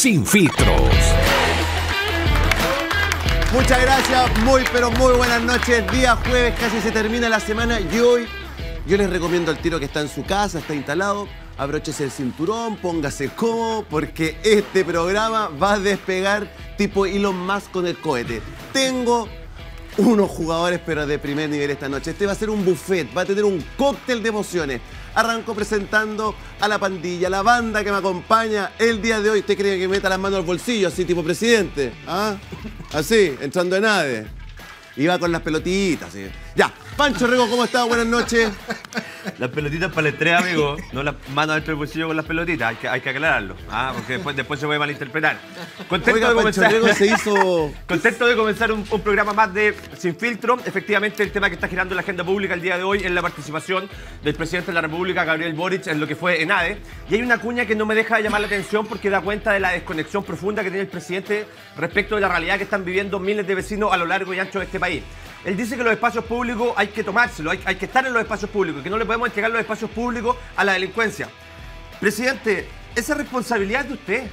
Sin Filtros. Muchas gracias, muy pero muy buenas noches. Día jueves, casi se termina la semana y hoy yo les recomiendo al tiro que está en su casa, está instalado, abróchese el cinturón, póngase cómodo, porque este programa va a despegar tipo Elon Musk con el cohete. Tengo unos jugadores pero de primer nivel esta noche. Este va a ser un buffet, va a tener un cóctel de emociones. Arranco presentando a la pandilla, la banda que me acompaña el día de hoy. ¿Usted cree que meta las manos al bolsillo así tipo presidente? ¿Ah? Así, entrando en ADE. Y va con las pelotitas, ¿sí? Ya, Pancho Rego, ¿cómo está? Buenas noches. Las pelotitas para el estrés, amigo. No las manos dentro del bolsillo con las pelotitas. Hay que aclararlo. Porque después se puede malinterpretar. Contento de comenzar un programa más de Sin Filtro. Efectivamente, el tema que está girando en la agenda pública el día de hoy es la participación del presidente de la República, Gabriel Boric, en lo que fue ENADE. Y hay una cuña que no me deja de llamar la atención porque da cuenta de la desconexión profunda que tiene el presidente respecto de la realidad que están viviendo miles de vecinos a lo largo y ancho de este país. Él dice que los espacios públicos hay que tomárselos, hay que estar en los espacios públicos, que no le podemos entregar los espacios públicos a la delincuencia. Presidente, esa responsabilidad es de usted.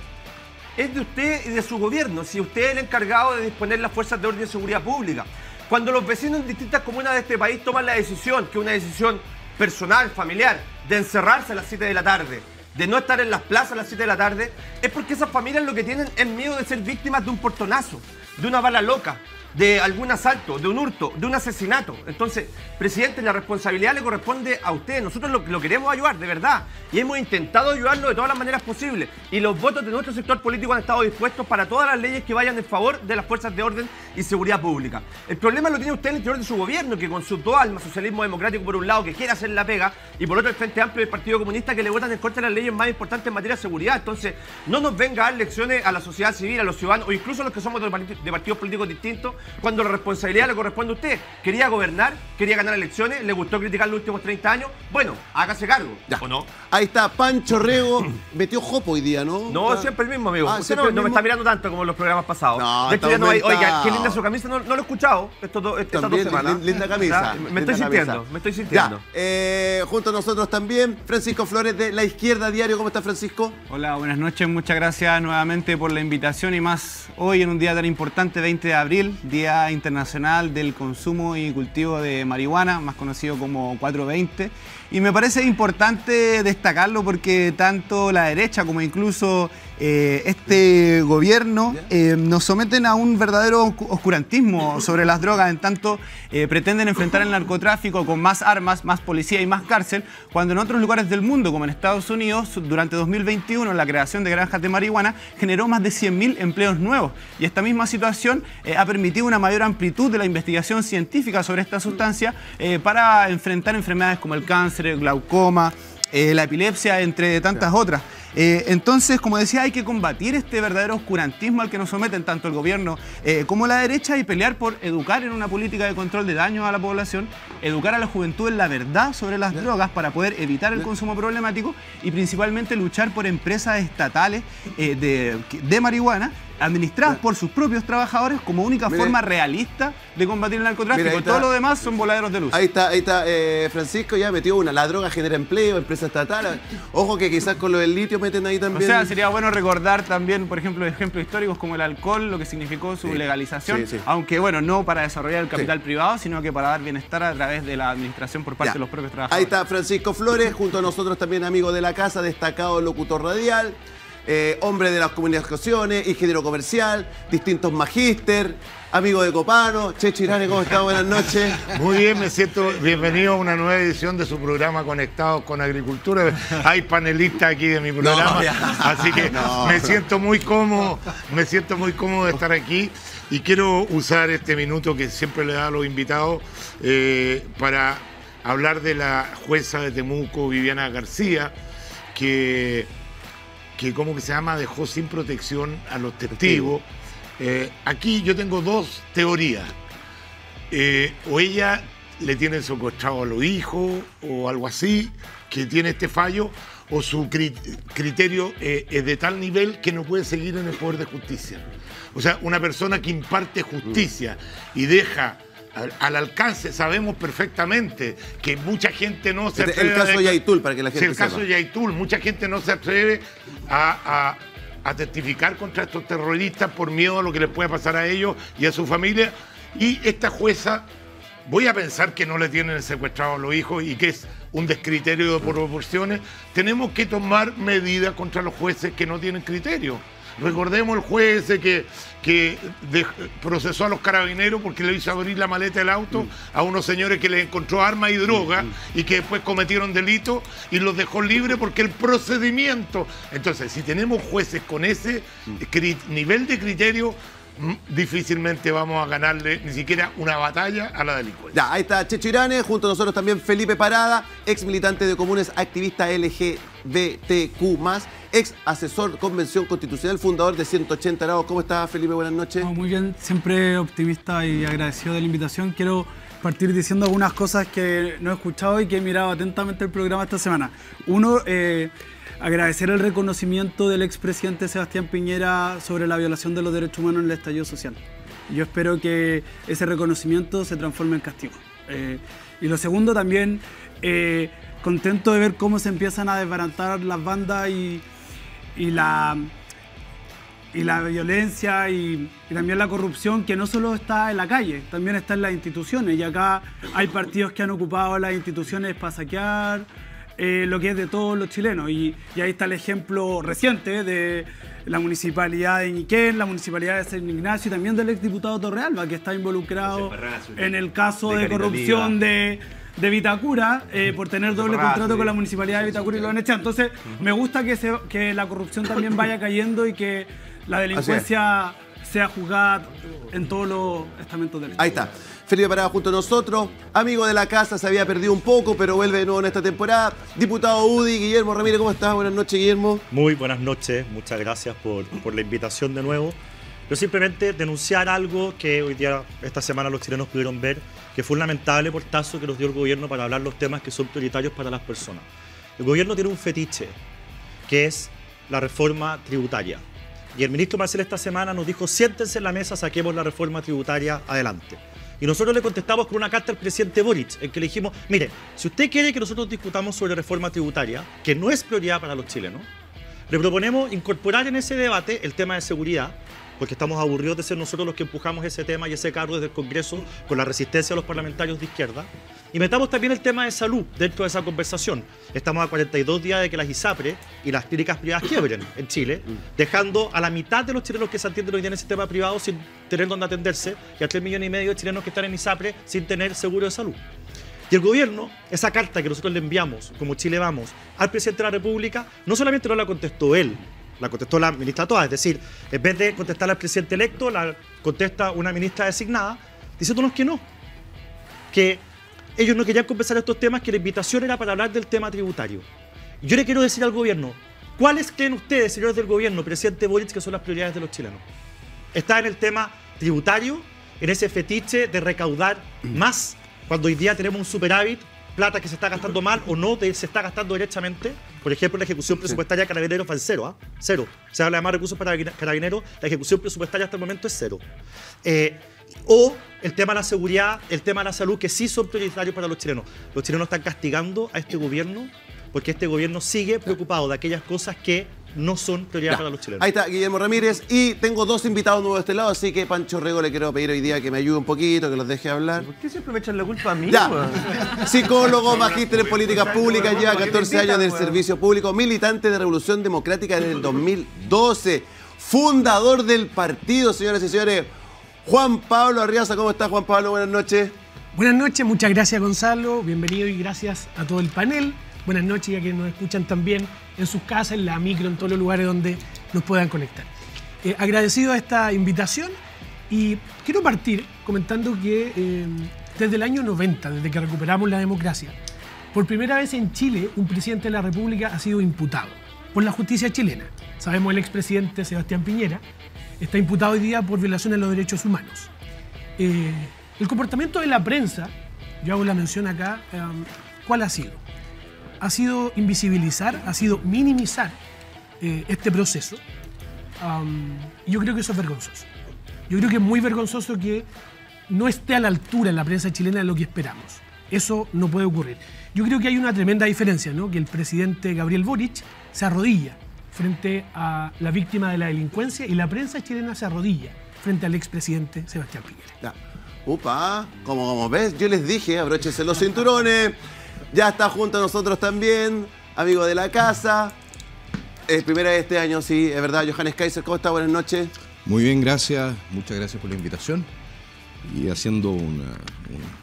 Es de usted y de su gobierno, si usted es el encargado de disponer las fuerzas de orden y seguridad pública. Cuando los vecinos en distintas comunas de este país toman la decisión, que es una decisión personal, familiar, de encerrarse a las 7 de la tarde, de no estar en las plazas a las 7 de la tarde, es porque esas familias lo que tienen es miedo de ser víctimas de un portonazo, de una bala loca, de algún asalto, de un hurto, de un asesinato. Entonces, presidente, la responsabilidad le corresponde a usted. Nosotros lo queremos ayudar, de verdad. Y hemos intentado ayudarlo de todas las maneras posibles. Y los votos de nuestro sector político han estado dispuestos para todas las leyes que vayan en favor de las fuerzas de orden y seguridad pública. El problema lo tiene usted en el interior de su gobierno, que con sus dos almas, socialismo democrático por un lado, que quiere hacer la pega, y por otro el Frente Amplio del Partido Comunista, que le votan en contra de las leyes más importantes en materia de seguridad. Entonces, no nos venga a dar lecciones a la sociedad civil, a los ciudadanos, o incluso a los que somos de partidos políticos distintos, cuando la responsabilidad le corresponde a usted. Quería gobernar, quería ganar elecciones, le gustó criticar los últimos 30 años. Bueno, hágase cargo, ya. ¿O no? Ahí está, Pancho Rego. Metió jopo hoy día, ¿no? No, siempre el mismo, amigo. Usted no me está mirando tanto como en los programas pasados. No, de hecho, ya no hay. Oiga, qué linda su camisa, no lo he escuchado estas dos semanas. Linda camisa. Me estoy sintiendo. Ya, junto a nosotros también, Francisco Flores de La Izquierda Diario. ¿Cómo está, Francisco? Hola, buenas noches. Muchas gracias nuevamente por la invitación y más hoy en un día tan importante, 20 de abril, Día Internacional del Consumo y Cultivo de Marihuana, más conocido como 420. Y me parece importante destacarlo porque tanto la derecha como incluso este gobierno nos someten a un verdadero oscurantismo sobre las drogas, en tanto pretenden enfrentar el narcotráfico con más armas, más policía y más cárcel, cuando en otros lugares del mundo, como en Estados Unidos, durante 2021 la creación de granjas de marihuana generó más de 100.000 empleos nuevos. Y esta misma situación ha permitido una mayor amplitud de la investigación científica sobre esta sustancia para enfrentar enfermedades como el cáncer, el glaucoma, la epilepsia, entre tantas otras. Entonces, como decía, hay que combatir este verdadero oscurantismo al que nos someten tanto el gobierno como la derecha y pelear por educar en una política de control de daños a la población, educar a la juventud en la verdad sobre las drogas para poder evitar el consumo problemático y principalmente luchar por empresas estatales de marihuana administradas por sus propios trabajadores como única forma realista de combatir el narcotráfico. Todo lo demás son voladeros de luz. Ahí está Francisco ya metió una. La droga genera empleo, empresa estatal. Ojo que quizás con lo del litio meten ahí también. O sea, sería bueno recordar también, por ejemplo, ejemplos históricos como el alcohol, lo que significó su legalización. Sí. Aunque, bueno, no para desarrollar el capital privado, sino que para dar bienestar a través de la administración por parte de los propios trabajadores. Ahí está Francisco Flores, junto a nosotros también amigo de la casa, destacado locutor radial. Hombre de las comunicaciones, ingeniero comercial, distintos magíster, amigo de Copano. Checho Irane, ¿cómo está? Buenas noches. Muy bien, me siento bienvenido a una nueva edición de su programa Conectados con Agricultura. Hay panelistas aquí de mi programa, así que me siento muy cómodo de estar aquí y quiero usar este minuto que siempre le da a los invitados para hablar de la jueza de Temuco, Viviana García, que ¿cómo que se llama? Dejó sin protección a los testigos. Aquí yo tengo dos teorías. O ella le tiene secuestrado a los hijos o algo así, que tiene este fallo, o su criterio es de tal nivel que no puede seguir en el poder de justicia. O sea, una persona que imparte justicia y deja al alcance, sabemos perfectamente que mucha gente no se atreve. El caso de Yaitul, para que la gente sepa. El caso de Yaitul, mucha gente no se atreve a a testificar contra estos terroristas por miedo a lo que les pueda pasar a ellos y a su familia. Y esta jueza, voy a pensar que no le tienen secuestrados a los hijos y que es un descriterio de proporciones. Tenemos que tomar medidas contra los jueces que no tienen criterio. Recordemos el juez que procesó a los carabineros porque le hizo abrir la maleta del auto a unos señores que les encontró armas y drogas y que después cometieron delitos y los dejó libres porque el procedimiento... Entonces, si tenemos jueces con ese nivel de criterio, difícilmente vamos a ganarle ni siquiera una batalla a la delincuencia. Ya, ahí está Checho Iranes, junto a nosotros también Felipe Parada, ex militante de Comunes, activista LGBTQ+, ex asesor Convención Constitucional, fundador de 180 grados. ¿Cómo estás, Felipe? Buenas noches. Muy bien, siempre optimista y agradecido de la invitación. Quiero partir diciendo algunas cosas que no he escuchado y que he mirado atentamente el programa esta semana. Uno, agradecer el reconocimiento del expresidente Sebastián Piñera sobre la violación de los derechos humanos en el estallido social. Yo espero que ese reconocimiento se transforme en castigo. Y lo segundo también, contento de ver cómo se empiezan a desbaratar las bandas y la violencia y también la corrupción, que no solo está en la calle, también está en las instituciones. Y acá hay partidos que han ocupado las instituciones para saquear lo que es de todos los chilenos. Y ahí está el ejemplo reciente de la municipalidad de Ñiquén, la municipalidad de San Ignacio y también del exdiputado Torrealba, que está involucrado en el caso de corrupción de Vitacura, por tener doble contrato con la municipalidad de Vitacura y lo han echado. Entonces, me gusta que la corrupción también vaya cayendo y que la delincuencia sea juzgada en todos los estamentos del Estado. Ahí está. Felipe Parada junto a nosotros, amigo de la casa, se había perdido un poco, pero vuelve de nuevo en esta temporada. Diputado UDI, Guillermo Ramírez, ¿cómo estás? Buenas noches, Guillermo. Muy buenas noches, muchas gracias por la invitación de nuevo. Yo simplemente denunciar algo que hoy día, esta semana, los chilenos pudieron ver, que fue un lamentable portazo que nos dio el gobierno para hablar los temas que son prioritarios para las personas. El gobierno tiene un fetiche, que es la reforma tributaria. Y el ministro Marcel esta semana nos dijo, siéntense en la mesa, saquemos la reforma tributaria adelante. Y nosotros le contestamos con una carta al presidente Boric, en que le dijimos, mire, si usted quiere que nosotros discutamos sobre reforma tributaria, que no es prioridad para los chilenos, le proponemos incorporar en ese debate el tema de seguridad, porque estamos aburridos de ser nosotros los que empujamos ese tema y ese cargo desde el Congreso con la resistencia de los parlamentarios de izquierda. Y metamos también el tema de salud dentro de esa conversación. Estamos a 42 días de que las ISAPRE y las clínicas privadas quiebren en Chile, dejando a la mitad de los chilenos que se atienden hoy día en el sistema privado sin tener dónde atenderse y a 3,5 millones de chilenos que están en ISAPRE sin tener seguro de salud. Y el gobierno, esa carta que nosotros le enviamos, como Chile Vamos, al presidente de la República, no solamente no la contestó él, la contestó la ministra Toa, es decir, en vez de contestar al presidente electo, la contesta una ministra designada, diciéndonos que no, que ellos no querían conversar estos temas, que la invitación era para hablar del tema tributario. Y yo le quiero decir al gobierno, ¿cuáles creen ustedes, señores del gobierno, presidente Boric, que son las prioridades de los chilenos? ¿Está en el tema tributario, en ese fetiche de recaudar más, cuando hoy día tenemos un superávit, plata que se está gastando mal o no se está gastando derechamente? Por ejemplo, la ejecución presupuestaria de Carabineros fue en cero, cero. Se habla de más recursos para Carabineros, la ejecución presupuestaria hasta el momento es cero. O el tema de la seguridad, el tema de la salud, que sí son prioritarios para los chilenos. Los chilenos están castigando a este gobierno porque este gobierno sigue preocupado de aquellas cosas que no son prioridad para los chilenos. Ahí está Guillermo Ramírez y tengo dos invitados nuevos de este lado, así que Pancho Rego le quiero pedir hoy día que me ayude un poquito, que los deje hablar. ¿Por qué siempre me echan la culpa a mí? Ya. Psicólogo, magíster en políticas públicas, lleva 14 años en el servicio público, militante de Revolución Democrática desde el 2012, fundador del partido, señoras y señores, Juan Pablo Arriaza. ¿Cómo está, Juan Pablo? Buenas noches. Buenas noches, muchas gracias, Gonzalo. Bienvenido y gracias a todo el panel. Buenas noches y a quienes nos escuchan también en sus casas, en la micro, en todos los lugares donde nos puedan conectar. Agradecido a esta invitación y quiero partir comentando que desde el año 90, desde que recuperamos la democracia, por primera vez en Chile un presidente de la República ha sido imputado por la justicia chilena. Sabemos el expresidente Sebastián Piñera está imputado hoy día por violaciones de los derechos humanos. El comportamiento de la prensa, yo hago la mención acá, ¿cuál ha sido? Ha sido invisibilizar, ha sido minimizar este proceso. Yo creo que eso es vergonzoso. Yo creo que es muy vergonzoso que no esté a la altura en la prensa chilena de lo que esperamos. Eso no puede ocurrir. Yo creo que hay una tremenda diferencia, ¿no? Que el presidente Gabriel Boric se arrodilla frente a la víctima de la delincuencia y la prensa chilena se arrodilla frente al expresidente Sebastián Piñera. Ya. Upa, como ves, yo les dije, abróchense los cinturones. Ya está junto a nosotros también, amigo de la casa. Es primera vez este año, sí, es verdad. Johannes Kaiser, ¿cómo está? Buenas noches. Muy bien, gracias. Muchas gracias por la invitación. Y haciendo un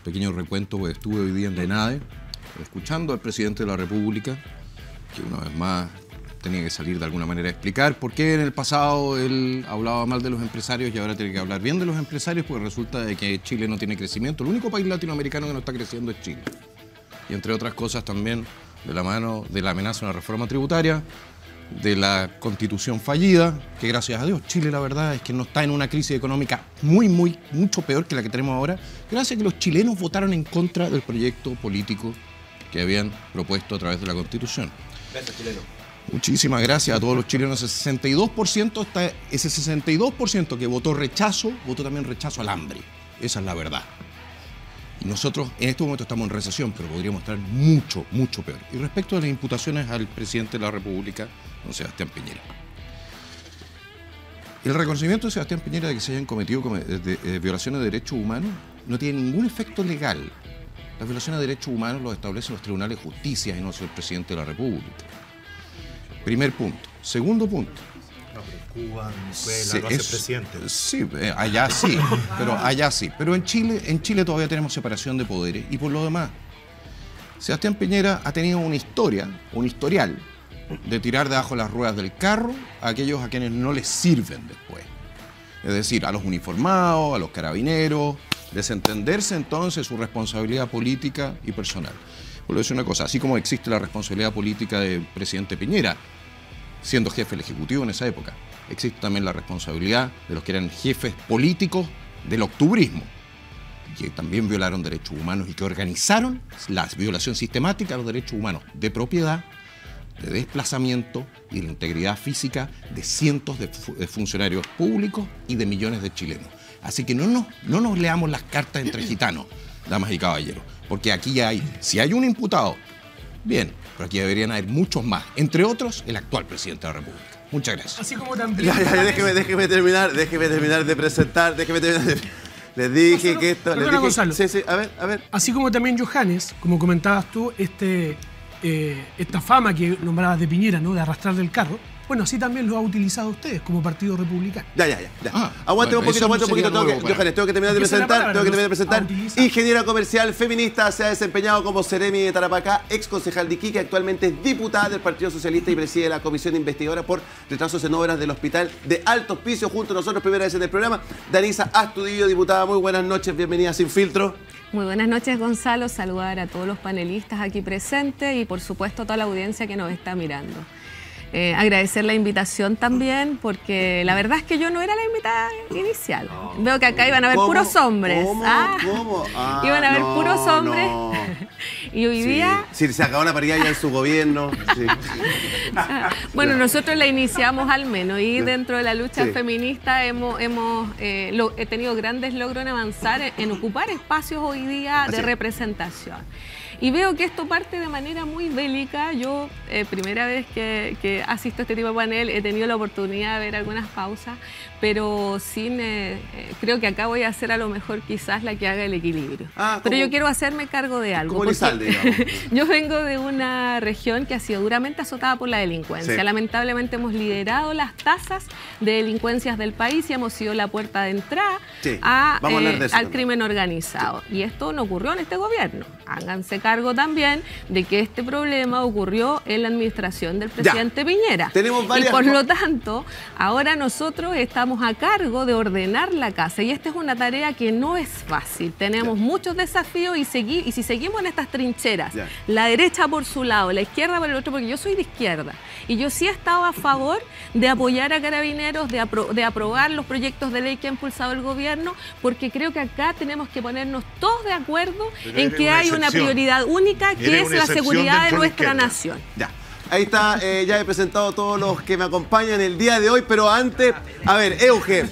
pequeño recuento, pues estuve hoy día en la ENADE, escuchando al presidente de la República, que una vez más tenía que salir de alguna manera a explicar por qué en el pasado él hablaba mal de los empresarios y ahora tiene que hablar bien de los empresarios, porque resulta de que Chile no tiene crecimiento. El único país latinoamericano que no está creciendo es Chile. Y entre otras cosas también de la mano de la amenaza a una reforma tributaria, de la constitución fallida, que gracias a Dios Chile la verdad es que no está en una crisis económica mucho peor que la que tenemos ahora, gracias a que los chilenos votaron en contra del proyecto político que habían propuesto a través de la constitución. Gracias, chileno. Muchísimas gracias a todos los chilenos. Ese 62% que votó rechazo, votó también rechazo al hambre. Esa es la verdad. Y nosotros en este momento estamos en recesión, pero podríamos estar mucho peor. Y respecto a las imputaciones al presidente de la República, don Sebastián Piñera. El reconocimiento de Sebastián Piñera de que se hayan cometido violaciones de derechos humanos no tiene ningún efecto legal. Las violaciones de derechos humanos los establecen los tribunales de justicia y no el presidente de la República. Primer punto. Segundo punto. No, pero Cuba, Venezuela, lo hace el presidente. Sí, allá sí, Pero en Chile todavía tenemos separación de poderes y por lo demás, Sebastián Piñera ha tenido un historial de tirar debajo las ruedas del carro a aquellos a quienes no les sirven después. Es decir, a los uniformados, a los carabineros, desentenderse entonces su responsabilidad política y personal. Por decir una cosa, así como existe la responsabilidad política del presidente Piñera, siendo jefe del Ejecutivo en esa época, existe también la responsabilidad de los que eran jefes políticos del octubrismo, que también violaron derechos humanos y que organizaron la violación sistemática de los derechos humanos de propiedad, de desplazamiento y de la integridad física de cientos de funcionarios públicos y de millones de chilenos. Así que no nos leamos las cartas entre gitanos, damas y caballeros, porque aquí ya si hay un imputado, bien, pero aquí deberían haber muchos más, entre otros el actual presidente de la República. Muchas gracias. Así como también... Déjeme terminar de presentar, les dije que esto... Perdona, Gonzalo. Sí, a ver. Así como también Johannes, como comentabas tú, esta fama que nombrabas de Piñera, ¿no? De arrastrar del carro. Bueno, así también lo ha utilizado ustedes como Partido Republicano. Ya. Aguante un poquito. Johannes, tengo que terminar de presentar. Ingeniera comercial feminista, se ha desempeñado como seremi de Tarapacá, ex concejal de Iquique, actualmente es diputada del Partido Socialista y preside la comisión investigadora por retrasos en obras del Hospital de Alto Hospicio. Junto a nosotros, primera vez en el programa, Danisa Astudillo, diputada. Muy buenas noches, bienvenida a Sin Filtro. Muy buenas noches, Gonzalo. Saludar a todos los panelistas aquí presentes y, por supuesto, a toda la audiencia que nos está mirando. Agradecer la invitación también, porque la verdad es que yo no era la invitada inicial. Veo que acá iban a haber puros hombres. ¿Cómo? Iban a haber puros hombres. Y hoy día... Sí, se acabó la paridad ya en su gobierno. Sí. Bueno, nosotros la iniciamos al menos y dentro de la lucha feminista hemos tenido grandes logros en avanzar, en ocupar espacios hoy día de representación. Y veo que esto parte de manera muy bélica. Yo, primera vez que asisto a este tipo de panel, he tenido la oportunidad de ver algunas pausas, pero creo que acá voy a ser a lo mejor quizás la que haga el equilibrio. Pero yo quiero hacerme cargo de algo. Como Elizalde, digamos. Yo vengo de una región que ha sido duramente azotada por la delincuencia. Sí. Lamentablemente hemos liderado las tasas de delincuencias del país y hemos sido la puerta de entrada al crimen organizado. Y esto no ocurrió en este gobierno. Háganse cargo también de que este problema ocurrió en la administración del presidente Piñera. Y por lo tanto, ahora nosotros estamos a cargo de ordenar la casa. Y esta es una tarea que no es fácil. Tenemos muchos desafíos y si seguimos en estas trincheras, la derecha por su lado, la izquierda por el otro, porque yo soy de izquierda. Y yo sí he estado a favor de apoyar a Carabineros, de aprobar los proyectos de ley que ha impulsado el gobierno, porque creo que acá tenemos que ponernos todos de acuerdo en que hay una prioridad única, que es la seguridad de nuestra nación. Ya. Ahí está, ya he presentado a todos los que me acompañan el día de hoy, pero antes, a ver, Euge.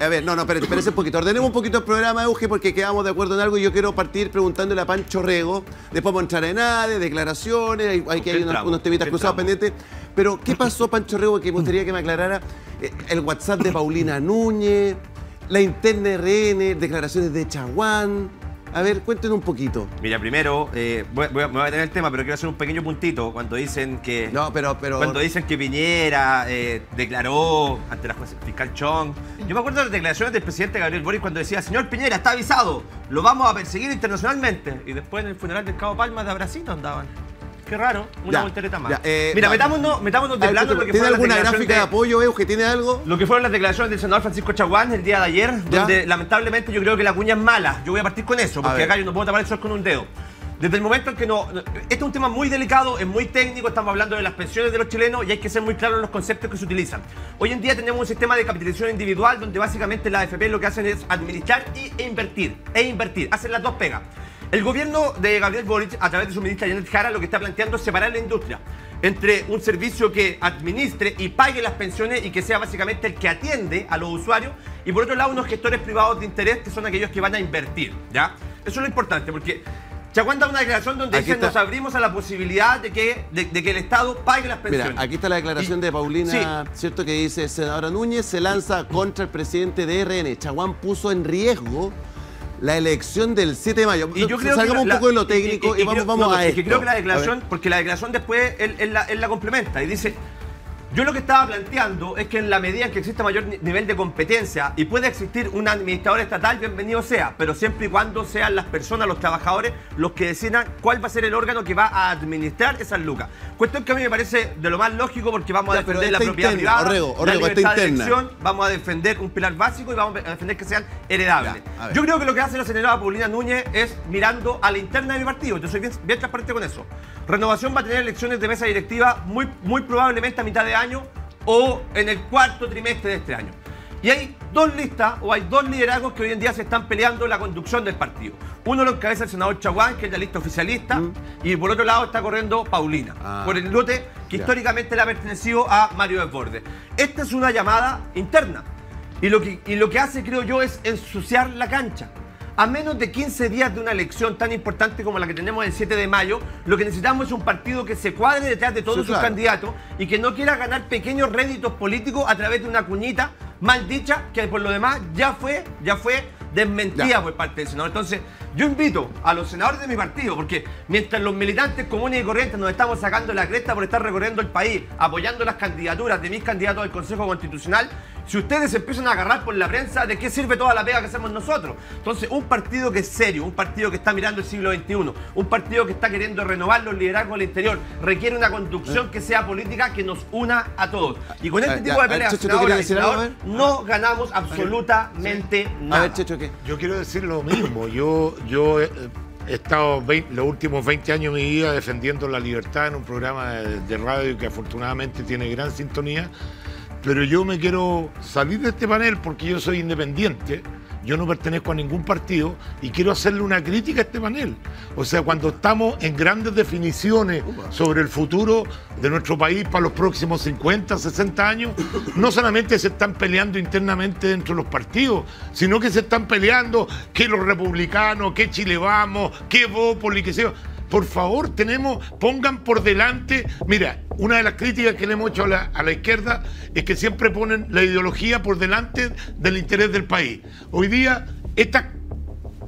A ver, espérese un poquito. Ordenemos un poquito el programa, Euge, porque quedamos de acuerdo en algo y yo quiero partir preguntándole a Pancho Rego. Después vamos a entrar en ADE, declaraciones, hay unos temitas cruzados pendientes. Pero, ¿qué pasó, Pancho Rego, que me gustaría que me aclarara? El WhatsApp de Paulina Núñez, la interna RN, declaraciones de Chaguán. A ver, cuéntenos un poquito. Mira, primero, me voy a detener el tema, pero quiero hacer un pequeño puntito cuando dicen que... No, pero... Cuando dicen que Piñera declaró ante la fiscal Chong. Yo me acuerdo de las declaraciones del presidente Gabriel Boric cuando decía: señor Piñera, está avisado, lo vamos a perseguir internacionalmente. Y después en el funeral del Cabo Palma de abracito andaban. Qué raro, una voltereta más. Mira, metámonos de plano lo que ¿Tiene alguna gráfica de apoyo, Euge? ¿Tiene algo? Lo que fueron las declaraciones del senador Francisco Chaguán el día de ayer, donde lamentablemente yo creo que la cuña es mala. Yo voy a partir con eso, porque acá yo no puedo tapar el sol con un dedo. Desde el momento en que este es un tema muy delicado, es muy técnico, estamos hablando de las pensiones de los chilenos y hay que ser muy claros en los conceptos que se utilizan. Hoy en día tenemos un sistema de capitalización individual donde básicamente las AFP lo que hacen es administrar e invertir. Hacen las dos pegas. El gobierno de Gabriel Boric, a través de su ministra Janet Jara, lo que está planteando es separar la industria entre un servicio que administre y pague las pensiones y que sea básicamente el que atiende a los usuarios, y por otro lado unos gestores privados de interés que son aquellos que van a invertir, ¿ya? Eso es lo importante, porque Chaguán da una declaración donde dice: nos abrimos a la posibilidad de que el Estado pague las pensiones. Mira, aquí está la declaración de Paulina, ¿cierto? Que dice: senadora Núñez se lanza contra el presidente de RN. Chaguán puso en riesgo la elección del 7 de mayo. Y yo creo salgamos un poco de lo técnico y vamos a esto. Creo que la declaración, porque la declaración después él la complementa y dice: yo lo que estaba planteando es que en la medida en que exista mayor nivel de competencia y puede existir un administrador estatal, bienvenido sea, pero siempre y cuando sean las personas, los trabajadores, los que decidan cuál va a ser el órgano que va a administrar esas lucas. Cuestión que a mí me parece de lo más lógico, porque vamos a defender la propiedad privada, la libertad de elección, vamos a defender un pilar básico y vamos a defender que sean heredables. Yo creo que lo que hace la senadora Paulina Núñez es mirando a la interna de mi partido. Yo soy bien transparente con eso. Renovación va a tener elecciones de mesa directiva muy probablemente a mitad de año o en el cuarto trimestre de este año. Y hay dos listas o hay dos liderazgos que hoy en día se están peleando la conducción del partido. Uno lo encabeza el senador Chaguán, que es la lista oficialista, y por otro lado está corriendo Paulina, por el lote que históricamente le ha pertenecido a Mario Desbordes. Esta es una llamada interna y lo que hace, creo yo, es ensuciar la cancha. A menos de 15 días de una elección tan importante como la que tenemos el 7 de mayo, lo que necesitamos es un partido que se cuadre detrás de todos sus candidatos y que no quiera ganar pequeños réditos políticos a través de una cuñita mal dicha que por lo demás ya fue desmentida por parte del senador. Entonces, yo invito a los senadores de mi partido, porque mientras los militantes comunes y corrientes nos estamos sacando la cresta por estar recorriendo el país, apoyando las candidaturas de mis candidatos al Consejo Constitucional, si ustedes se empiezan a agarrar por la prensa, ¿de qué sirve toda la pega que hacemos nosotros? Entonces, un partido que es serio, un partido que está mirando el siglo XXI, un partido que está queriendo renovar los liderazgos al interior, requiere una conducción que sea política, que nos una a todos. Y con este tipo de peleas, senador, no ganamos absolutamente nada. A ver, Checho, ¿qué? Yo quiero decir lo mismo. Yo he estado los últimos 20 años de mi vida defendiendo la libertad en un programa de radio que afortunadamente tiene gran sintonía. Pero yo me quiero salir de este panel porque yo soy independiente, yo no pertenezco a ningún partido y quiero hacerle una crítica a este panel. O sea, cuando estamos en grandes definiciones sobre el futuro de nuestro país para los próximos 50, 60 años, no solamente se están peleando internamente dentro de los partidos, sino que se están peleando que los republicanos, que Chile Vamos, que Bópoli, que sea. Por favor, pongan por delante. Mira, una de las críticas que le hemos hecho a la izquierda es que siempre ponen la ideología por delante del interés del país. Hoy día, estas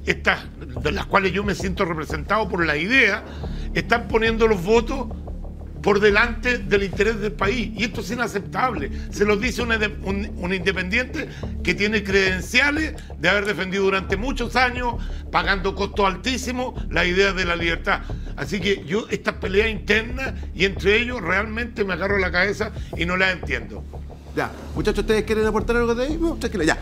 de las cuales yo me siento representado por la idea, están poniendo los votos por delante del interés del país. Y esto es inaceptable. Se lo dice un independiente que tiene credenciales de haber defendido durante muchos años, pagando costos altísimos, la idea de la libertad. Así que yo estas peleas internas y entre ellos realmente me agarro la cabeza y no las entiendo. Ya, muchachos, ¿ustedes quieren aportar algo de ahí? No, tranquilo, ya.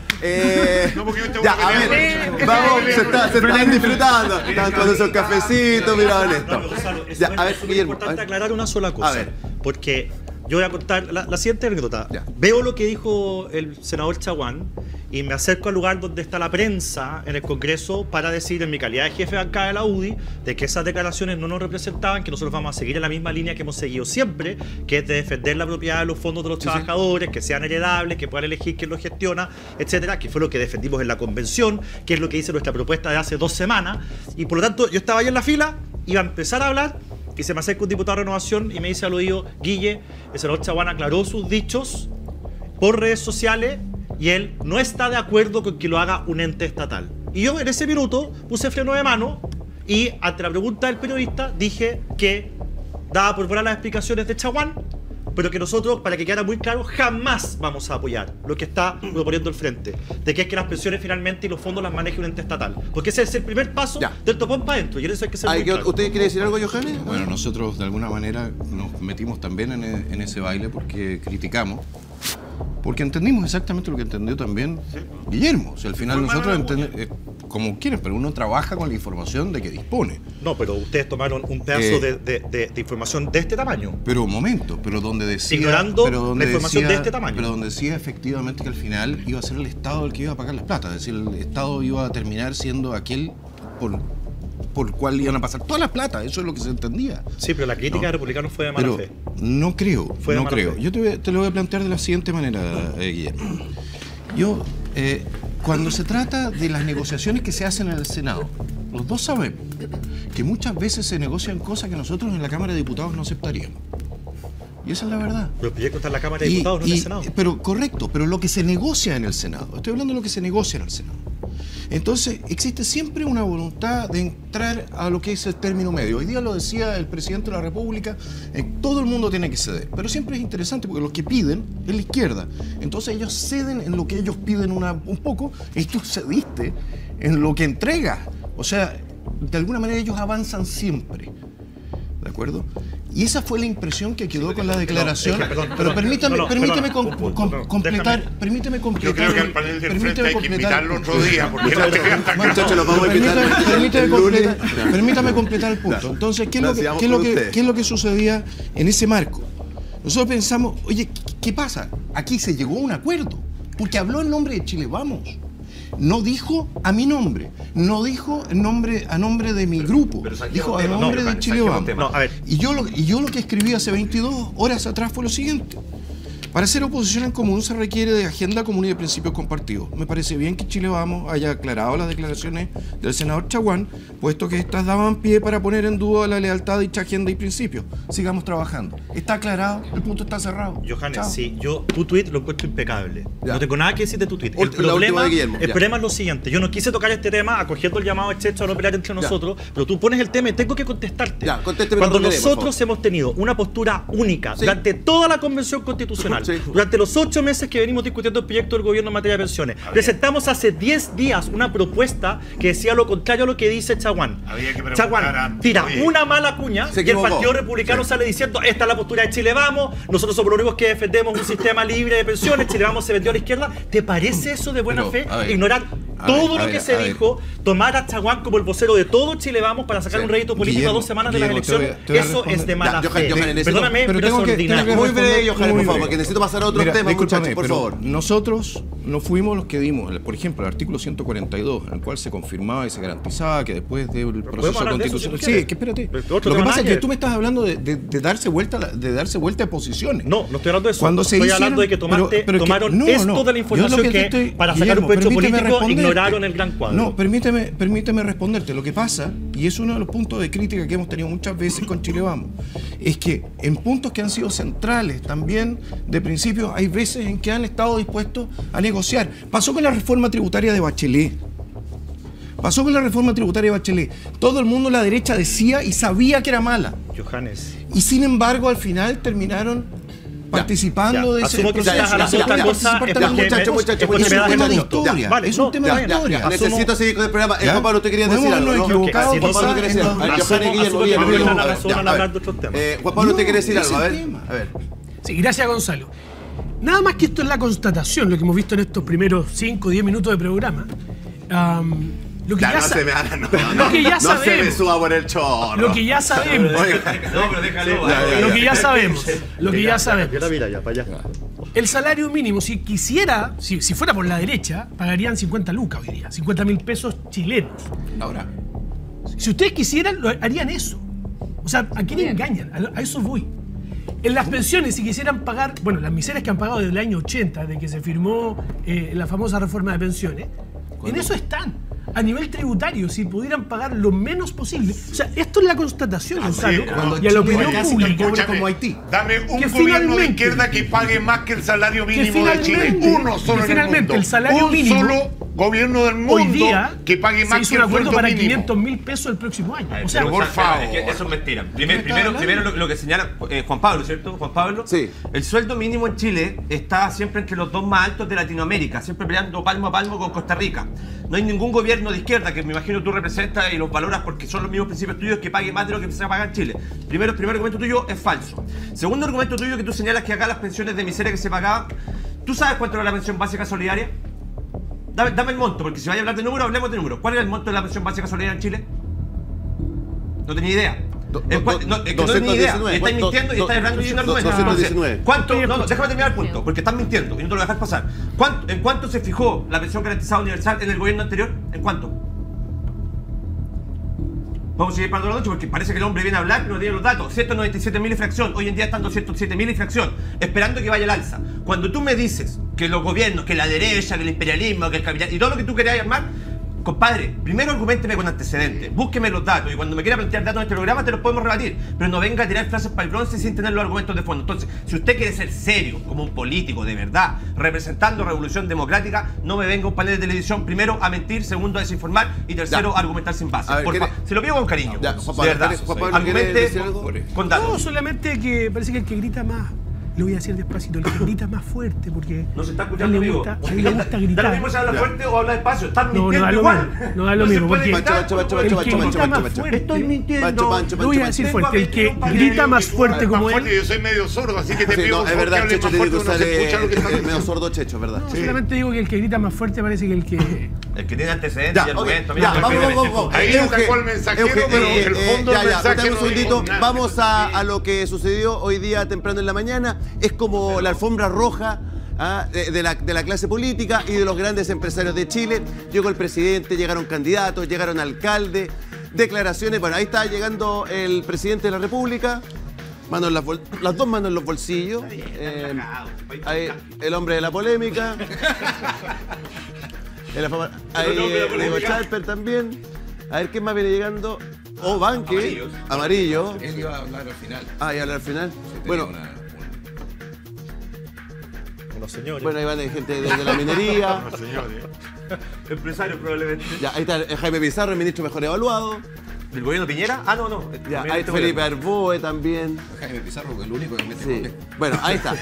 No, porque yo tengo ya, a ver, vamos, se están disfrutando. Están con esos cafecitos, miraban esto. Ya, a ver, es importante aclarar una sola cosa. A ver. Porque yo voy a contar la siguiente anécdota. Veo lo que dijo el senador Chaguán y me acerco al lugar donde está la prensa en el Congreso para decir, en mi calidad de jefe de bancada de la UDI, de que esas declaraciones no nos representaban, que nosotros vamos a seguir en la misma línea que hemos seguido siempre, que es de defender la propiedad de los fondos de los trabajadores, que sean heredables, que puedan elegir quién los gestiona, etcétera, que fue lo que defendimos en la convención, que es lo que dice nuestra propuesta de hace 2 semanas, y por lo tanto yo estaba ahí en la fila, iba a empezar a hablar, y se me acerca un diputado de Renovación y me dice al oído, Guille, el senador Chaguán aclaró sus dichos por redes sociales y él no está de acuerdo con que lo haga un ente estatal. Y yo en ese minuto puse freno de mano y ante la pregunta del periodista dije que daba por buenas las explicaciones de Chaguán, pero que nosotros, para que quedara muy claro, jamás vamos a apoyar lo que está proponiendo el Frente, de que es que las pensiones finalmente y los fondos las maneje un ente estatal. Porque ese es el primer paso del topón para adentro, y en eso hay que ser muy claro. ¿Usted quiere decir algo, Johannes? Bueno, nosotros de alguna manera nos metimos también en ese baile porque criticamos, porque entendimos exactamente lo que entendió también Guillermo. O sea, al final nosotros entendemos, como quieren, pero uno trabaja con la información de que dispone. No, pero ustedes tomaron un pedazo de información de este tamaño. Pero un momento, pero donde decía... Ignorando la información de este tamaño. Pero donde decía efectivamente que al final iba a ser el Estado el que iba a pagar las plata. Es decir, el Estado iba a terminar siendo aquel por el cual iban a pasar todas las plata. Eso es lo que se entendía. Sí, pero la crítica de republicanos fue de mala fe. No creo, no creo. Yo te lo voy a plantear de la siguiente manera, Guillermo. Yo, cuando se trata de las negociaciones que se hacen en el Senado, los dos sabemos que muchas veces se negocian cosas que nosotros en la Cámara de Diputados no aceptaríamos. Y esa es la verdad. Pero el proyecto está en la Cámara de Diputados, no en el Senado. Pero correcto, pero lo que se negocia en el Senado. Estoy hablando de lo que se negocia en el Senado. Entonces, existe siempre una voluntad de entrar a lo que es el término medio. Hoy día lo decía el presidente de la República, todo el mundo tiene que ceder. Pero siempre es interesante porque los que piden es la izquierda. Entonces ellos ceden en lo que ellos piden un poco, y tú cediste en lo que entregas. O sea, de alguna manera ellos avanzan siempre. ¿De acuerdo? Y esa fue la impresión que quedó con la declaración. Pero permítame completar. Yo creo que al panel del Frente hay que invitarlo otro día. Permítame completar el punto. Entonces, ¿qué es lo que sucedía en ese marco? Nosotros pensamos, oye, ¿qué pasa? Aquí se llegó a un acuerdo. Porque habló en nombre de Chile Vamos. No dijo a mi nombre, no dijo a nombre de mi grupo, dijo a nombre de Chile Vamos. Y yo lo que escribí hace 22 horas atrás fue lo siguiente. Para hacer oposición en común se requiere de agenda común y de principios compartidos. Me parece bien que Chile Vamos haya aclarado las declaraciones del senador Chaguán, puesto que estas daban pie para poner en duda la lealtad de dicha agenda y principios. Sigamos trabajando. Está aclarado, el punto está cerrado. Johannes, sí, tu tuit lo encuentro impecable. No tengo nada que decir de tu tuit. El problema es lo siguiente. Yo no quise tocar este tema acogiendo el llamado a no pelear entre nosotros, pero tú pones el tema y tengo que contestarte. Cuando nosotros hemos tenido una postura única durante toda la Convención Constitucional, durante los 8 meses que venimos discutiendo el proyecto del gobierno en materia de pensiones, presentamos hace 10 días una propuesta que decía lo contrario a lo que dice Chaguán. Chaguán tira una mala cuña y el Partido Republicano sale diciendo esta es la postura de Chile Vamos, nosotros somos los únicos que defendemos un sistema libre de pensiones, Chile Vamos se vendió a la izquierda. ¿Te parece eso de buena fe? Ignorar todo lo que se dijo, tomar a Chaguán como el vocero de todo Chile Vamos para sacar un rédito político a 2 semanas de las elecciones, eso es de mala fe. Perdóname, pero es ordinario. Muy breve, Johannes, por favor, porque necesito pasar a otros temas, muchachos, por favor. Nosotros no fuimos los que dimos, por ejemplo, el artículo 142, en el cual se confirmaba y se garantizaba que después del proceso constitucional... Sí, que espérate. Lo que pasa es que tú me estás hablando de darse vuelta a posiciones. No estoy hablando de eso. Estoy hablando de que tomaron esto de la información que para sacar un provecho político ignoraron el gran cuadro. No, permíteme responderte. Lo que pasa, y es uno de los puntos de crítica que hemos tenido muchas veces con Chile Vamos, es que en puntos que han sido centrales también de principio, hay veces en que han estado dispuestos a negociar. Pasó con la reforma tributaria de Bachelet. Todo el mundo, la derecha, decía y sabía que era mala. Johannes. Y sin embargo, al final terminaron participando de ese proceso. Que estás hablando de otra cosa es un tema de historia. Necesito seguir con el programa. Juan Pablo, ¿te querías decir algo? Juan Pablo, ¿te quieres decir algo? Juan Pablo, ¿te quieres decir algo? A ver. Sí, gracias, Gonzalo. Nada más que esto es la constatación, lo que hemos visto en estos primeros 5 o 10 minutos de programa. Lo que ya sabemos. Se me suba por el chorro. Lo que ya sabemos. No, pero déjalo. Lo que ya sabemos. Mira, ya, para allá. el salario mínimo, si quisiera, si fuera por la derecha, pagarían 50 lucas hoy día, 50.000 pesos chilenos. Ahora, si ustedes quisieran, harían eso. O sea, ¿a quién engañan? A eso voy. En las pensiones, si quisieran pagar, bueno, las miserias que han pagado desde el año 80, de que se firmó la famosa reforma de pensiones, en eso están. A nivel tributario, si pudieran pagar lo menos posible. O sea, esto es la constatación, Gonzalo, y a la opinión pública. Como Haití. Dame un gobierno de izquierda que pague más que el salario mínimo de Chile. Uno solo en el mundo. El salario mínimo, un solo gobierno del mundo hoy día que pague más que el sueldo sueldo para mínimo. 500.000 pesos el próximo año. O sea, pero por favor. Es que eso es mentira. Primero lo que señala Juan Pablo, ¿cierto? Juan Pablo. Sí. El sueldo mínimo en Chile está siempre entre los dos más altos de Latinoamérica, siempre peleando palmo a palmo con Costa Rica. No hay ningún gobierno de izquierda, que me imagino tú representas y los valoras porque son los mismos principios tuyos, que pague más de lo que se paga en Chile. Primer argumento tuyo es falso. Segundo argumento tuyo, que tú señalas que acá las pensiones de miseria que se pagaban. ¿Tú sabes cuánto era la pensión básica solidaria? Dame el monto, porque si vaya a hablar de números, hablemos de números. ¿Cuál era el monto de la pensión básica solidaria en Chile? No tenía idea. No tenía idea. Estás mintiendo y estás hablando sin argumentos. 219. ¿Cuánto? No, déjame terminar el punto, porque estás mintiendo y no te lo dejas pasar. ¿En cuánto se fijó la pensión garantizada universal en el gobierno anterior? ¿En cuánto? Vamos a seguir para la noche porque parece que el hombre viene a hablar pero no tiene los datos. 197.000 y fracción. Hoy en día están 207.000 y fracción, esperando que vaya al alza. Cuando tú me dices que los gobiernos, que la derecha, que el imperialismo, que el capital y todo lo que tú querías armar, compadre, primero argumenteme con antecedentes, búsqueme los datos y cuando me quiera plantear datos en este programa te los podemos rebatir, pero no venga a tirar frases para el bronce sin tener los argumentos de fondo. Entonces, si usted quiere ser serio, como un político de verdad, representando Revolución Democrática, no me venga a un panel de televisión, primero a mentir, segundo a desinformar y tercero a argumentar sin base. Se lo pido con cariño. Ya, de verdad. Argumente con datos. No, solamente que parece que el que grita más, lo voy a decir despacito, el que grita más fuerte, porque no se está escuchando, amigo. A él le gusta gritar. ¿Da lo mismo si habla fuerte o habla despacio? Estás mintiendo igual. No da lo mismo, porque el que grita más fuerte, estoy mintiendo. Lo voy a decir fuerte, el que grita más fuerte como él. Yo soy medio sordo, así que te pido es verdad, Checho, más fuerte, no se escucha lo que está diciendo. medio sordo Checho, es verdad. No, solamente digo que el que grita más fuerte parece que el que... El que tiene antecedentes y argumentos. Vamos. Ahí no sacó el mensajero, pero el fondo del mensaje un segundito. Vamos a lo que sucedió hoy día temprano en la mañana. Es como la alfombra roja de la clase política y de los grandes empresarios de Chile. Llegó el presidente, llegaron candidatos, llegaron alcaldes, declaraciones. Bueno, ahí está llegando el presidente de la República. Las dos manos en los bolsillos. Ahí, el hombre de la polémica. Ahí Diego Chalper también. A ver quién más viene llegando. Banque. Amarillo. Él iba a hablar al final. Iba a hablar al final. Bueno. Unos señores. Bueno, ahí van gente de la minería. Unos señores. Empresario probablemente. Ya, ahí está Jaime Pizarro, el ministro mejor evaluado. ¿Del gobierno Piñera? No. Ya, ahí está Felipe Arboe también. Jaime Pizarro, que es el único que mete Sí. Bueno, ahí está.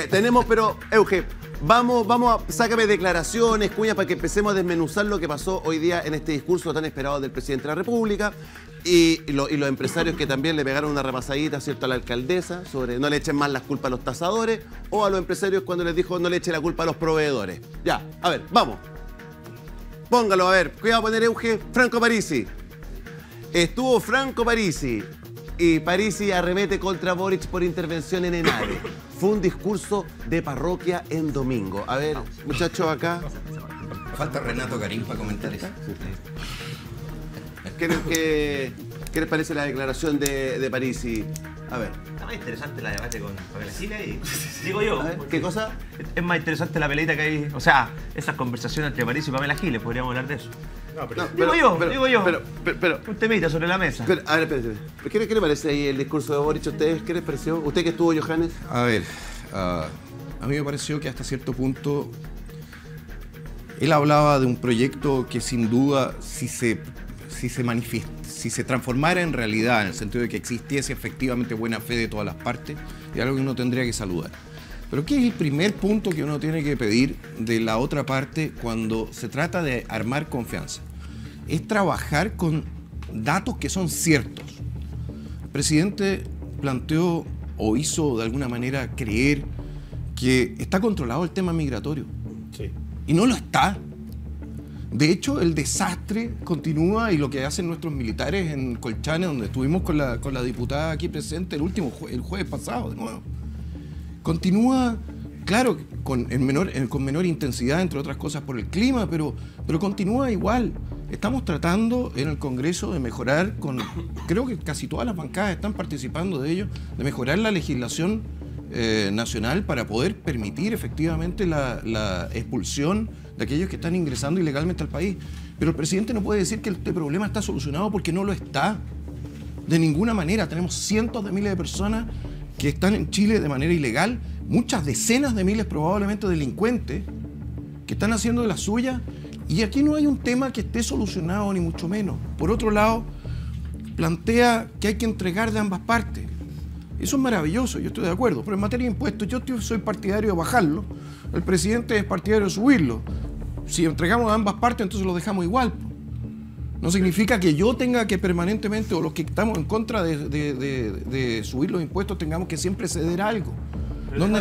Tenemos, pero, Euge, vamos sácame declaraciones, cuñas, para que empecemos a desmenuzar lo que pasó hoy día en este discurso tan esperado del presidente de la República y los empresarios que también le pegaron una repasadita, ¿cierto?, a la alcaldesa sobre no le echen más las culpas a los tasadores, o a los empresarios cuando les dijo no le echen la culpa a los proveedores. Ya, a ver, vamos. Póngalo, a ver. Cuidado a poner, Euge. Franco Parisi. Estuvo Franco Parisi y Parisi arremete contra Boric por intervención en ENADE. Fue un discurso de parroquia en domingo. A ver, muchachos, acá. Falta Renato Garín para comentar eso. ¿Qué les parece la declaración de Parisi? A ver. Está más interesante la debate con Pamela Giles y digo yo. A ver, ¿qué cosa? Es más interesante la peleita que hay, o sea, esas conversaciones entre Parisi y Pamela Giles, podríamos hablar de eso. Digo yo. Pero, un temita sobre la mesa. A ver, espérate. ¿Qué le parece ahí el discurso de Boric a ustedes? ¿Qué les pareció? ¿Usted que estuvo, Johannes? A ver, a mí me pareció que hasta cierto punto él hablaba de un proyecto que sin duda, si se transformara en realidad, en el sentido de que existiese efectivamente buena fe de todas las partes, es algo que uno tendría que saludar. Pero ¿qué es el primer punto que uno tiene que pedir de la otra parte cuando se trata de armar confianza? Es trabajar con datos que son ciertos. El presidente planteó o hizo de alguna manera creer que está controlado el tema migratorio. Sí. Y no lo está. De hecho, el desastre continúa y lo que hacen nuestros militares en Colchane, donde estuvimos con la diputada aquí presente el jueves pasado, de nuevo. Continúa claro, con menor intensidad, entre otras cosas por el clima, pero continúa igual. Estamos tratando en el Congreso de mejorar, creo que casi todas las bancadas están participando de ello, de mejorar la legislación nacional para poder permitir efectivamente la expulsión de aquellos que están ingresando ilegalmente al país. Pero el presidente no puede decir que este problema está solucionado porque no lo está. De ninguna manera. Tenemos cientos de miles de personas que están en Chile de manera ilegal, muchas decenas de miles probablemente delincuentes que están haciendo de la suya, y aquí no hay un tema que esté solucionado ni mucho menos. Por otro lado, plantea que hay que entregar de ambas partes. Eso es maravilloso, yo estoy de acuerdo, pero en materia de impuestos yo soy partidario de bajarlo, el presidente es partidario de subirlo. Si entregamos de ambas partes, entonces lo dejamos igual. No significa que yo tenga que permanentemente, o los que estamos en contra de subir los impuestos, tengamos que siempre ceder algo. ¿Dónde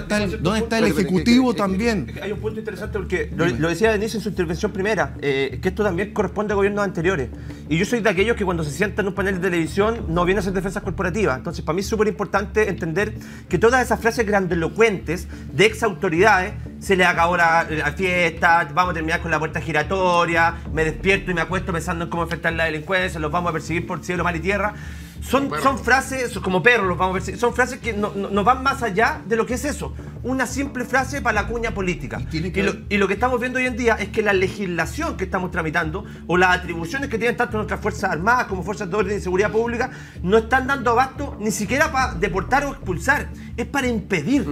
está el Ejecutivo también? Hay un punto interesante porque lo decía Denise en su intervención primera, que esto también corresponde a gobiernos anteriores. Y yo soy de aquellos que cuando se sientan en un panel de televisión no vienen a hacer defensas corporativas. Entonces, para mí es súper importante entender que todas esas frases grandilocuentes de ex autoridades, se le acabó la fiesta, vamos a terminar con la puerta giratoria, me despierto y me acuesto pensando en cómo enfrentar la delincuencia, los vamos a perseguir por cielo, mar y tierra. Son frases, como perros los vamos a perseguir, son frases que no van más allá de lo que es eso. Una simple frase para la cuña política. Y lo que estamos viendo hoy en día es que la legislación que estamos tramitando o las atribuciones que tienen tanto nuestras Fuerzas Armadas como Fuerzas de Orden y Seguridad Pública no están dando abasto ni siquiera para deportar o expulsar, es para impedir.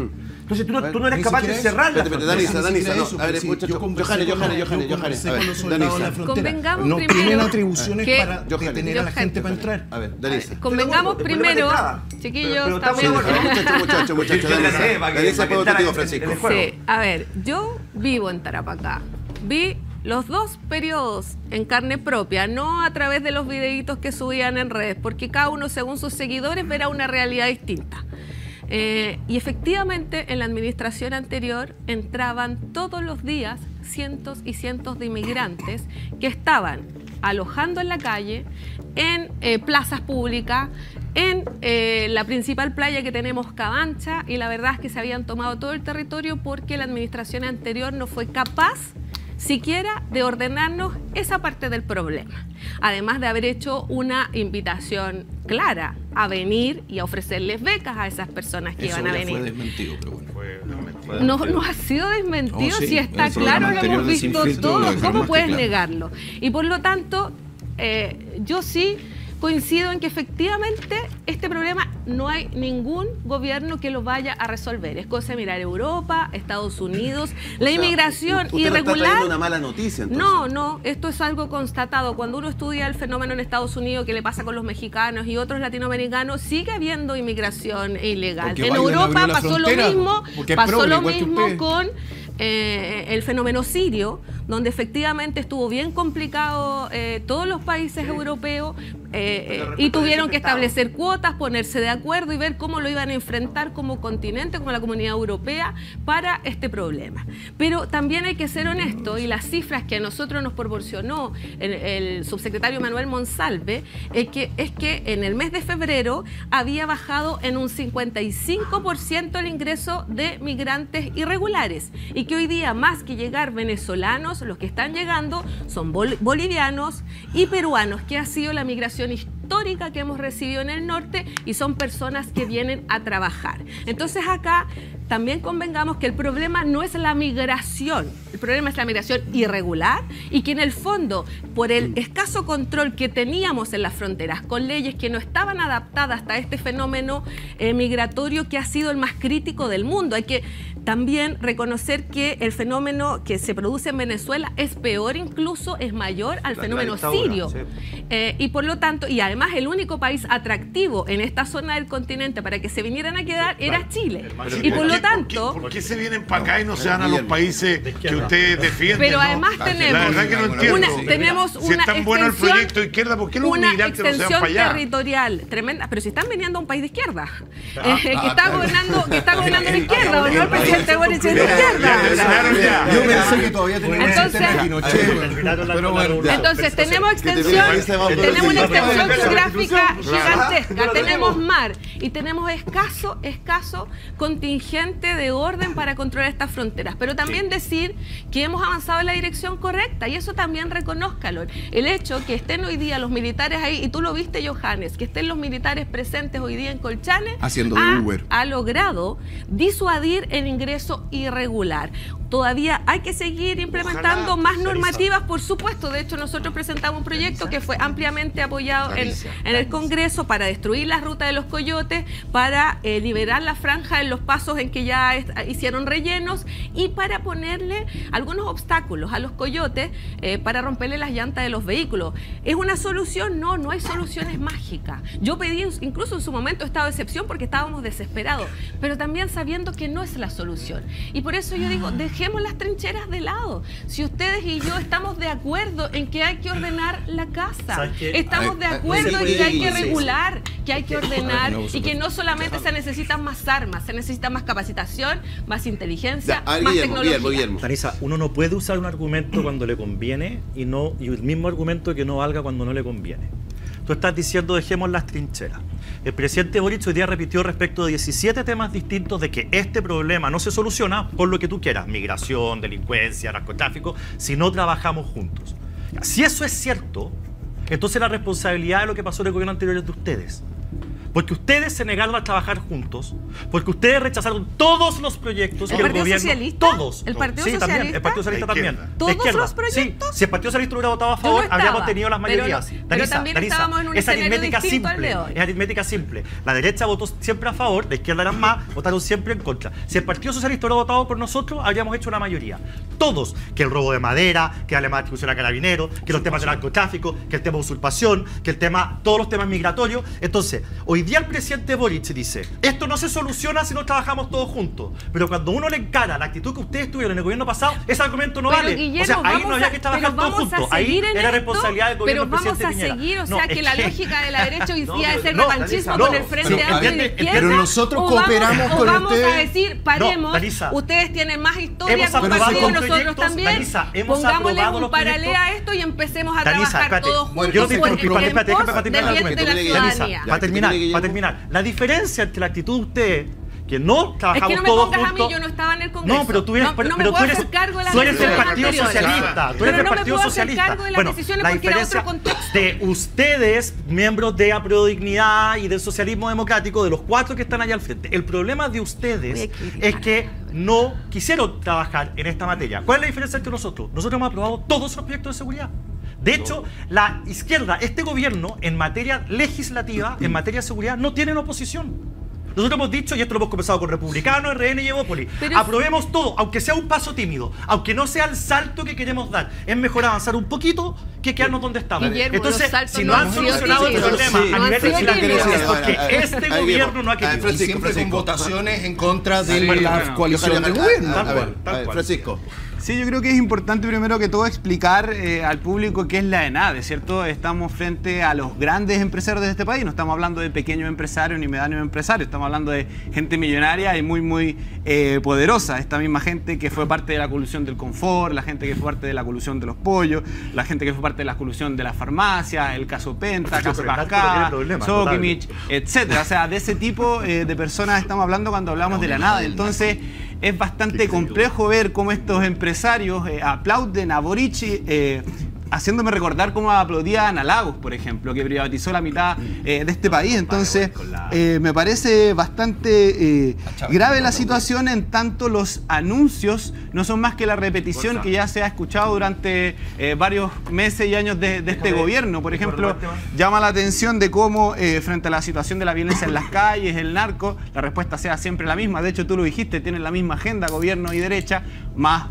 Entonces tú no eres capaz de cerrarla. Danisa, a ver, convengamos no primero tienen atribuciones para detener a la gente para entrar. A ver, Danisa. Convengamos primero, chiquillos, también. Muchachos, Danisa, puedo contigo, Francisco. Sí, a ver, yo vivo en Tarapacá. Vi los dos periodos en carne propia, no a través de los videitos que subían en redes, porque cada uno, según sus seguidores, verá una realidad distinta. Y efectivamente en la administración anterior entraban todos los días cientos y cientos de inmigrantes que estaban alojando en la calle, en plazas públicas, en la principal playa que tenemos, Cabancha, y la verdad es que se habían tomado todo el territorio porque la administración anterior no fue capaz siquiera de ordenarnos esa parte del problema. Además de haber hecho una invitación clara a venir y a ofrecerles becas a esas personas que iban a venir. Fue desmentido, pero bueno. No ha sido desmentido, sí, si está claro, lo hemos visto todo. ¿Cómo puedes negarlo? Y por lo tanto, yo sí coincido en que efectivamente este problema no hay ningún gobierno que lo vaya a resolver. Es cosa de mirar Europa, Estados Unidos, la inmigración irregular. Está trayendo una mala noticia, entonces. No, esto es algo constatado. Cuando uno estudia el fenómeno en Estados Unidos, que le pasa con los mexicanos y otros latinoamericanos, sigue habiendo inmigración ilegal. Porque en Europa pasó lo mismo con el fenómeno sirio, donde efectivamente estuvo bien complicado todos los países europeos y tuvieron que establecer cuotas, ponerse de acuerdo y ver cómo lo iban a enfrentar como continente, como la comunidad europea para este problema. Pero también hay que ser honesto, y las cifras que a nosotros nos proporcionó el subsecretario Manuel Monsalve es que en el mes de febrero había bajado en un 55% el ingreso de migrantes irregulares, y que hoy día, más que llegar venezolanos, los que están llegando son bolivianos y peruanos, que ha sido la migración histórica que hemos recibido en el norte, y son personas que vienen a trabajar. Entonces acá también convengamos que el problema no es la migración, el problema es la migración irregular, y que en el fondo, por el escaso control que teníamos en las fronteras, con leyes que no estaban adaptadas a este fenómeno migratorio que ha sido el más crítico del mundo. Hay que también reconocer que el fenómeno que se produce en Venezuela es peor, incluso es mayor al fenómeno sirio. Sí. Y por lo tanto, y además el único país atractivo en esta zona del continente para que se vinieran a quedar era Chile. Y por lo tanto... ¿Por qué se vienen para acá y no se van a los países que ustedes defienden? Pero además tenemos... La verdad que no entiendo. Tenemos si es tan bueno el proyecto de izquierda, ¿por qué los migrantes no se van para allá? Territorial tremenda, pero si están viniendo a un país de izquierda, que está gobernando la izquierda, ¿o no, el presidente Boric es de izquierda. Yo pensé que todavía teníamos el Entonces- tema de Pinochet, pero bueno. Entonces tenemos extensión, tenemos una extensión geográfica gigantesca, tenemos mar y tenemos escaso contingente de orden para controlar estas fronteras. Pero también decir que hemos avanzado en la dirección correcta, y eso también reconózcalo. El hecho que estén hoy día los militares ahí, y tú lo viste, Johannes, que estén los militares presentes hoy día en Colchane, Haciendo de Uber. ha logrado disuadir el ingreso irregular. Todavía hay que seguir implementando más normativas, por supuesto. De hecho, nosotros presentamos un proyecto que fue ampliamente apoyado en el Congreso para destruir la ruta de los coyotes, para liberar la franja en los pasos en que ya hicieron rellenos y para ponerle algunos obstáculos a los coyotes para romperle las llantas de los vehículos. ¿Es una solución? No, no hay soluciones mágicas. Yo pedí incluso en su momento estado de excepción porque estábamos desesperados, pero también sabiendo que no es la solución. Y por eso yo digo, dejemos las trincheras de lado. Si ustedes y yo estamos de acuerdo en que hay que ordenar la casa, estamos de acuerdo en que hay que regular, que hay que ordenar y que no solamente se necesitan más armas, se necesita más capacitación, más inteligencia, más tecnología. Guillermo. Tanisa, uno no puede usar un argumento cuando le conviene y el mismo argumento que no valga cuando no le conviene. Tú estás diciendo dejemos las trincheras. El presidente Boric hoy día repitió respecto de 17 temas distintos de que este problema no se soluciona por lo que tú quieras, migración, delincuencia, narcotráfico, si no trabajamos juntos. Si eso es cierto, entonces la responsabilidad de lo que pasó en el gobierno anterior es de ustedes. Porque ustedes se negaron a trabajar juntos, porque ustedes rechazaron todos los proyectos que el gobierno... Socialista? Todos. ¿El Partido Sí, Socialista? también, el Partido Socialista también. ¿Todos los proyectos? Sí, si el Partido Socialista hubiera votado a favor, habríamos tenido las mayorías. Pero también estábamos en un escenario distinto al de hoy. Es aritmética simple. La derecha votó siempre a favor, la izquierda eran más, votaron siempre en contra. Si el Partido Socialista hubiera votado por nosotros, habríamos hecho una mayoría. Todos. Que el robo de madera, que darle más atribución a carabineros, que los temas de narcotráfico, que el tema de usurpación, que el tema, todos los temas migratorios. Entonces, hoy día el presidente Boric dice, esto no se soluciona si no trabajamos todos juntos. Pero cuando uno le encara la actitud que ustedes tuvieron en el gobierno pasado, ese argumento no vale. Guillermo, o sea, ahí no había que trabajar todos juntos. Ahí era responsabilidad del gobierno del presidente Piñera. Pero vamos a seguir, o sea, que la lógica de la derecha hoy día es el no, revanchismo no, con el Frente Amplio de Izquierda. Pero nosotros cooperamos con vamos ustedes. a decir, paremos, ustedes tienen más historia compartida, nosotros también. Pongámosle un paralelo a esto y empecemos a trabajar todos juntos por el bien de la ciudadanía. Para terminar, la diferencia entre la actitud de ustedes, que no trabajamos es que no me todos pongas juntos. A mí, yo no estaba en el Congreso. No, pero tú eres, no me puedo hacer cargo de las tú eres el decisiones Partido anteriores. Socialista. Tú eres el Partido Socialista. Cargo de las Bueno, decisiones la porque era diferencia otro contexto. de ustedes, miembros de Aprodignidad y del socialismo democrático, de los 4 que están allá al frente. El problema de ustedes es que no quisieron trabajar en esta materia. ¿Cuál es la diferencia entre nosotros? Nosotros hemos aprobado todos los proyectos de seguridad. De hecho, la izquierda, este gobierno, en materia legislativa, en materia de seguridad, no tienen oposición. Nosotros hemos dicho, y esto lo hemos conversado con Republicanos, RN y Evópolis, aprobemos todo, aunque sea un paso tímido, aunque no sea el salto que queremos dar. Es mejor avanzar un poquito que quedarnos donde estamos. Guillermo, entonces, si no han solucionado el problema a nivel legislativo, es porque este gobierno no ha querido. Y siempre con votaciones en contra de la coalición del gobierno. A ver, Francisco. Sí, yo creo que es importante primero que todo explicar al público qué es la ENADE, ¿cierto? Estamos frente a los grandes empresarios de este país, no estamos hablando de pequeños empresarios ni medianos empresarios, estamos hablando de gente millonaria y muy poderosa. Esta misma gente que fue parte de la colusión del confort, la gente que fue parte de la colusión de los pollos, la gente que fue parte de la colusión de la farmacia, el caso Penta, el caso Cascada, Sokimich, etcétera. O sea, de ese tipo de personas estamos hablando cuando hablamos de la ENADE. Entonces, es bastante complejo ver cómo estos empresarios aplauden a Boric, haciéndome recordar cómo aplaudía a Ana Lagos, por ejemplo, que privatizó la mitad de este país. Entonces, me parece bastante grave la situación, en tanto los anuncios no son más que la repetición que ya se ha escuchado durante varios meses y años de este gobierno. Por ejemplo, llama la atención de cómo frente a la situación de la violencia en las calles, el narco, la respuesta sea siempre la misma. De hecho, tú lo dijiste, tienen la misma agenda, gobierno y derecha, más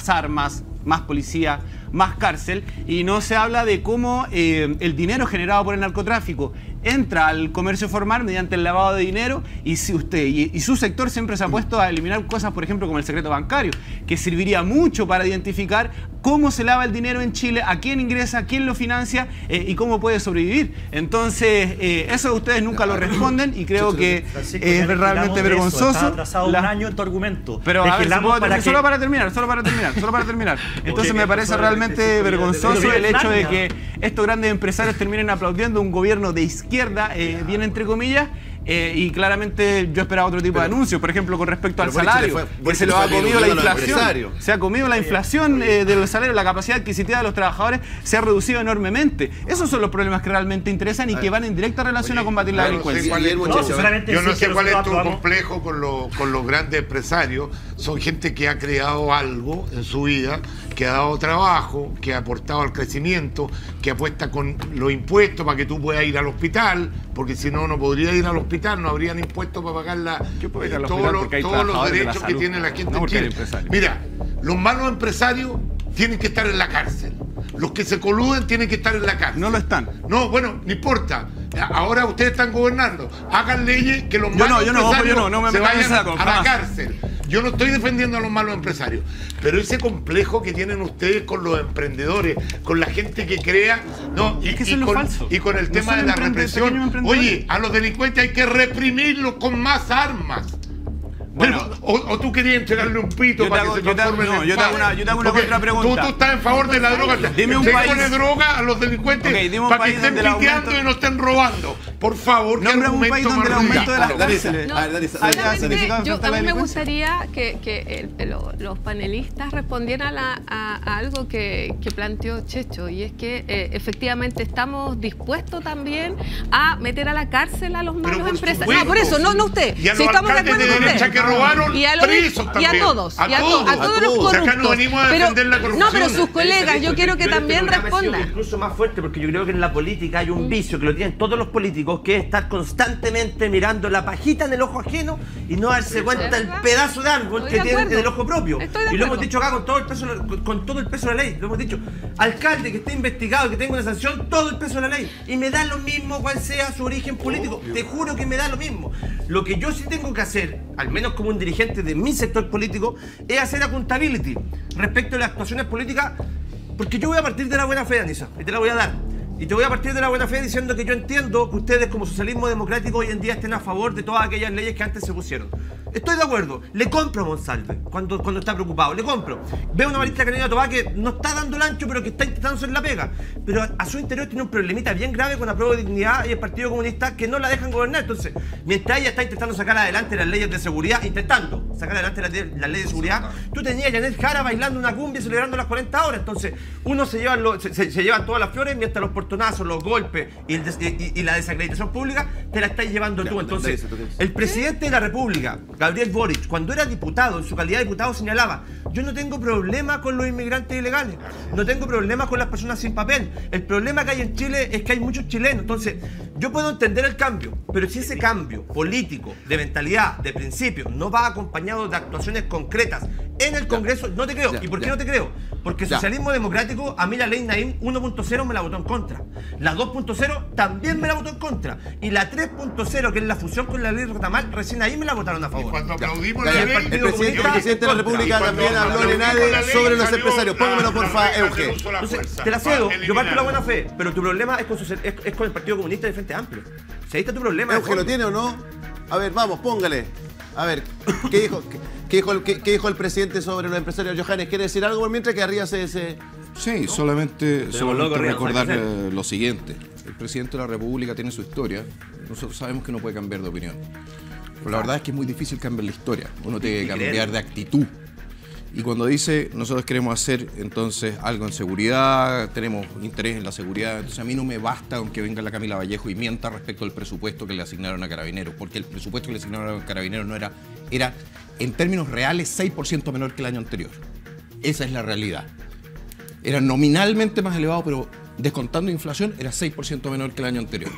armas, más policía, más cárcel, y no se habla de cómo el dinero generado por el narcotráfico entra al comercio formal mediante el lavado de dinero y si usted y su sector siempre se ha puesto a eliminar cosas, por ejemplo, como el secreto bancario, que serviría mucho para identificar cómo se lava el dinero en Chile, a quién ingresa, quién lo financia y cómo puede sobrevivir. Entonces, eso ustedes nunca lo responden y creo que es realmente vergonzoso. Está atrasado un año en tu argumento. Pero a ver, solo para terminar. Entonces me parece realmente vergonzoso el hecho de que estos grandes empresarios terminen aplaudiendo un gobierno de izquierda, bien entre comillas, y claramente yo esperaba otro tipo de anuncios, por ejemplo, con respecto al salario, que se lo ha comido la inflación. Se ha comido la inflación de los salarios, la capacidad adquisitiva de los trabajadores se ha reducido enormemente. Esos son los problemas que realmente interesan y que van en directa relación a combatir la delincuencia. Yo no sé cuál es tu complejo con los grandes empresarios. Son gente que ha creado algo en su vida, que ha dado trabajo, que ha aportado al crecimiento, que apuesta con los impuestos para que tú puedas ir al hospital, porque si no, no podrías ir al hospital, no habrían impuestos para pagar todos los derechos que tiene la gente en Chile. Mira, los malos empresarios tienen que estar en la cárcel. Los que se coluden tienen que estar en la cárcel. No lo están. No, bueno, no importa. Ahora ustedes están gobernando. Hagan leyes que los malos empresarios se vayan a la cárcel. Yo no estoy defendiendo a los malos empresarios, pero ese complejo que tienen ustedes con los emprendedores, con la gente que crea, no, y con el tema de la represión. Oye, a los delincuentes hay que reprimirlos con más armas. Bueno, o tú querías entregarle un pito para que se transforme en yo te hago una contrapregunta. Tú estás en favor de la droga. Dime un se país. Pone droga a los delincuentes para que estén piteando y no estén robando. Por favor, nombre un país donde el aumento de las cárceles. A mí me gustaría que los panelistas respondieran a algo que planteó Checho, y es que efectivamente estamos dispuestos también a meter a la cárcel a los malos empresarios. No, por eso, no usted. Si estamos de acuerdo con usted. Robaron presos también. Y a todos los corruptos. Acá no venimos a defender la corrupción. No, pero sus colegas, yo quiero que también respondan. Incluso más fuerte, porque yo creo que en la política hay un vicio que lo tienen todos los políticos, que es estar constantemente mirando la pajita en el ojo ajeno y no darse cuenta el pedazo de árbol que tienen en el ojo propio. Y lo hemos dicho acá con todo el peso de la ley. Lo hemos dicho, alcalde que esté investigado, que tenga una sanción, todo el peso de la ley. Y me da lo mismo cuál sea su origen político. Te juro que me da lo mismo. Lo que yo sí tengo que hacer, al menos como un dirigente de mi sector político, es hacer accountability respecto a las actuaciones políticas, porque yo voy a partir de la buena fe, Anisa, y te la voy a dar. Y te voy a partir de la buena fe diciendo que yo entiendo que ustedes como socialismo democrático hoy en día estén a favor de todas aquellas leyes que antes se pusieron. Estoy de acuerdo, le compro a Monsalve cuando está preocupado, le compro. Veo una Marita Carolina Tobar que no está dando el ancho, pero que está intentando hacer la pega. Pero a su interior tiene un problemita bien grave con la Apruebo Dignidad y el Partido Comunista, que no la dejan gobernar. Entonces, mientras ella está intentando sacar adelante las leyes de seguridad, las leyes de seguridad, tú tenías a Janet Jara bailando una cumbia y celebrando las 40 horas. Entonces, uno se llevan todas las flores, mientras los portonazos, los golpes y la desacreditación pública te la estás llevando tú. Entonces, el presidente de la República, Gabriel Boric, cuando era diputado, en su calidad de diputado, señalaba: yo no tengo problema con los inmigrantes ilegales, no tengo problema con las personas sin papel. El problema que hay en Chile es que hay muchos chilenos. Entonces, yo puedo entender el cambio, pero si ese cambio político, de mentalidad, de principio, no va acompañado de actuaciones concretas en el Congreso, no te creo. ¿Y por qué no te creo? Porque el socialismo democrático, a mí la ley Naim 1.0 me la votó en contra. La 2.0 también me la votó en contra. Y la 3.0, que es la fusión con la ley Retamal, recién ahí me la votaron a favor. Y cuando aplaudimos la ley, el presidente de la República también habló en ADE sobre los empresarios. Póngamelo, porfa, Euge. Entonces, te la cedo, yo parto de la buena fe, pero tu problema es con el Partido Comunista y el Frente Amplio. Si ahí está tu problema. Euge, ¿lo tiene o no? A ver, vamos, póngale. A ver, ¿qué dijo el presidente sobre los empresarios? Johannes, ¿quiere decir algo mientras que arriba se... Sí, solamente recordar lo siguiente. El presidente de la República tiene su historia. Nosotros sabemos que uno puede cambiar de opinión. Pero la verdad es que es muy difícil cambiar la historia. Uno tiene que cambiar de actitud. Y cuando dice, nosotros queremos hacer entonces algo en seguridad, tenemos interés en la seguridad, entonces a mí no me basta con que venga la Camila Vallejo y mienta respecto al presupuesto que le asignaron a Carabineros, porque el presupuesto que le asignaron a Carabineros no era en términos reales 6% menor que el año anterior. Esa es la realidad. Era nominalmente más elevado, pero descontando inflación era 6% menor que el año anterior.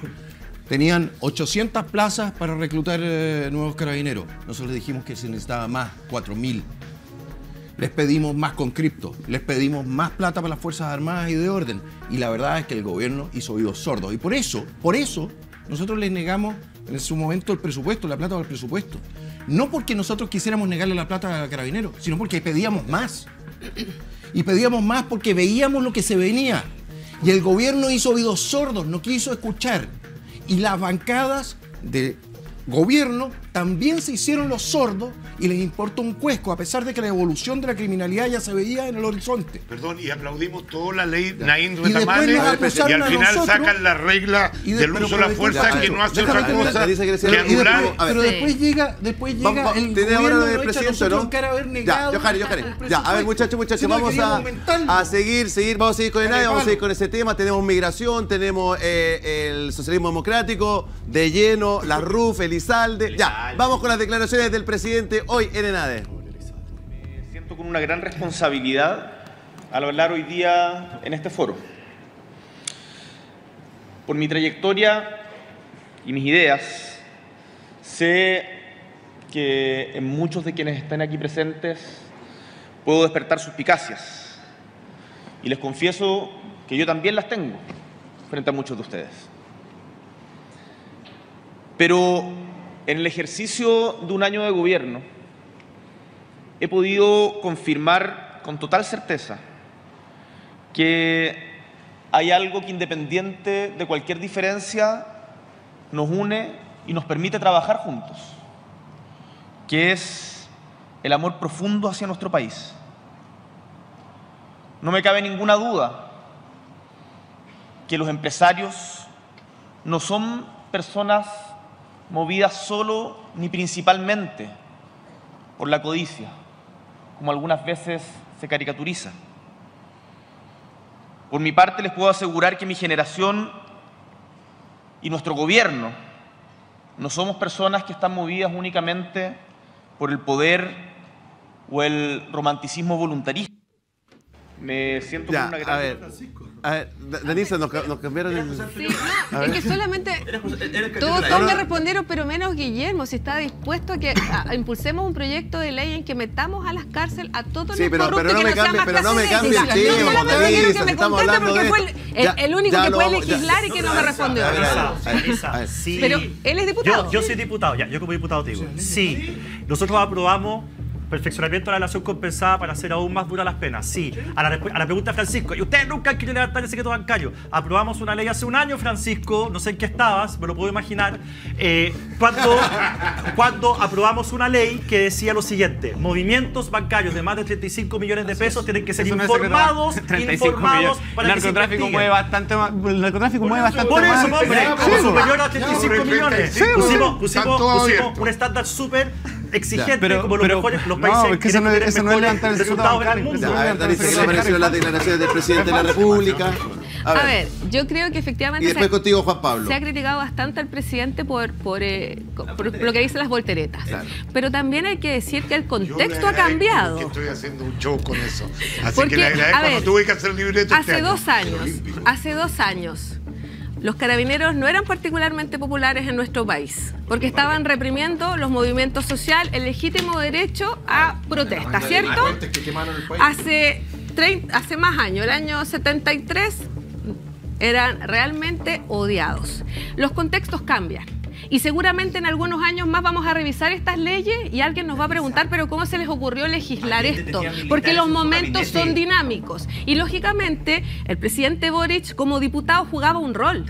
Tenían 800 plazas para reclutar nuevos carabineros. Nosotros les dijimos que se necesitaba más, 4.000. Les pedimos más conscriptos, les pedimos más plata para las Fuerzas Armadas y de orden. Y la verdad es que el gobierno hizo oídos sordos. Y por eso nosotros les negamos en su momento el presupuesto, la plata del presupuesto. No porque nosotros quisiéramos negarle la plata a Carabineros, sino porque pedíamos más. Y pedíamos más porque veíamos lo que se venía. Y el gobierno hizo oídos sordos, no quiso escuchar. Y las bancadas de gobierno también se hicieron los sordos y les importa un cuesco, a pesar de que la evolución de la criminalidad ya se veía en el horizonte. Perdón, y aplaudimos toda la ley Naín Ruetamane, y al final sacan la regla del uso de la fuerza, que no hace otra cosa que anular. Pero después llega el gobierno de presidente, ¿no? Ya, Johanny, ya, a ver, muchachos, vamos a seguir con el ADE, vamos a seguir con ese tema. Tenemos migración, tenemos el socialismo democrático, de lleno, la RUF, Elizalde. Ya, vamos con las declaraciones del presidente hoy en ENADE. Me siento con una gran responsabilidad al hablar hoy día en este foro. Por mi trayectoria y mis ideas, sé que en muchos de quienes están aquí presentes puedo despertar suspicacias. Y les confieso que yo también las tengo frente a muchos de ustedes. Pero en el ejercicio de un año de gobierno he podido confirmar con total certeza que hay algo que, independiente de cualquier diferencia, nos une y nos permite trabajar juntos, que es el amor profundo hacia nuestro país. No me cabe ninguna duda que los empresarios no son personas movidas solo ni principalmente por la codicia, como algunas veces se caricaturiza. Por mi parte, les puedo asegurar que mi generación y nuestro gobierno no somos personas que están movidas únicamente por el poder o el romanticismo voluntarista. Me siento con una gran... A ver, Denise, nos cambiaron el... Sí, no, es que solamente todos me respondieron, pero menos Guillermo, si está dispuesto a que impulsemos un proyecto de ley en que metamos a las cárceles a todos los corruptos, pero no me cambie el tema, Denise, que me conteste porque fue el único que puede legislar y que no me respondió. Pero él es diputado. Yo soy diputado, yo como diputado te digo. Sí, nosotros aprobamos perfeccionamiento de la relación compensada para hacer aún más duras las penas. Sí. A la pregunta de Francisco, y ustedes nunca han querido levantar el secreto bancario. Aprobamos una ley hace un año, Francisco, no sé en qué estabas, me lo puedo imaginar, cuando aprobamos una ley que decía lo siguiente: movimientos bancarios de más de 35 millones de pesos tienen que ser informados para que el narcotráfico mueve bastante más. El narcotráfico mueve bastante más. Por eso, más. hombre, superior a 35 millones. Pusimos un estándar súper exigente, como los países que tienen mejores resultados en el mundo. A ver, Denise, ¿qué le parecieron las declaraciones del presidente de la República? A ver, yo creo que efectivamente... Y después contigo, Juan Pablo. Se ha criticado bastante al presidente por lo que dicen las volteretas. Claro. Pero también hay que decir que el contexto ha cambiado. Que estoy haciendo un show con eso. Así que le agradezco cuando tuve que hacer el libreto. Hace 2 años, los carabineros no eran particularmente populares en nuestro país, porque estaban reprimiendo los movimientos sociales, el legítimo derecho a protesta, ¿cierto? Hace más años, el año 73, eran realmente odiados. Los contextos cambian. Y seguramente en algunos años más vamos a revisar estas leyes y alguien nos va a preguntar, pero ¿cómo se les ocurrió legislar esto? Porque los momentos son dinámicos. Y lógicamente el presidente Boric como diputado jugaba un rol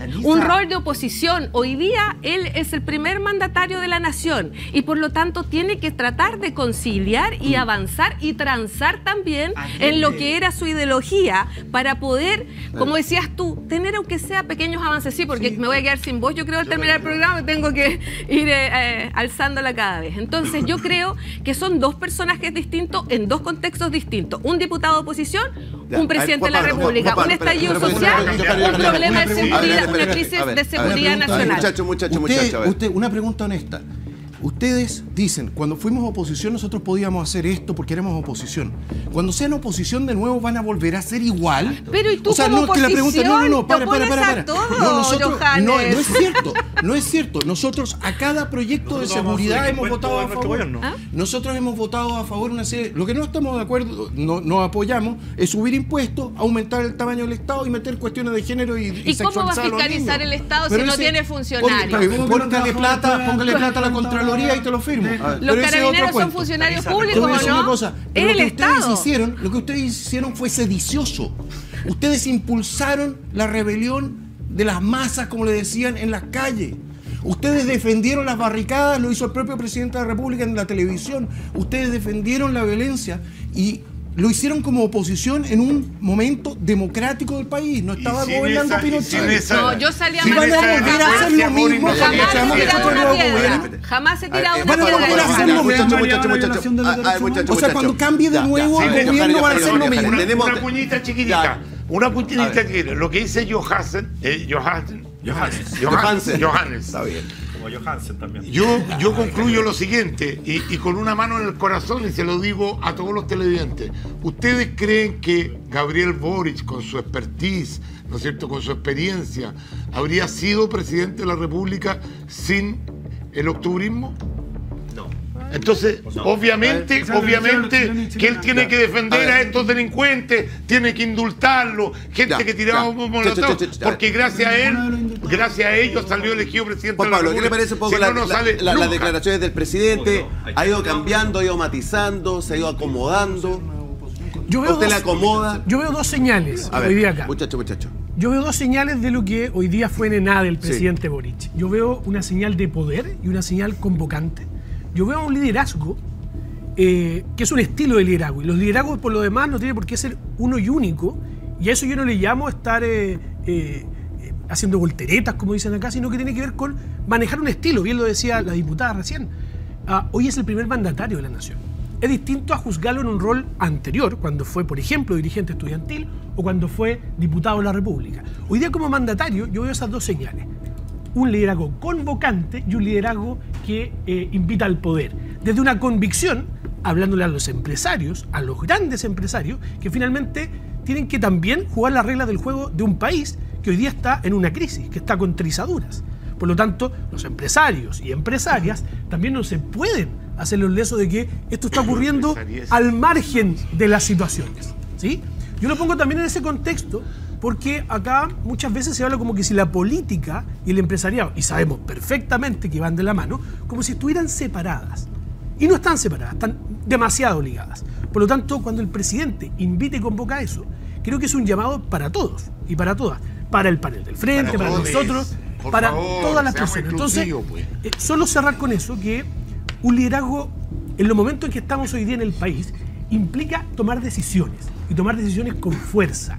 de oposición. Hoy día él es el primer mandatario de la nación y por lo tanto tiene que tratar de conciliar y avanzar y transar también en lo que era su ideología para poder, como decías tú, tener aunque sea pequeños avances. Sí, porque me voy a quedar sin voz, yo creo, al terminar el programa tengo que ir alzándola cada vez. Entonces yo creo que son dos personajes distintos en dos contextos distintos. Un diputado de oposición, un presidente de la República, un estallido social, un problema de seguridad, una crisis de seguridad nacional. Usted, una pregunta honesta. Ustedes dicen, cuando fuimos oposición nosotros podíamos hacer esto porque éramos oposición. Cuando sean oposición de nuevo van a volver a ser igual. Pero y tú como oposición, para. No, nosotros, no es cierto. No es cierto. Nosotros a cada proyecto de seguridad hemos votado a favor. Nosotros hemos votado a favor una serie. Lo que no estamos de acuerdo, no apoyamos, es subir impuestos, aumentar el tamaño del Estado y meter cuestiones de género y sexualizar. ¿Y cómo va a fiscalizar el Estado si no tiene funcionarios? Póngale plata a la Contraloría y te lo firmo. ¿Los carabineros son funcionarios públicos o no? Una cosa, es el Estado. Lo que ustedes hicieron fue sedicioso. Ustedes impulsaron la rebelión de las masas, como le decían, en las calles. Ustedes defendieron las barricadas, lo hizo el propio presidente de la República en la televisión. Ustedes defendieron la violencia y lo hicieron como oposición en un momento democrático del país. No estaba gobernando Pinochet. No, yo salí a marchar. Van a volver a hacer lo mismo. Jamás se tira una piedra. Van a volver a hacer lo mismo. Muchachos. O sea, cuando cambie de nuevo el gobierno va a hacer lo mismo. Una puñita chiquitita. Una puñita chiquitita. Lo que dice Johansen. Está bien. Como Johansen también. Yo concluyo lo siguiente, y con una mano en el corazón, y se lo digo a todos los televidentes. ¿Ustedes creen que Gabriel Boric, con su expertise, ¿no es cierto?, con su experiencia, habría sido presidente de la República sin el octubrismo? Entonces, obviamente que él tiene que defender a estos delincuentes, tiene que indultarlos, gente que tiraba molotov, porque gracias a ellos salió elegido presidente de la República. ¿Qué le parece un poco las declaraciones del presidente? Ha ido cambiando, ha ido matizando, se ha ido acomodando. ¿Usted le acomoda? Yo veo dos señales hoy día acá. Muchacho. Yo veo dos señales de lo que hoy día fue en ENADE el presidente Boric. Yo veo una señal de poder y una señal convocante. Yo veo un liderazgo que es un estilo de liderazgo. Y los liderazgos, por lo demás, no tienen por qué ser uno y único. Y a eso yo no le llamo estar haciendo volteretas, como dicen acá, sino que tiene que ver con manejar un estilo. Bien lo decía la diputada recién. Hoy es el primer mandatario de la nación. Es distinto a juzgarlo en un rol anterior, cuando fue, por ejemplo, dirigente estudiantil o cuando fue diputado de la República. Hoy día, como mandatario, yo veo esas dos señales. Un liderazgo convocante y un liderazgo que invita al poder. Desde una convicción, hablándole a los empresarios, a los grandes empresarios, que finalmente tienen que también jugar las reglas del juego de un país que hoy día está en una crisis, que está con trizaduras. Por lo tanto, los empresarios y empresarias también no se pueden hacer los lesos de que esto está ocurriendo al margen de las situaciones, ¿sí? Yo lo pongo también en ese contexto porque acá muchas veces se habla como que si la política y el empresariado, y sabemos perfectamente que van de la mano, como si estuvieran separadas. Y no están separadas, están demasiado ligadas. Por lo tanto, cuando el presidente invita y convoca eso, creo que es un llamado para todos y para todas. Para el panel del frente, para nosotros, para todas las personas. Entonces, solo cerrar con eso, que un liderazgo, en los momentos en que estamos hoy día en el país, implica tomar decisiones, y tomar decisiones con fuerza.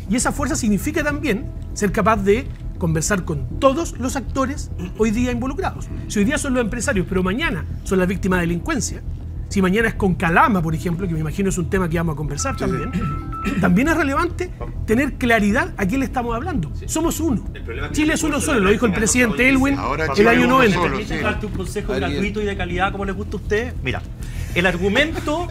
Y esa fuerza significa también ser capaz de conversar con todos los actores hoy día involucrados. Si hoy día son los empresarios, pero mañana son las víctimas de delincuencia, si mañana es con Calama, por ejemplo, que me imagino es un tema que vamos a conversar también, también es relevante tener claridad a quién le estamos hablando. Somos uno. Chile es uno solo, lo dijo el presidente Elwin el año 90. ¿Permite darte un consejo gratuito y de calidad como les gusta a usted? Mira, el argumento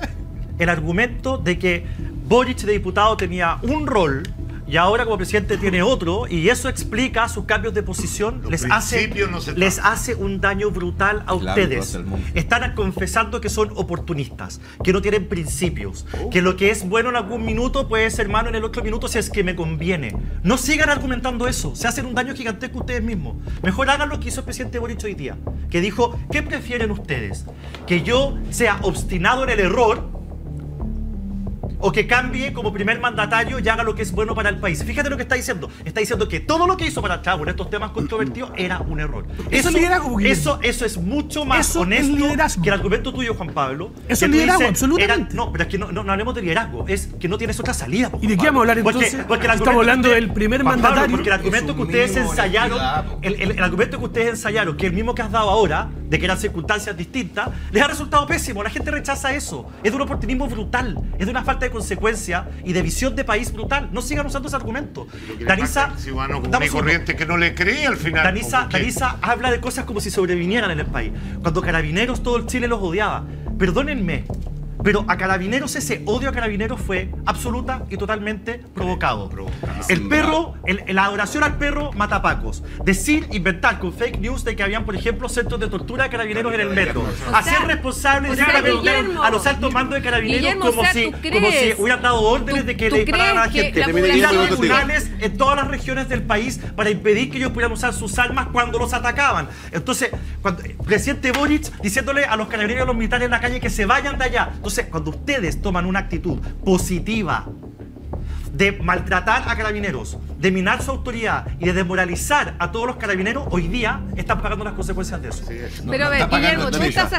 de que Boric de diputado tenía un rol y ahora como presidente tiene otro, y eso explica sus cambios de posición, les hace un daño brutal a ustedes. Están confesando que son oportunistas, que no tienen principios, que lo que es bueno en algún minuto puede ser malo en el otro minuto si es que me conviene. No sigan argumentando eso, se hacen un daño gigantesco ustedes mismos. Mejor hagan lo que hizo el presidente Boric hoy día, que dijo: ¿qué prefieren ustedes? ¿Que yo sea obstinado en el error o que cambie como primer mandatario y haga lo que es bueno para el país? Fíjate lo que está diciendo. Está diciendo que todo lo que hizo para Chavo en estos temas controvertidos era un error. Eso es mucho más honesto que el argumento tuyo, Juan Pablo. Eso es liderazgo, absolutamente. No, pero es que no hablemos de liderazgo. Es que no tienes otra salida. ¿Y de qué vamos a hablar entonces? Porque estamos hablando del primer mandatario. Porque el argumento que ustedes ensayaron, el argumento que ustedes ensayaron, que el mismo que has dado ahora, de que eran circunstancias distintas, les ha resultado pésimo. La gente rechaza eso. Es de un oportunismo brutal. Es de una falta de consecuencia y de visión de país brutal. No sigan usando ese argumento. Danisa, corriente que no le cree al final. Danisa habla de cosas como si sobrevinieran en el país. Cuando Carabineros todo el Chile los odiaba. Perdónenme, Pero a Carabineros, ese odio a Carabineros fue absoluta y totalmente provocado. El perro, la adoración al perro mata pacos. Decir, inventar con fake news de que habían, por ejemplo, centros de tortura de Carabineros en el metro. Hacer responsables a los altos mandos de Carabineros como si hubieran dado órdenes de que le dispararan a la gente. Ir a tribunales en todas las regiones del país para impedir que ellos pudieran usar sus armas cuando los atacaban. Entonces, cuando el presidente Boric diciéndole a los carabineros y a los militares en la calle que se vayan de allá. Entonces, cuando ustedes toman una actitud positiva de maltratar a Carabineros, de minar su autoridad y de desmoralizar a todos los carabineros, hoy día están pagando las consecuencias de eso. Pero a ver, Guillermo, tú estás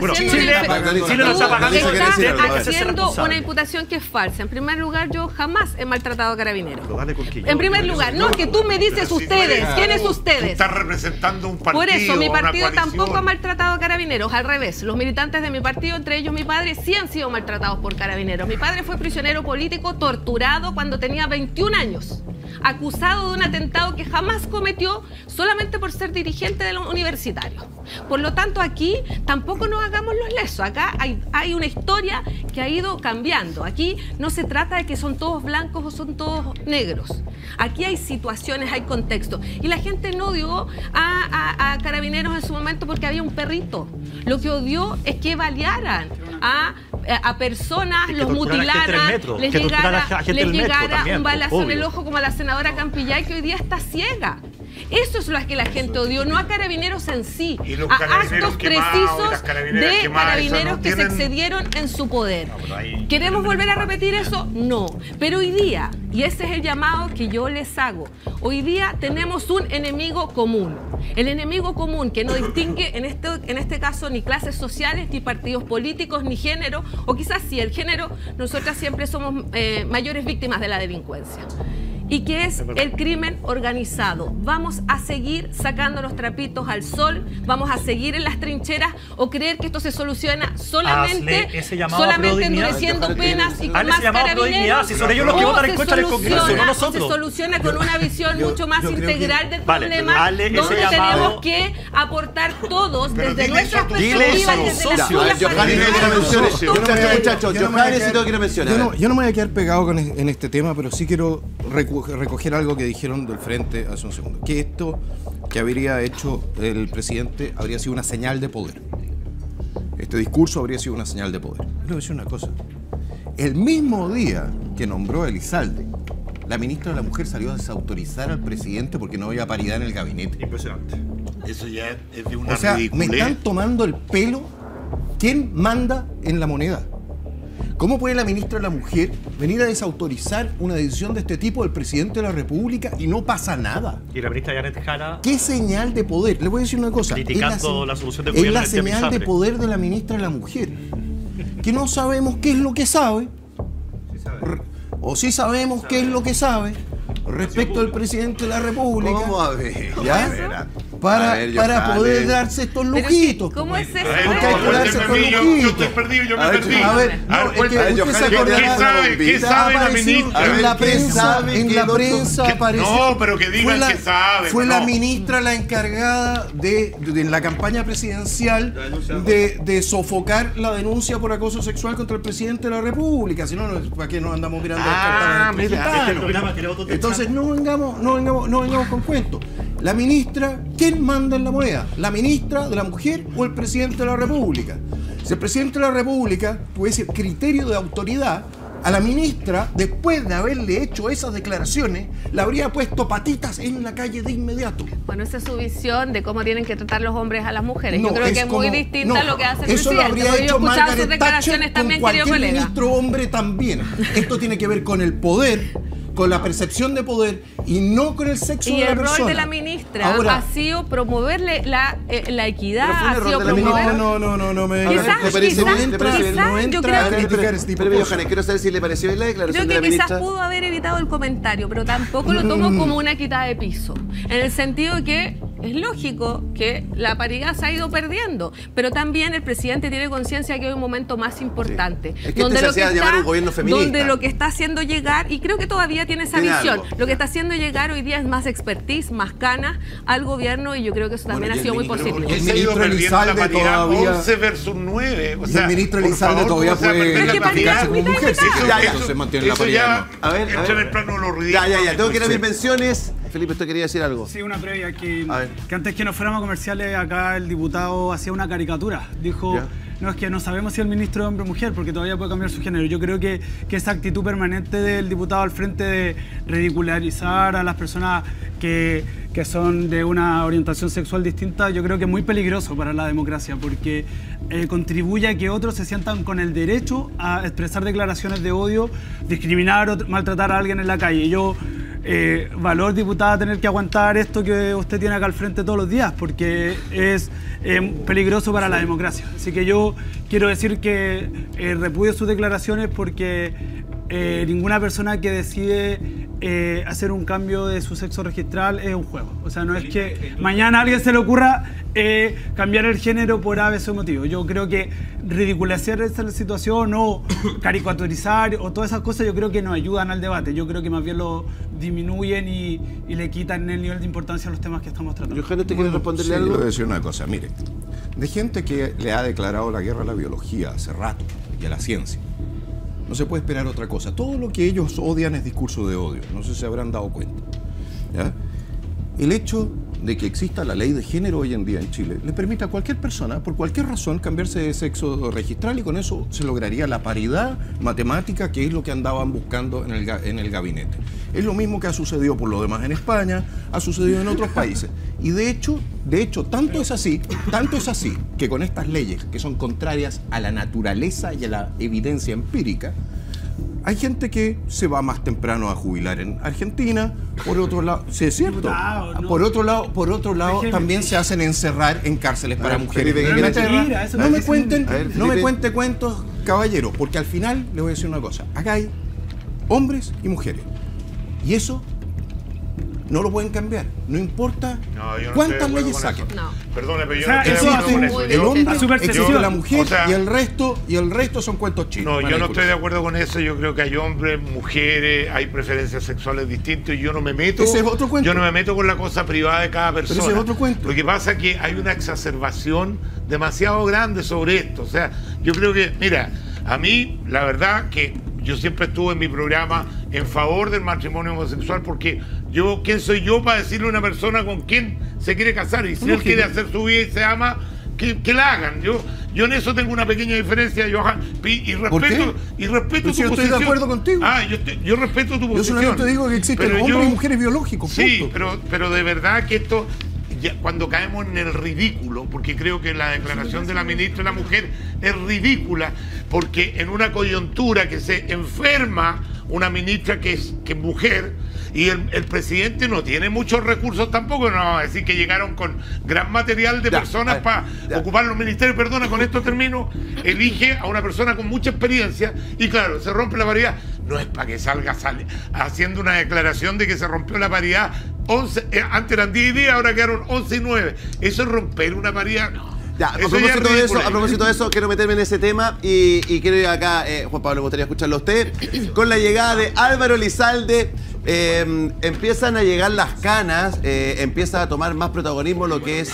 haciendo una imputación que es falsa. En primer lugar, yo jamás he maltratado a Carabineros. En primer lugar, no, que tú me dices ustedes. ¿Quiénes ustedes? Estás representando un partido. Por eso, mi partido tampoco ha maltratado a Carabineros. Al revés, los militantes de mi partido, entre ellos mi padre, sí han sido maltratados por Carabineros. Mi padre fue prisionero político, torturado cuando tenía 21 años, acusado de un atentado que jamás cometió solamente por ser dirigente de los universitarios. Por lo tanto, aquí tampoco nos hagamos los lesos. Acá hay una historia que ha ido cambiando. Aquí no se trata de que son todos blancos o son todos negros. Aquí hay situaciones, hay contexto. Y la gente no odió a Carabineros en su momento porque había un perrito. Lo que odió es que balearan a personas, los mutilaran, les llegara un balazo en el ojo como a la senadora Campillay, que hoy día está ciega. Eso es lo que la gente odió, no a Carabineros en sí, a actos precisos de Carabineros que se excedieron en su poder. ¿Queremos volver a repetir eso? No. Pero hoy día, y ese es el llamado que yo les hago, hoy día tenemos un enemigo común. El enemigo común que no distingue en este caso ni clases sociales, ni partidos políticos, ni género, o quizás sí el género, nosotras siempre somos mayores víctimas de la delincuencia. Y que es el crimen organizado. ¿Vamos a seguir sacando los trapitos al sol? ¿Vamos a seguir en las trincheras o creer que esto se soluciona solamente endureciendo penas y con más carabineros? Si son ellos los que votan en contra del Congreso, no nosotros. Se soluciona con una visión mucho más integral del problema, donde tenemos que aportar todos desde nuestras perspectivas, desde las suyas. Yo no me voy a quedar pegado en este tema, pero sí quiero recoger algo que dijeron del frente hace un segundo, que esto que habría hecho el presidente habría sido una señal de poder. Este discurso habría sido una señal de poder. Le voy a decir una cosa. El mismo día que nombró a Elizalde, la ministra de la Mujer salió a desautorizar al presidente porque no había paridad en el gabinete. Impresionante. Eso ya es de una ridiculez. Me están tomando el pelo. ¿Quién manda en la moneda? ¿Cómo puede la ministra de la Mujer venir a desautorizar una decisión de este tipo del presidente de la República y no pasa nada? Y la ministra Janet Jara... ¿Qué señal de poder? Le voy a decir una cosa. Criticando la solución del gobierno. Es la señal de poder de la ministra de la Mujer. Que no sabemos qué es lo que sabe. O sí sabemos qué es lo que sabe respecto al presidente de la República. Vamos a ver. ¿Ya? Para poder darse estos lujitos. ¿Cómo es eso? Porque hay que darse estos lujitos. Yo estoy perdido, yo me perdí. A ver, ¿qué sabe la ministra? En la prensa apareció. No, pero que digan que sabe. Fue la ministra la encargada de la campaña presidencial de sofocar la denuncia por acoso sexual contra el presidente de la República. Si no, ¿para qué nos andamos mirando? Entonces no vengamos con cuentos. La ministra, ¿quién manda en la moneda? ¿La ministra de la Mujer o el presidente de la República? Si el presidente de la República tuviese criterio de autoridad, a la ministra, después de haberle hecho esas declaraciones, le habría puesto patitas en la calle de inmediato. Bueno, esa es su visión de cómo tienen que tratar los hombres a las mujeres. Yo creo que es muy distinta a lo que hace el presidente. Eso lo habría hecho Margaret Thatcher con cualquier ministro hombre también. Esto tiene que ver con el poder, con la percepción de poder y no con el sexo de la persona. Y el rol de la ministra ha sido promoverle la equidad, ha sido promover... No me entra a criticar este tipo de cosas. Johannes, quiero saber si le pareció bien la declaración de la ministra. Creo que quizás pudo haber evitado el comentario, pero tampoco lo tomo como una quitada de piso. En el sentido de que es lógico que la paridad se ha ido perdiendo, pero también el presidente tiene conciencia que hay un momento más importante, es que donde, llamar un gobierno feminista, donde lo que está haciendo llegar, y creo que todavía tiene esa visión, lo que está haciendo llegar hoy día es más expertise, más canas al gobierno, y yo creo que eso también ha sido muy posible. El ministro Elizalde todavía 11 versus 9, o sea, el ministro Elizalde todavía puede identificarse como mujer, eso se mantiene la paridad. A ver, entra en el plano de lo ridículo. Ya, tengo que ir a mis menciones. Felipe, ¿usted quería decir algo? Sí, una previa, que antes que nos fuéramos a comerciales, acá el diputado hacía una caricatura. Dijo, no, es que no sabemos si el ministro es hombre o mujer, porque todavía puede cambiar su género. Yo creo que esa actitud permanente del diputado al frente de ridicularizar a las personas que son de una orientación sexual distinta, yo creo que es muy peligroso para la democracia, porque contribuye a que otros se sientan con el derecho a expresar declaraciones de odio, discriminar o maltratar a alguien en la calle. Yo valor, diputada, tener que aguantar esto que usted tiene acá al frente todos los días, porque es peligroso para la democracia. Así que yo quiero decir que repudio sus declaraciones, porque ninguna persona que decide hacer un cambio de su sexo registral es un juego. O sea, no es que mañana a alguien se le ocurra cambiar el género por ABC motivo. Yo creo que ridiculizar esta situación o caricaturizar o todas esas cosas, yo creo que no ayudan al debate. Yo creo que más bien lo disminuyen y le quitan el nivel de importancia a los temas que estamos tratando. Johannes, ¿te quiere responderle algo? Le voy a decir una cosa. Mire, de gente que le ha declarado la guerra a la biología hace rato y a la ciencia, no se puede esperar otra cosa. Todo lo que ellos odian es discurso de odio. No sé si se habrán dado cuenta. ¿Ya? El hecho de que exista la ley de género hoy en día en Chile le permite a cualquier persona, por cualquier razón, cambiarse de sexo registral, y con eso se lograría la paridad matemática, que es lo que andaban buscando en el gabinete. Es lo mismo que ha sucedido por lo demás en España, ha sucedido en otros países. Y de hecho, tanto es así que con estas leyes que son contrarias a la naturaleza y a la evidencia empírica, hay gente que se va más temprano a jubilar en Argentina. Por otro lado, sí, es cierto. Por otro lado, también se hacen encerrar en cárceles para mujeres. No me cuente cuentos, caballeros, porque al final les voy a decir una cosa. Acá hay hombres y mujeres. Y eso no lo pueden cambiar. No importa cuántas leyes saquen. Perdone, pero yo no estoy de acuerdo con eso. El hombre existe la mujer, y el resto son cuentos chinos. No, yo no estoy de acuerdo con eso. Yo creo que hay hombres, mujeres, hay preferencias sexuales distintas, y yo no me meto. Ese es otro cuento. Yo no me meto con la cosa privada de cada persona. Pero ese es otro cuento. Lo que pasa es que hay una exacerbación demasiado grande sobre esto. O sea, yo creo que, mira, a mí, la verdad que yo siempre estuve en mi programa en favor del matrimonio homosexual, porque ¿quién soy yo para decirle a una persona con quién se quiere casar? Y si él quiere hacer su vida y se ama, que la hagan. Yo en eso tengo una pequeña diferencia, Johan, y respeto tu posición. Yo estoy de acuerdo contigo. Yo respeto tu posición. Yo solamente digo que existen hombres y mujeres biológicos. Sí, pero de verdad que esto, cuando caemos en el ridículo, porque creo que la declaración de la ministra de la Mujer es ridícula, porque en una coyuntura que se enferma una ministra que es mujer, y el presidente no tiene muchos recursos tampoco, no vamos a decir que llegaron con gran material de personas para ocupar los ministerios. Perdona, con esto termino. Elige a una persona con mucha experiencia y claro, se rompe la paridad. No es para que sale haciendo una declaración de que se rompió la paridad 11, antes eran 10 y 10, ahora quedaron 11 y 9. Eso es romper una paridad. Ya, a propósito de eso, quiero meterme en ese tema y quiero ir acá, Juan Pablo, me gustaría escucharlo a usted. Con la llegada de Álvaro Elizalde, empiezan a llegar las canas, empieza a tomar más protagonismo lo que es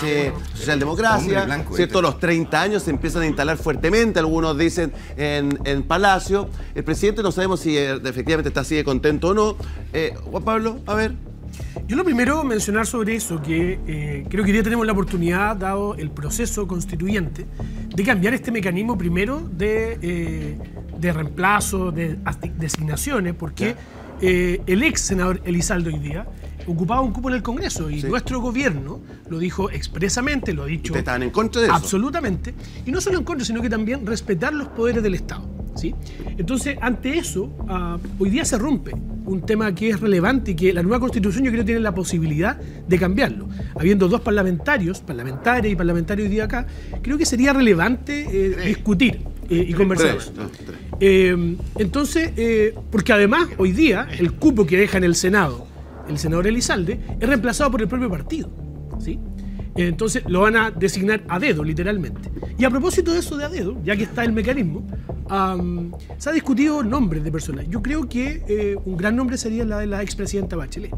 socialdemocracia, ¿cierto? Los 30 años se empiezan a instalar fuertemente, algunos dicen en Palacio. El presidente no sabemos si efectivamente está así de contento o no. Juan Pablo, a ver. Yo lo primero mencionar sobre eso, que creo que hoy día tenemos la oportunidad, dado el proceso constituyente, de cambiar este mecanismo primero de reemplazo, de designaciones, porque el ex senador Elizalde hoy día ocupaba un cupo en el Congreso y nuestro gobierno lo dijo expresamente, lo ha dicho. ¿Ustedes estaban en contra de eso? Absolutamente. Y no solo en contra, sino que también respetar los poderes del Estado. ¿Sí? Entonces, ante eso, hoy día se rompe un tema que es relevante y que la nueva Constitución yo creo tiene la posibilidad de cambiarlo. Habiendo dos parlamentarias y parlamentarios hoy día acá, creo que sería relevante discutir y conversar. Entonces, porque además hoy día el cupo que deja en el Senado el senador Elizalde es reemplazado por el propio partido. ¿Sí? Entonces lo van a designar a dedo, literalmente. Y a propósito de eso de a dedo, ya que está el mecanismo, se ha discutido nombres de personas. Yo creo que un gran nombre sería la de la expresidenta Bachelet.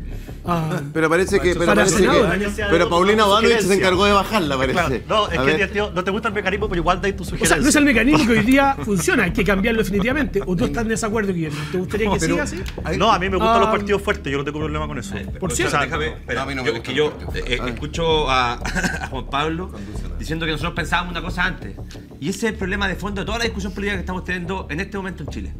Pero parece que pero Paulina Bodanovich se encargó de bajarla, parece. Claro. No, es que divertido, no te gusta el mecanismo, pero igual dais tu sugerencia. O sea, no es el mecanismo que hoy día funciona, hay que cambiarlo definitivamente. ¿O tú estás en desacuerdo, Guillermo? ¿Te gustaría que siga así? No, a mí me gustan los partidos fuertes, yo no tengo problema con eso. Por cierto, yo escucho a Juan Pablo diciendo que nosotros pensábamos una cosa antes. Y ese es el problema de fondo de toda la discusión política que estamos teniendo en este momento en Chile.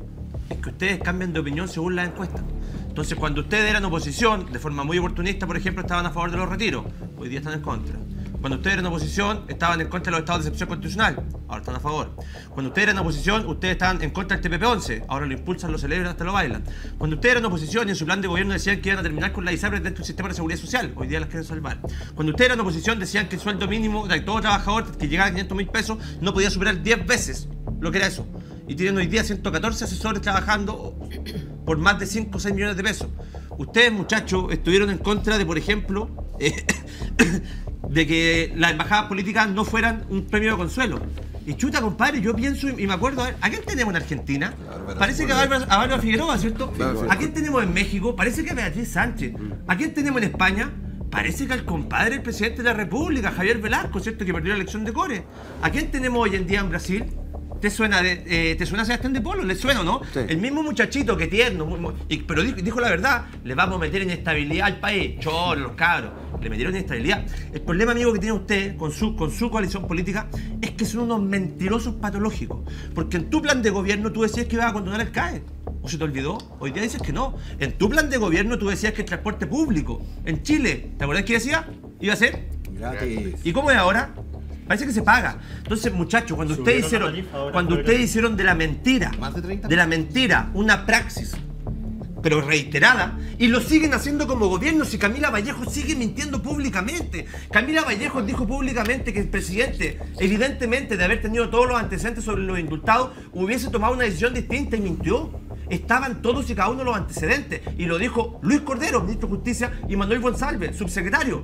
Es que ustedes cambian de opinión según las encuestas. Entonces, cuando ustedes eran oposición, de forma muy oportunista, por ejemplo, estaban a favor de los retiros. Hoy día están en contra. Cuando ustedes eran oposición, estaban en contra de los estados de excepción constitucional. Ahora están a favor. Cuando ustedes eran oposición, ustedes estaban en contra del TPP-11. Ahora lo impulsan, lo celebran, hasta lo bailan. Cuando ustedes eran oposición y en su plan de gobierno decían que iban a terminar con las ISAPRES dentro del sistema de seguridad social. Hoy día las quieren salvar. Cuando ustedes eran oposición decían que el sueldo mínimo de todo trabajador que llegara a 500.000 pesos no podía superar 10 veces lo que era eso. Y tienen hoy día 114 asesores trabajando por más de 5 o 6 millones de pesos. Ustedes, muchachos, estuvieron en contra de, por ejemplo, de que las embajadas políticas no fueran un premio de consuelo. Y chuta, compadre, yo pienso y me acuerdo, ¿a quién tenemos en Argentina? Parece que a Bárbara Figueroa, ¿cierto? ¿A quién tenemos en México? Parece que a Beatriz Sánchez. ¿A quién tenemos en España? Parece que al compadre del presidente de la República, Javier Velasco, ¿cierto? Que perdió la elección de Core. ¿A quién tenemos hoy en día en Brasil? ¿Te suena Sebastián de Polo? ¿Le suena o no? Sí. El mismo muchachito que tierno, pero dijo la verdad, le vamos a meter inestabilidad al país. Chorros, los cabros, le metieron inestabilidad. El problema, amigo, que tiene usted con su coalición política es que son unos mentirosos patológicos. Porque en tu plan de gobierno tú decías que ibas a condonar el CAE. ¿O se te olvidó? Hoy día dices que no. En tu plan de gobierno tú decías que el transporte público en Chile, ¿te acuerdas que decía? Iba a ser gratis. ¿Y cómo es ahora? Parece que se paga. Entonces, muchachos, cuando ustedes hicieron de la mentira una praxis, pero reiterada, y lo siguen haciendo como gobierno, si Camila Vallejo sigue mintiendo públicamente. Camila Vallejo dijo públicamente que el presidente, evidentemente de haber tenido todos los antecedentes sobre los indultados, hubiese tomado una decisión distinta y mintió. Estaban todos y cada uno de los antecedentes. Y lo dijo Luis Cordero, ministro de Justicia, y Manuel González, subsecretario.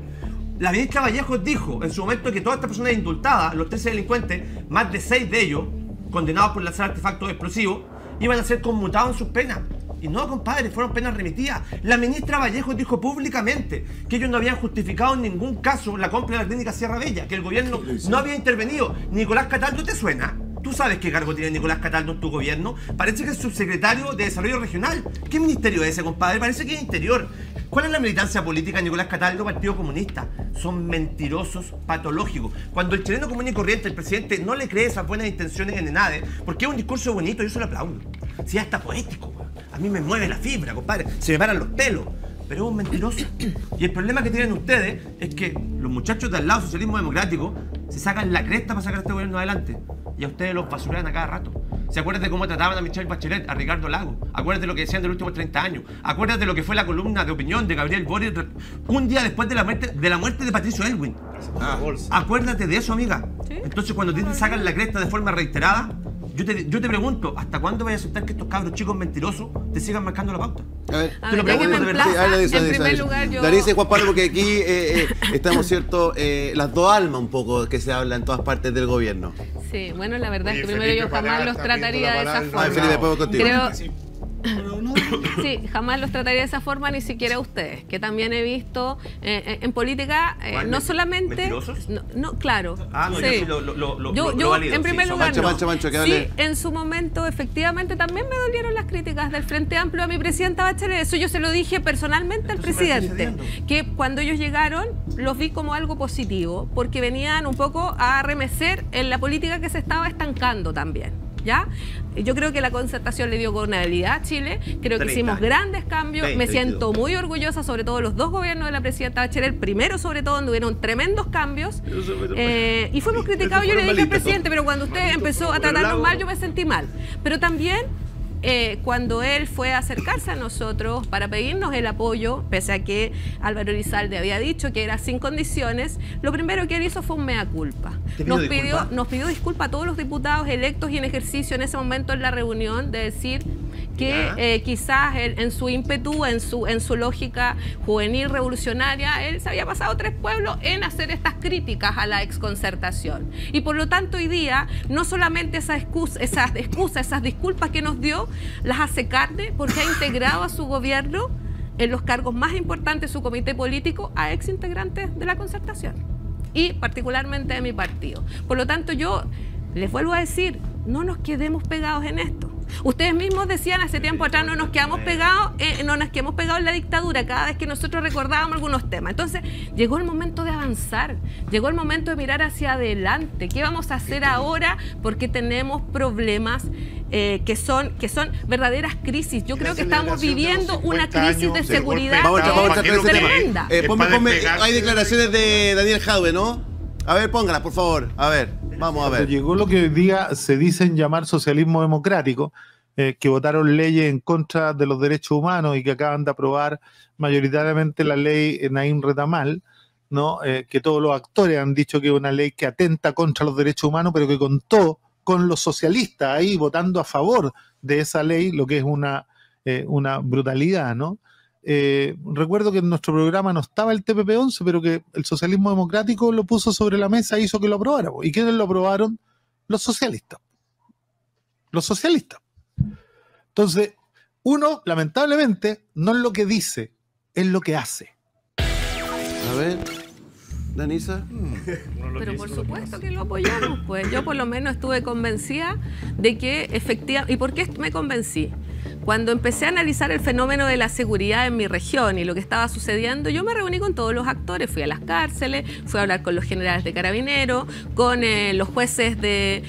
La ministra Vallejo dijo en su momento que todas estas personas indultadas, los 13 delincuentes, más de 6 de ellos, condenados por lanzar artefactos explosivos, iban a ser conmutados en sus penas. Y no, compadre, fueron penas remitidas. La ministra Vallejo dijo públicamente que ellos no habían justificado en ningún caso la compra de la clínica Sierra Bella, que el gobierno no había intervenido. Nicolás Cataldo, ¿te suena? ¿Tú sabes qué cargo tiene Nicolás Cataldo en tu gobierno? Parece que es subsecretario de Desarrollo Regional. ¿Qué ministerio es ese, compadre? Parece que es Interior. ¿Cuál es la militancia política de Nicolás Cataldo? Partido Comunista. Son mentirosos patológicos. Cuando el chileno común y corriente, el presidente, no le cree esas buenas intenciones en ENADE, porque es un discurso bonito, yo se lo aplaudo. Si ya está poético, güey. A mí me mueve la fibra, compadre. Se me paran los pelos. Pero es un mentiroso. Y el problema que tienen ustedes es que los muchachos de al lado, socialismo democrático, se sacan la cresta para sacar a este gobierno adelante. Y a ustedes los basurean a cada rato. ¿Se acuerdan de cómo trataban a Michelle Bachelet, a Ricardo Lago? Acuérdate de lo que decían de los últimos 30 años. Acuérdate de lo que fue la columna de opinión de Gabriel Boric un día después de la muerte de Patricio Elwin. Acuérdate de eso, amiga. ¿Sí? Entonces, cuando te sacan la cresta de forma reiterada, yo te pregunto, ¿hasta cuándo vas a aceptar que estos cabros chicos mentirosos te sigan marcando la pauta? A ver, te lo pregunto de verdad. En primer lugar, yo... Larissa y Juan Pablo, porque aquí estamos, ¿cierto? Las dos almas un poco que se habla en todas partes del gobierno. Sí, bueno, la verdad es que primero yo jamás los trataría de esa forma. Felipe, puedo contigo. Sí, jamás los trataría de esa forma, ni siquiera ustedes, que también he visto en política, no solamente... ¿Mentirosos? No, claro. No, sí. Yo valido, en primer lugar, Mancho, sí, en su momento, efectivamente, también me dolieron las críticas del Frente Amplio a mi presidenta Bachelet. Eso yo se lo dije personalmente al presidente, que cuando ellos llegaron los vi como algo positivo, porque venían un poco a arremecer en la política que se estaba estancando también. ¿Ya? Yo creo que la concertación le dio gobernabilidad a Chile, creo que hicimos grandes cambios, me siento muy orgullosa, sobre todo los dos gobiernos de la presidenta Bachelet, el primero sobre todo, donde hubieron tremendos cambios, y fuimos criticados, yo le dije al presidente, pero cuando usted empezó a tratarnos mal, yo me sentí mal, pero también cuando él fue a acercarse a nosotros para pedirnos el apoyo, pese a que Álvaro Elizalde había dicho que era sin condiciones, lo primero que él hizo fue un mea culpa. Nos pidió disculpas a todos los diputados electos y en ejercicio en ese momento en la reunión, de decir que quizás en su ímpetu, en su lógica juvenil revolucionaria, él se había pasado 3 pueblos en hacer estas críticas a la exconcertación. Y por lo tanto hoy día, no solamente esas disculpas que nos dio, las hace carne porque ha integrado a su gobierno en los cargos más importantes de su comité político a exintegrantes de la concertación y particularmente de mi partido. Por lo tanto, yo les vuelvo a decir, no nos quedemos pegados en esto. Ustedes mismos decían hace tiempo atrás, no nos quedamos pegados en la dictadura cada vez que nosotros recordábamos algunos temas. Entonces, llegó el momento de avanzar, llegó el momento de mirar hacia adelante. ¿Qué vamos a hacer ahora? Porque tenemos problemas que son verdaderas crisis. Yo creo que estamos viviendo una crisis de seguridad tremenda. Hay declaraciones de Daniel Jadwe, ¿no? A ver, póngalas, por favor. A ver, vamos a ver. Llegó lo que hoy día se dicen llamar socialismo democrático, que votaron leyes en contra de los derechos humanos y que acaban de aprobar mayoritariamente la ley Naim Retamal, ¿no? Que todos los actores han dicho que es una ley que atenta contra los derechos humanos, pero que contó con los socialistas ahí votando a favor de esa ley, lo que es una brutalidad, ¿no? Recuerdo que en nuestro programa no estaba el TPP-11, pero que el socialismo democrático lo puso sobre la mesa e hizo que lo aprobara. ¿Y quiénes lo aprobaron? Los socialistas. Los socialistas. Entonces, uno, lamentablemente, no es lo que dice, es lo que hace. A ver, Danisa. Pero por supuesto que lo apoyamos, pues yo por lo menos estuve convencida de que efectivamente... ¿Y por qué me convencí? Cuando empecé a analizar el fenómeno de la seguridad en mi región y lo que estaba sucediendo, yo me reuní con todos los actores, fui a las cárceles, fui a hablar con los generales de Carabineros, con los jueces de...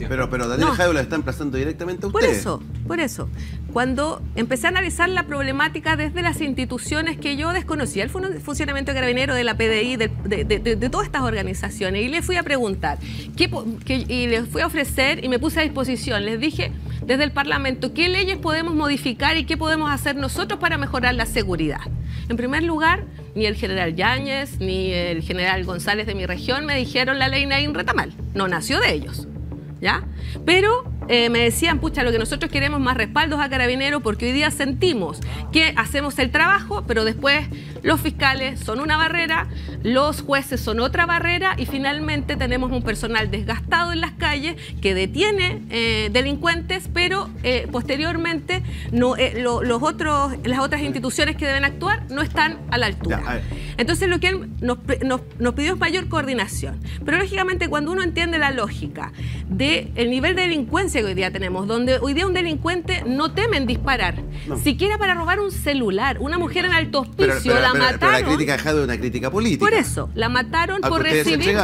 Pero Daniel Jadwe lo está emplazando directamente a usted. Por eso. Cuando empecé a analizar la problemática desde las instituciones que yo desconocía, el funcionamiento de Carabineros, de la PDI, de todas estas organizaciones, y les fui a preguntar, y les fui a ofrecer y me puse a disposición, les dije desde el Parlamento, ¿qué leyes podemos modificar y qué podemos hacer nosotros para mejorar la seguridad? En primer lugar, ni el general Yáñez ni el general González de mi región me dijeron la ley Naim Retamal, no nació de ellos, ¿ya? Pero me decían, pucha, lo que nosotros queremos más respaldos a Carabineros porque hoy día sentimos que hacemos el trabajo, pero después los fiscales son una barrera, los jueces son otra barrera y finalmente tenemos un personal desgastado en las calles que detiene delincuentes, pero posteriormente las otras instituciones que deben actuar no están a la altura. Entonces lo que él nos pidió es mayor coordinación. Pero lógicamente cuando uno entiende la lógica del nivel de delincuencia que hoy día tenemos, donde hoy día un delincuente no teme en disparar, siquiera para robar un celular, una mujer en Alto Hospicio la mataron. Pero la crítica de Jadwe es una crítica política. Por eso, la mataron por recibir.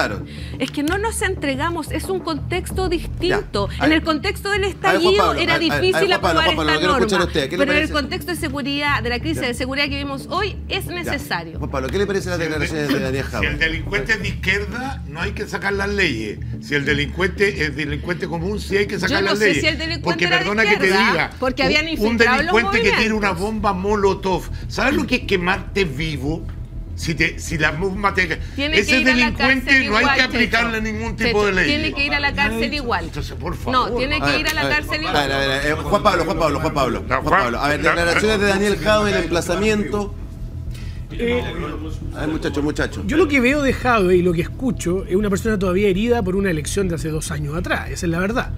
Es que no nos entregamos, es un contexto distinto. En el contexto del estallido era difícil aprobar esta norma, pero en el contexto de seguridad, de la crisis de seguridad que vivimos hoy, es necesario. Juan Pablo, ¿qué le parece las declaraciones de Daniel Jadwe? Si el delincuente es de izquierda, no hay que sacar las leyes. Si el delincuente es delincuente común, sí hay que sacar las leyes. Si el delincuente porque era perdona de que te izquierda, diga, porque habían un infiltrado delincuente los que tiene una movimientos. bomba Molotov, ¿sabes lo que es quemarte vivo? Si la bomba te... Ese delincuente no hay que aplicarle ningún tipo de ley. Tiene que ir a la cárcel igual. Entonces, por favor. No, tiene que ir a la cárcel igual. A ver, Juan Pablo. A ver, declaraciones de Daniel Jadwe, el emplazamiento. A ver, muchacho. Yo lo que veo de Jadwe y lo que escucho es una persona todavía herida por una elección de hace 2 años atrás. Esa es la verdad.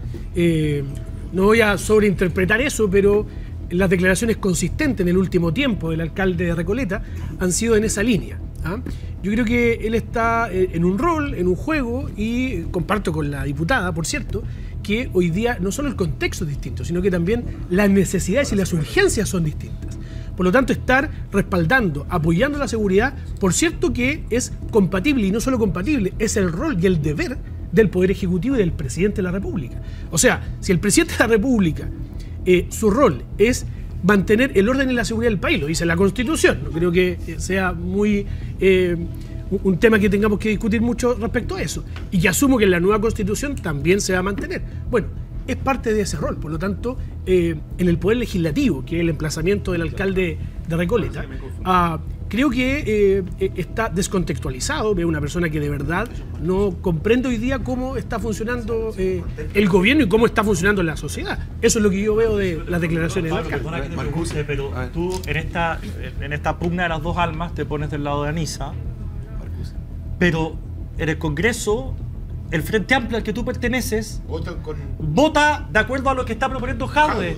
No voy a sobreinterpretar eso, pero las declaraciones consistentes en el último tiempo del alcalde de Recoleta han sido en esa línea. Yo creo que él está en un rol, en un juego, y comparto con la diputada, por cierto, que hoy día no solo el contexto es distinto, sino que también las necesidades y las urgencias son distintas. Por lo tanto, estar respaldando, apoyando la seguridad, por cierto que es compatible, y no solo compatible, es el rol y el deber del Poder Ejecutivo y del Presidente de la República. O sea, si el Presidente de la República, su rol es mantener el orden y la seguridad del país, lo dice la Constitución, no creo que sea muy un tema que tengamos que discutir mucho respecto a eso, y que asumo que en la nueva Constitución también se va a mantener. Bueno, es parte de ese rol. Por lo tanto, en el Poder Legislativo, que es el emplazamiento del alcalde de Recoleta, creo que está descontextualizado. Veo una persona que de verdad no comprende hoy día cómo está funcionando el gobierno y cómo está funcionando la sociedad. Eso es lo que yo veo de las declaraciones del alcalde. Perdona que te pregunte, pero tú en esta pugna de las dos almas te pones del lado de Anisa, pero en el Congreso el Frente Amplio al que tú perteneces vota de acuerdo a lo que está proponiendo Jadwe.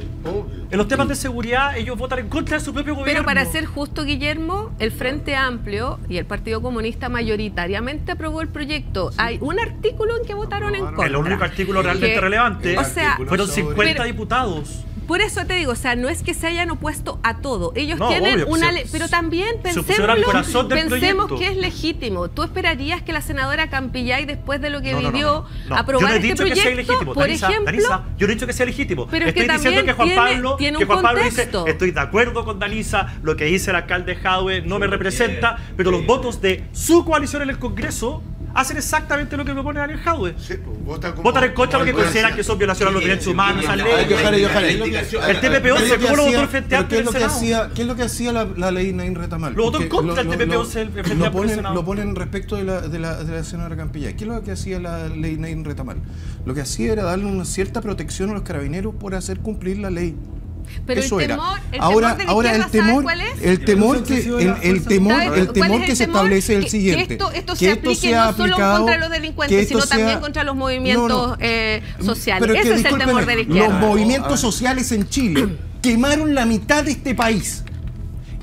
En los temas de seguridad ellos votan en contra de su propio gobierno. Pero para ser justo, Guillermo, el Frente Amplio y el Partido Comunista mayoritariamente aprobó el proyecto. Hay un artículo en que votaron en contra. El único artículo realmente relevante, o sea, fueron 50 diputados. Por eso te digo, o sea, no es que se hayan opuesto a todo. Ellos No, tienen obvio, una ley, pero también pensemos que es legítimo. ¿Tú esperarías que la senadora Campillay, después de lo que vivió, aprobara este proyecto? Por ejemplo, Danisa, yo no he dicho que sea legítimo. Pero es estoy que diciendo que Juan Pablo dice, contexto. estoy de acuerdo con Danisa, lo que dice el alcalde Jadwe no me representa, pero los votos de su coalición en el Congreso hacen exactamente lo que propone Daniel Jadwe. Sí, pues, votan en contra porque consideran que son violaciones a los derechos humanos, a leyes. El TPP-11, ¿cómo lo votó el Frente Amplio en el Senado? ¿Qué es lo que hacía la ley Naín Retamal? Lo votó en contra el TPP-11 el Frente Amplio en el Senado. Lo ponen respecto de la senadora Campillay. ¿Qué es lo que hacía la ley Naín Retamal? Lo que hacía era darle una cierta protección a los carabineros por hacer cumplir la ley. Pero eso el temor, era. Ahora el temor, el temor que se establece es el siguiente: esto se aplique no solo contra los delincuentes, sino también contra los movimientos sociales. Ese es el temor de la izquierda. Los movimientos sociales en Chile quemaron la mitad de este país.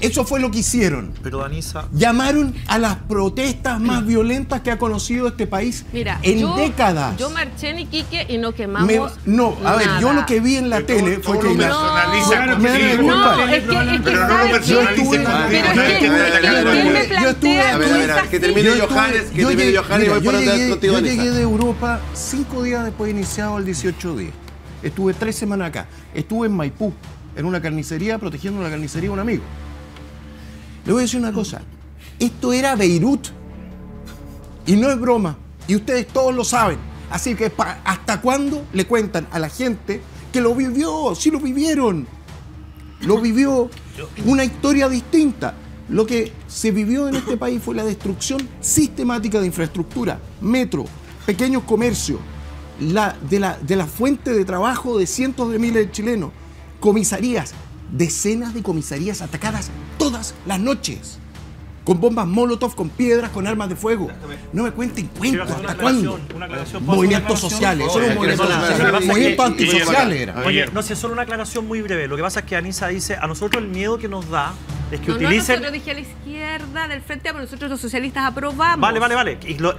Eso fue lo que hicieron. Pero Danisa, llamaron a las protestas más violentas que ha conocido este país en décadas. Yo marché en Iquique y no quemamos nada. Yo lo que vi en la tele fue que... Yo llegué de Europa 5 días después de iniciado el 18D. Estuve 3 semanas acá. Estuve en Maipú, en una carnicería, protegiendo una carnicería de un amigo. Le voy a decir una cosa, esto era Beirut y no es broma, y ustedes todos lo saben, así que ¿hasta cuándo le cuentan a la gente que lo vivió? Sí lo vivieron, lo vivió, una historia distinta. Lo que se vivió en este país fue la destrucción sistemática de infraestructura, metro, pequeños comercios, de la fuente de trabajo de cientos de miles de chilenos, comisarías, decenas de comisarías atacadas todas las noches, con bombas Molotov, con piedras, con armas de fuego. No me cuenten cuentos, ¿hasta cuándo? Movimientos sociales, eso era un movimiento antisociales era. Oye, no sé, solo una aclaración muy breve. Lo que pasa es que Anisa dice, a nosotros el miedo que nos da es que utilicen... nosotros dije a la izquierda del Frente Amplio, nosotros los socialistas aprobamos. Vale.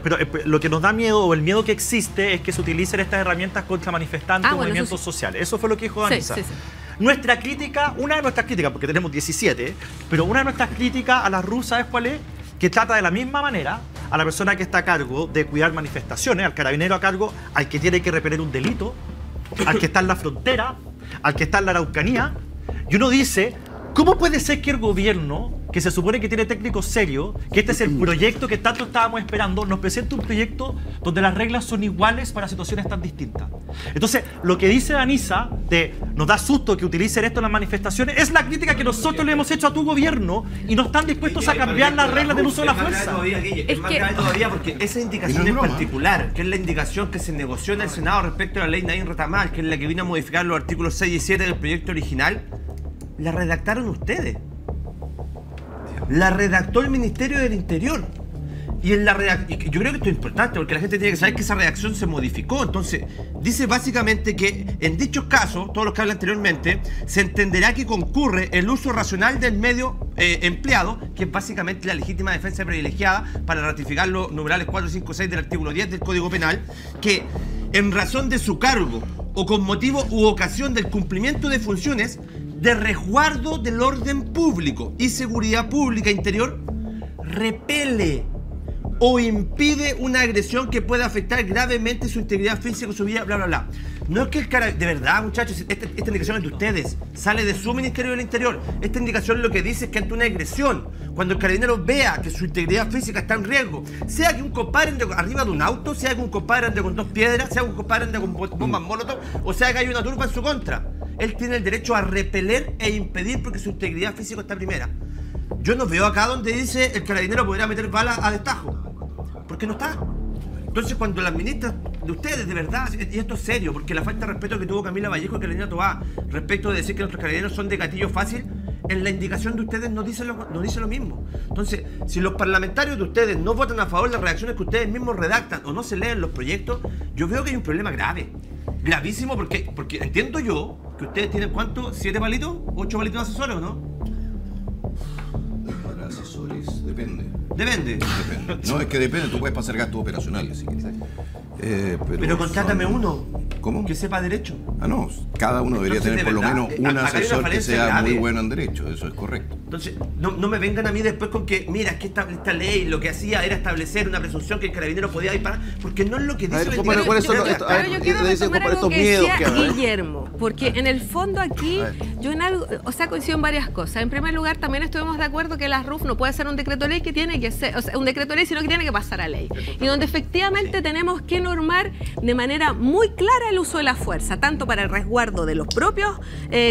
Pero lo que nos da miedo, o el miedo que existe, es que se utilicen estas herramientas contra manifestantes o movimientos sociales. Eso fue lo que dijo Anisa. Sí. Nuestra crítica, una de nuestras críticas, porque tenemos 17, pero una de nuestras críticas a las RUS, ¿sabes cuál es? Que trata de la misma manera a la persona que está a cargo de cuidar manifestaciones, al carabinero a cargo, al que tiene que repeler un delito, al que está en la frontera, al que está en la Araucanía. Y uno dice, ¿cómo puede ser que el gobierno, que se supone que tiene técnicos serios, que este es el proyecto que tanto estábamos esperando, nos presente un proyecto donde las reglas son iguales para situaciones tan distintas? Entonces, lo que dice Danisa, nos da susto que utilicen esto en las manifestaciones, es la crítica que nosotros le hemos hecho a tu gobierno y no están dispuestos a cambiar las reglas del uso de la fuerza. Es más grave todavía porque esa indicación en particular, que es la indicación que se negoció en el Senado respecto a la ley Naín Retamal, que es la que vino a modificar los artículos 6 y 7 del proyecto original, la redactaron ustedes. La redactó el Ministerio del Interior. Y yo creo que esto es importante porque la gente tiene que saber que esa redacción se modificó. Entonces, dice básicamente que en dichos casos, todos los que hablé anteriormente, se entenderá que concurre el uso racional del medio empleado, que es básicamente la legítima defensa privilegiada, para ratificar los numerales 4, 5, 6 del artículo 10 del Código Penal, que en razón de su cargo o con motivo u ocasión del cumplimiento de funciones de resguardo del orden público y seguridad pública interior, repele o impide una agresión que pueda afectar gravemente su integridad física o su vida, bla, bla, bla. No es que el carabinero, de verdad, muchachos, esta indicación es de ustedes, sale de su Ministerio del Interior. Esta indicación lo que dice es que ante una agresión, cuando el carabinero vea que su integridad física está en riesgo, sea que un compadre ande arriba de un auto, sea que un compadre ande con 2 piedras, sea que un compadre ande con bombas Molotov, o sea que hay una turba en su contra, él tiene el derecho a repeler e impedir porque su integridad física está primera. yo no veo acá donde dice el carabinero podrá meter balas a destajo. Porque no está. Entonces, cuando las ministras de ustedes, de verdad, y esto es serio, porque la falta de respeto que tuvo Camila Vallejo y Carolina Toá respecto de decir que nuestros carabineros son de gatillo fácil, en la indicación de ustedes no dice lo mismo. Entonces, si los parlamentarios de ustedes no votan a favor de las redacciones que ustedes mismos redactan o no se leen los proyectos, yo veo que hay un problema grave. Gravísimo, porque entiendo yo que ustedes tienen, ¿cuánto? ¿7 palitos? ¿8 palitos de asesores o no? Para asesores, depende. Depende. No, es que depende, tú puedes pasar gastos operacionales. Si pero contrátame uno. ¿Cómo? Que sepa derecho. Ah, no, cada uno debería tener por lo menos un asesor que sea muy bueno en derecho, eso es correcto. Entonces, no me vengan a mí después con que, mira, es que esta ley lo que hacía era establecer una presunción que el carabinero podía disparar, porque no es lo que dice la indicación. Pero yo quiero retomar algo que decía Guillermo, porque en el fondo aquí, yo en algo, o sea, coincido en varias cosas. En primer lugar, también estuvimos de acuerdo que la RUF no puede ser un decreto ley que tiene que ser, o sea, un decreto ley, sino que tiene que pasar a ley. Y donde efectivamente tenemos que normar de manera muy clara el uso de la fuerza, tanto para el resguardo de los propios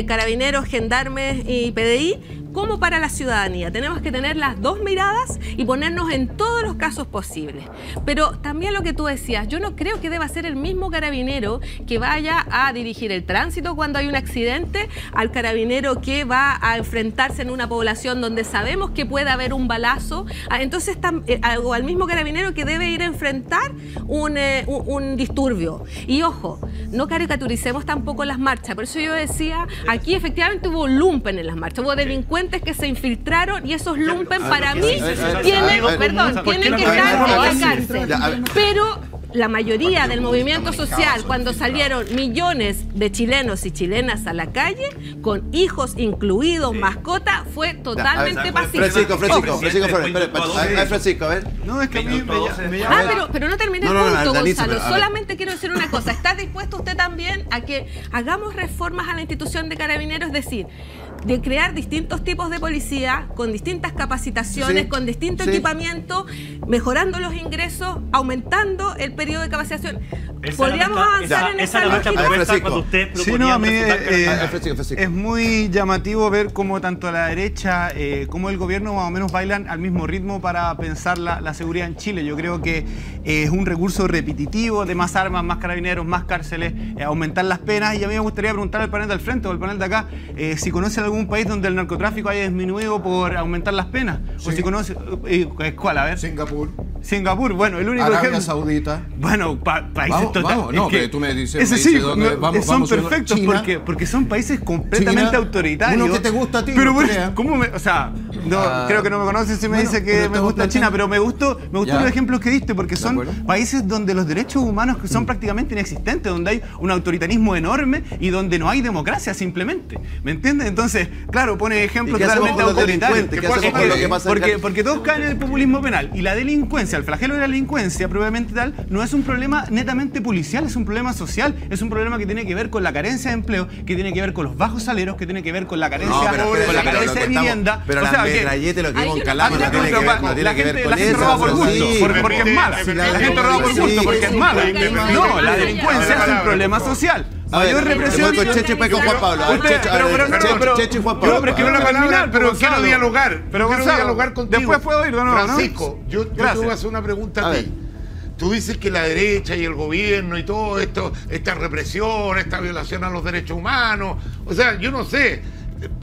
carabineros, gendarmes y PDI, como para la ciudadanía. Tenemos que tener las dos miradas y ponernos en todos los casos posibles. Pero también lo que tú decías, yo no creo que deba ser el mismo carabinero que vaya a dirigir el tránsito cuando hay un accidente, al carabinero que va a enfrentarse en una población donde sabemos que puede haber un balazo. Entonces, o al mismo carabinero que debe ir a enfrentar un disturbio. Y ojo, no caricaturicemos tampoco las marchas. Por eso yo decía, aquí efectivamente hubo lumpen en las marchas, hubo delincuentes que se infiltraron y esos lumpen para mí tienen que estar en la cárcel. Pero la mayoría del movimiento social, cuando salieron millones de chilenos y chilenas a la calle, con hijos incluidos, mascotas, fue totalmente pacífico. Francisco, a ver. No, es que a mí me llama... pero no terminé el punto, Gonzalo. Solamente quiero decir una cosa. ¿Está dispuesto usted también a que hagamos reformas a la institución de Carabineros? Es decir, de crear distintos tipos de policía, con distintas capacitaciones, con distinto equipamiento, mejorando los ingresos, aumentando el periodo de capacitación. ¿Podríamos avanzar en esa lógica? Cuando usted proponía es muy llamativo ver cómo tanto la derecha como el gobierno más o menos bailan al mismo ritmo para pensar la seguridad en Chile. Yo creo que es un recurso repetitivo de más armas, más carabineros, más cárceles, aumentar las penas. Y a mí me gustaría preguntar al panel del frente o al panel de acá si conoce algún país donde el narcotráfico haya disminuido por aumentar las penas. Sí. O si conoce... ¿Cuál? A ver. Singapur, bueno, el único Arabia Saudita. Bueno, países Vamos, no, que tú me dices... Son perfectos porque son países completamente China, autoritarios. Uno que te gusta a ti. Pero ¿cómo me...? O sea, creo que no me conoces si me dice que me gusta China, pero me gustó los ejemplos que diste, porque son países donde los derechos humanos son prácticamente inexistentes, donde hay un autoritarismo enorme y donde no hay democracia simplemente. ¿Me entiendes? Entonces, claro, pone ejemplos totalmente autoritarios. Porque todos caen en el populismo penal. Y la delincuencia, el flagelo de la delincuencia, probablemente tal, no es un problema netamente policial, es un problema social, es un problema que tiene que ver con la carencia de empleo, que tiene que ver con los bajos salarios, que tiene que ver con la carencia, de vivienda. Pero la metralleta, lo que vimos calando, no tiene que ver con la gente roba por gusto, porque es mala. La gente roba por gusto porque es mala. No, la delincuencia es un problema social. Mayor represión. Con Cheche y con Juan Pablo. Cheche y Juan Pablo. Pero quiero terminar, pero quiero dialogar. Pero quiero dialogar contigo. Después puedo ir de nuevo, Francisco, yo te voy a hacer una pregunta a ti. Tú dices que la derecha y el gobierno y todo esto, esta represión, esta violación a los derechos humanos, o sea, yo no sé,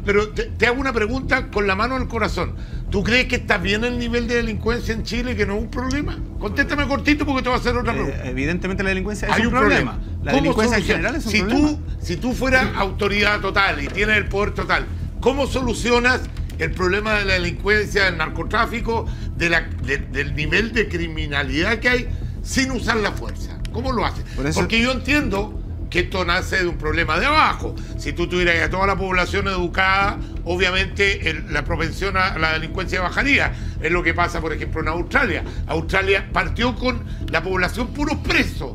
pero te hago una pregunta con la mano en el corazón. ¿Tú crees que está bien el nivel de delincuencia en Chile, que no es un problema? Contéstame cortito porque te voy a hacer otra pregunta. Evidentemente la delincuencia es un problema. La delincuencia en general es un problema. Si tú fueras autoridad total y tienes el poder total, ¿cómo solucionas el problema de la delincuencia, del narcotráfico, del nivel de criminalidad que hay sin usar la fuerza? ¿Cómo lo haces? Porque yo entiendo que esto nace de un problema de abajo. Si tú tuvieras a toda la población educada, obviamente la propensión a la delincuencia bajaría. Es lo que pasa, por ejemplo, en Australia. Australia partió con la población puros presos.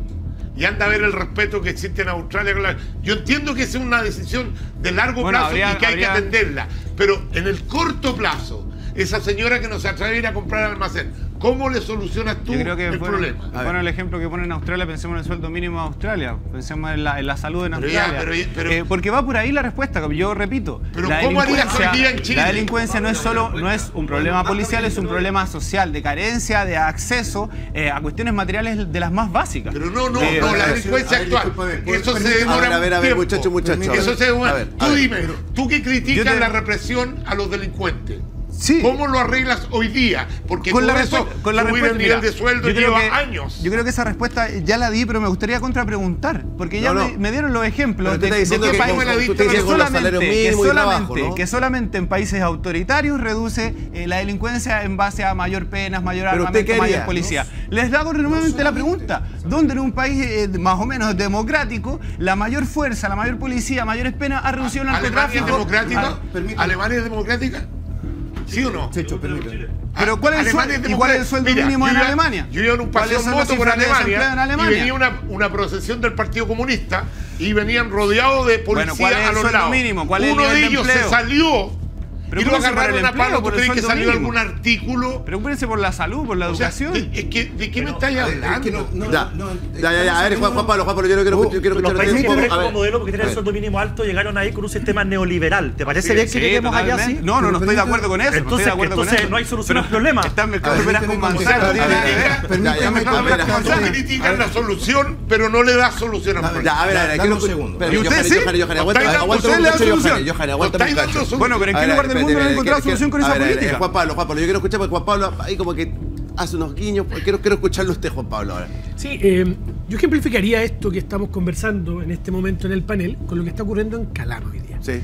Y anda a ver el respeto que existe en Australia. Yo entiendo que es una decisión de largo plazo y que hay que atenderla. Pero en el corto plazo, esa señora que no se atreve a ir a comprar al almacén, ¿Cómo le solucionas tú el problema? Bueno, el ejemplo que pone en Australia, pensemos en el sueldo mínimo de Australia, pensemos en la salud en Australia. Porque va por ahí la respuesta, yo repito. Pero ¿cómo harías hoy día en Chile? La delincuencia no es un problema policial, es un problema social, de carencia, de acceso a cuestiones materiales de las más básicas. Pero no, la delincuencia actual. Eso se demora a ver, muchachos. Eso se demora. Tú dime, tú que criticas la represión a los delincuentes. Sí. ¿Cómo lo arreglas hoy día? Porque con todo eso, subir el nivel de sueldo lleva años. Yo creo que esa respuesta ya la di, pero me gustaría contrapreguntar, porque ya me dieron los ejemplos de qué país que solamente en países autoritarios reduce la delincuencia en base a mayor penas, mayor armamento, mayor policía. Les hago nuevamente la pregunta, ¿dónde en un país más o menos democrático la mayor fuerza, la mayor policía, mayores penas ha reducido el narcotráfico? ¿Alemania es democrática? ¿Sí o no? Pero ¿cuál es el sueldo mínimo en Alemania? Yo iba en un paseo en moto por Alemania y venía una procesión del Partido Comunista y venían rodeados de policías a los lados. Uno de ellos se salió y lo agarraron a palo. ¿Tú crees que salió algún artículo? Preocúpense por la salud, por la educación. ¿De qué me estáis hablando? Ya, a ver, Juan Pablo, yo no quiero escuchar. Los países como modelo, porque tienen el sueldo mínimo alto, llegaron ahí con un sistema neoliberal. ¿Te parece bien que lleguemos allá así? No estoy de acuerdo con eso. Entonces no hay solución al problema. Están mezclando peras con manzanas. Tú criticas la solución, pero no le das solución al problema. A ver, quiero un segundo. ¿Y usted sí? Aguanta un cacho. Bueno, pero ¿en qué lugar del mundo no han encontrado solución con esa política? Juan Pablo, yo quiero escuchar porque Juan Pablo ahí como que hace unos guiños. Quiero escucharlo usted, Juan Pablo, ahora. Sí, yo ejemplificaría esto que estamos conversando en este momento en el panel con lo que está ocurriendo en Calama hoy día. Sí.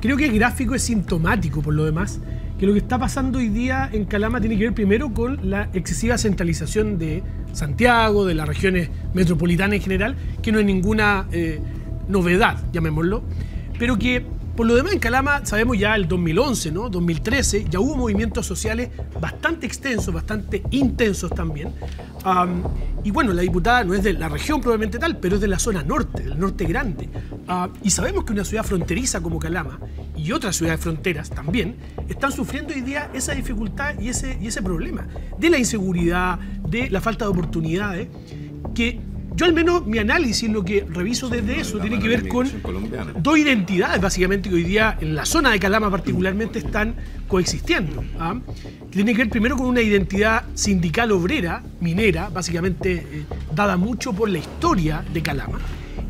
Creo que el gráfico es sintomático, por lo demás, que lo que está pasando hoy día en Calama tiene que ver primero con la excesiva centralización de Santiago, de las regiones metropolitanas en general, que no es ninguna novedad, llamémoslo, pero que por lo demás en Calama sabemos ya el 2011, ¿no? 2013, ya hubo movimientos sociales bastante extensos, bastante intensos también. Y bueno, la diputada no es de la región probablemente tal, pero es de la zona norte, del norte grande. Y sabemos que una ciudad fronteriza como Calama y otras ciudades fronteras también están sufriendo hoy día esa dificultad y ese problema de la inseguridad, de la falta de oportunidades, que yo al menos mi análisis, lo que reviso desde eso, tiene que ver con dos identidades básicamente que hoy día en la zona de Calama particularmente están coexistiendo. Que tiene que ver primero con una identidad sindical obrera, minera, básicamente dada mucho por la historia de Calama,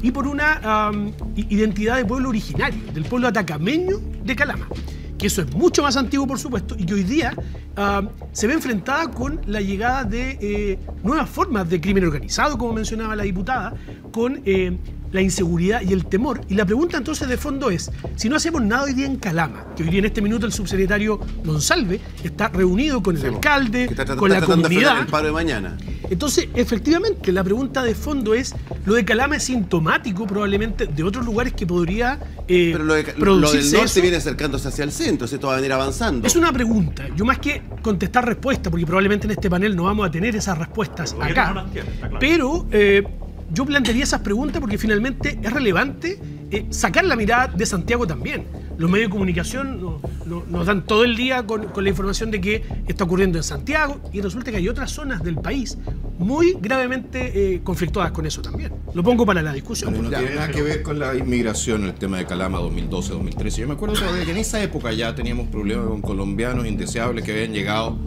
y por una identidad de pueblo originario, del pueblo atacameño de Calama, que eso es mucho más antiguo, por supuesto, y que hoy día se ve enfrentada con la llegada de nuevas formas de crimen organizado, como mencionaba la diputada, con la inseguridad y el temor. Y la pregunta entonces de fondo es, si no hacemos nada hoy día en Calama, que hoy día en este minuto el subsecretario Monsalve está reunido con el alcalde, con la comunidad. El paro de mañana. Entonces, efectivamente, la pregunta de fondo es, lo de Calama es sintomático probablemente de otros lugares que podría pero lo del norte viene acercándose hacia el centro, esto va a venir avanzando. Es una pregunta, yo más que contestar respuestas, porque probablemente en este panel no vamos a tener esas respuestas acá, pero yo plantearía esas preguntas porque finalmente es relevante sacar la mirada de Santiago también. Los medios de comunicación nos dan todo el día con la información de qué está ocurriendo en Santiago y resulta que hay otras zonas del país muy gravemente conflictuadas con eso también. Lo pongo para la discusión. No tiene nada que ver con la inmigración, el tema de Calama 2012-2013. Yo me acuerdo todavía que en esa época ya teníamos problemas con colombianos indeseables que habían llegado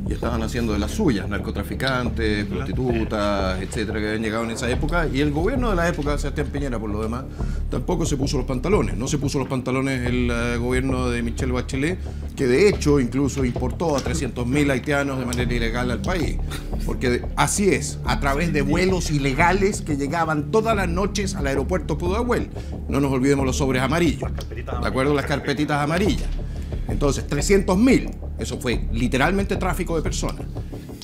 y estaban haciendo de las suyas, narcotraficantes, prostitutas, etcétera, que habían llegado en esa época, y el gobierno de la época, Sebastián Piñera por lo demás, tampoco se puso los pantalones. No se puso los pantalones el gobierno de Michelle Bachelet, que de hecho incluso importó a 300.000 haitianos de manera ilegal al país, porque así es, a través de vuelos ilegales que llegaban todas las noches al aeropuerto Pudahuel. No nos olvidemos los sobres amarillos, ¿de acuerdo? Las carpetitas amarillas. Entonces, 300.000. Eso fue literalmente tráfico de personas.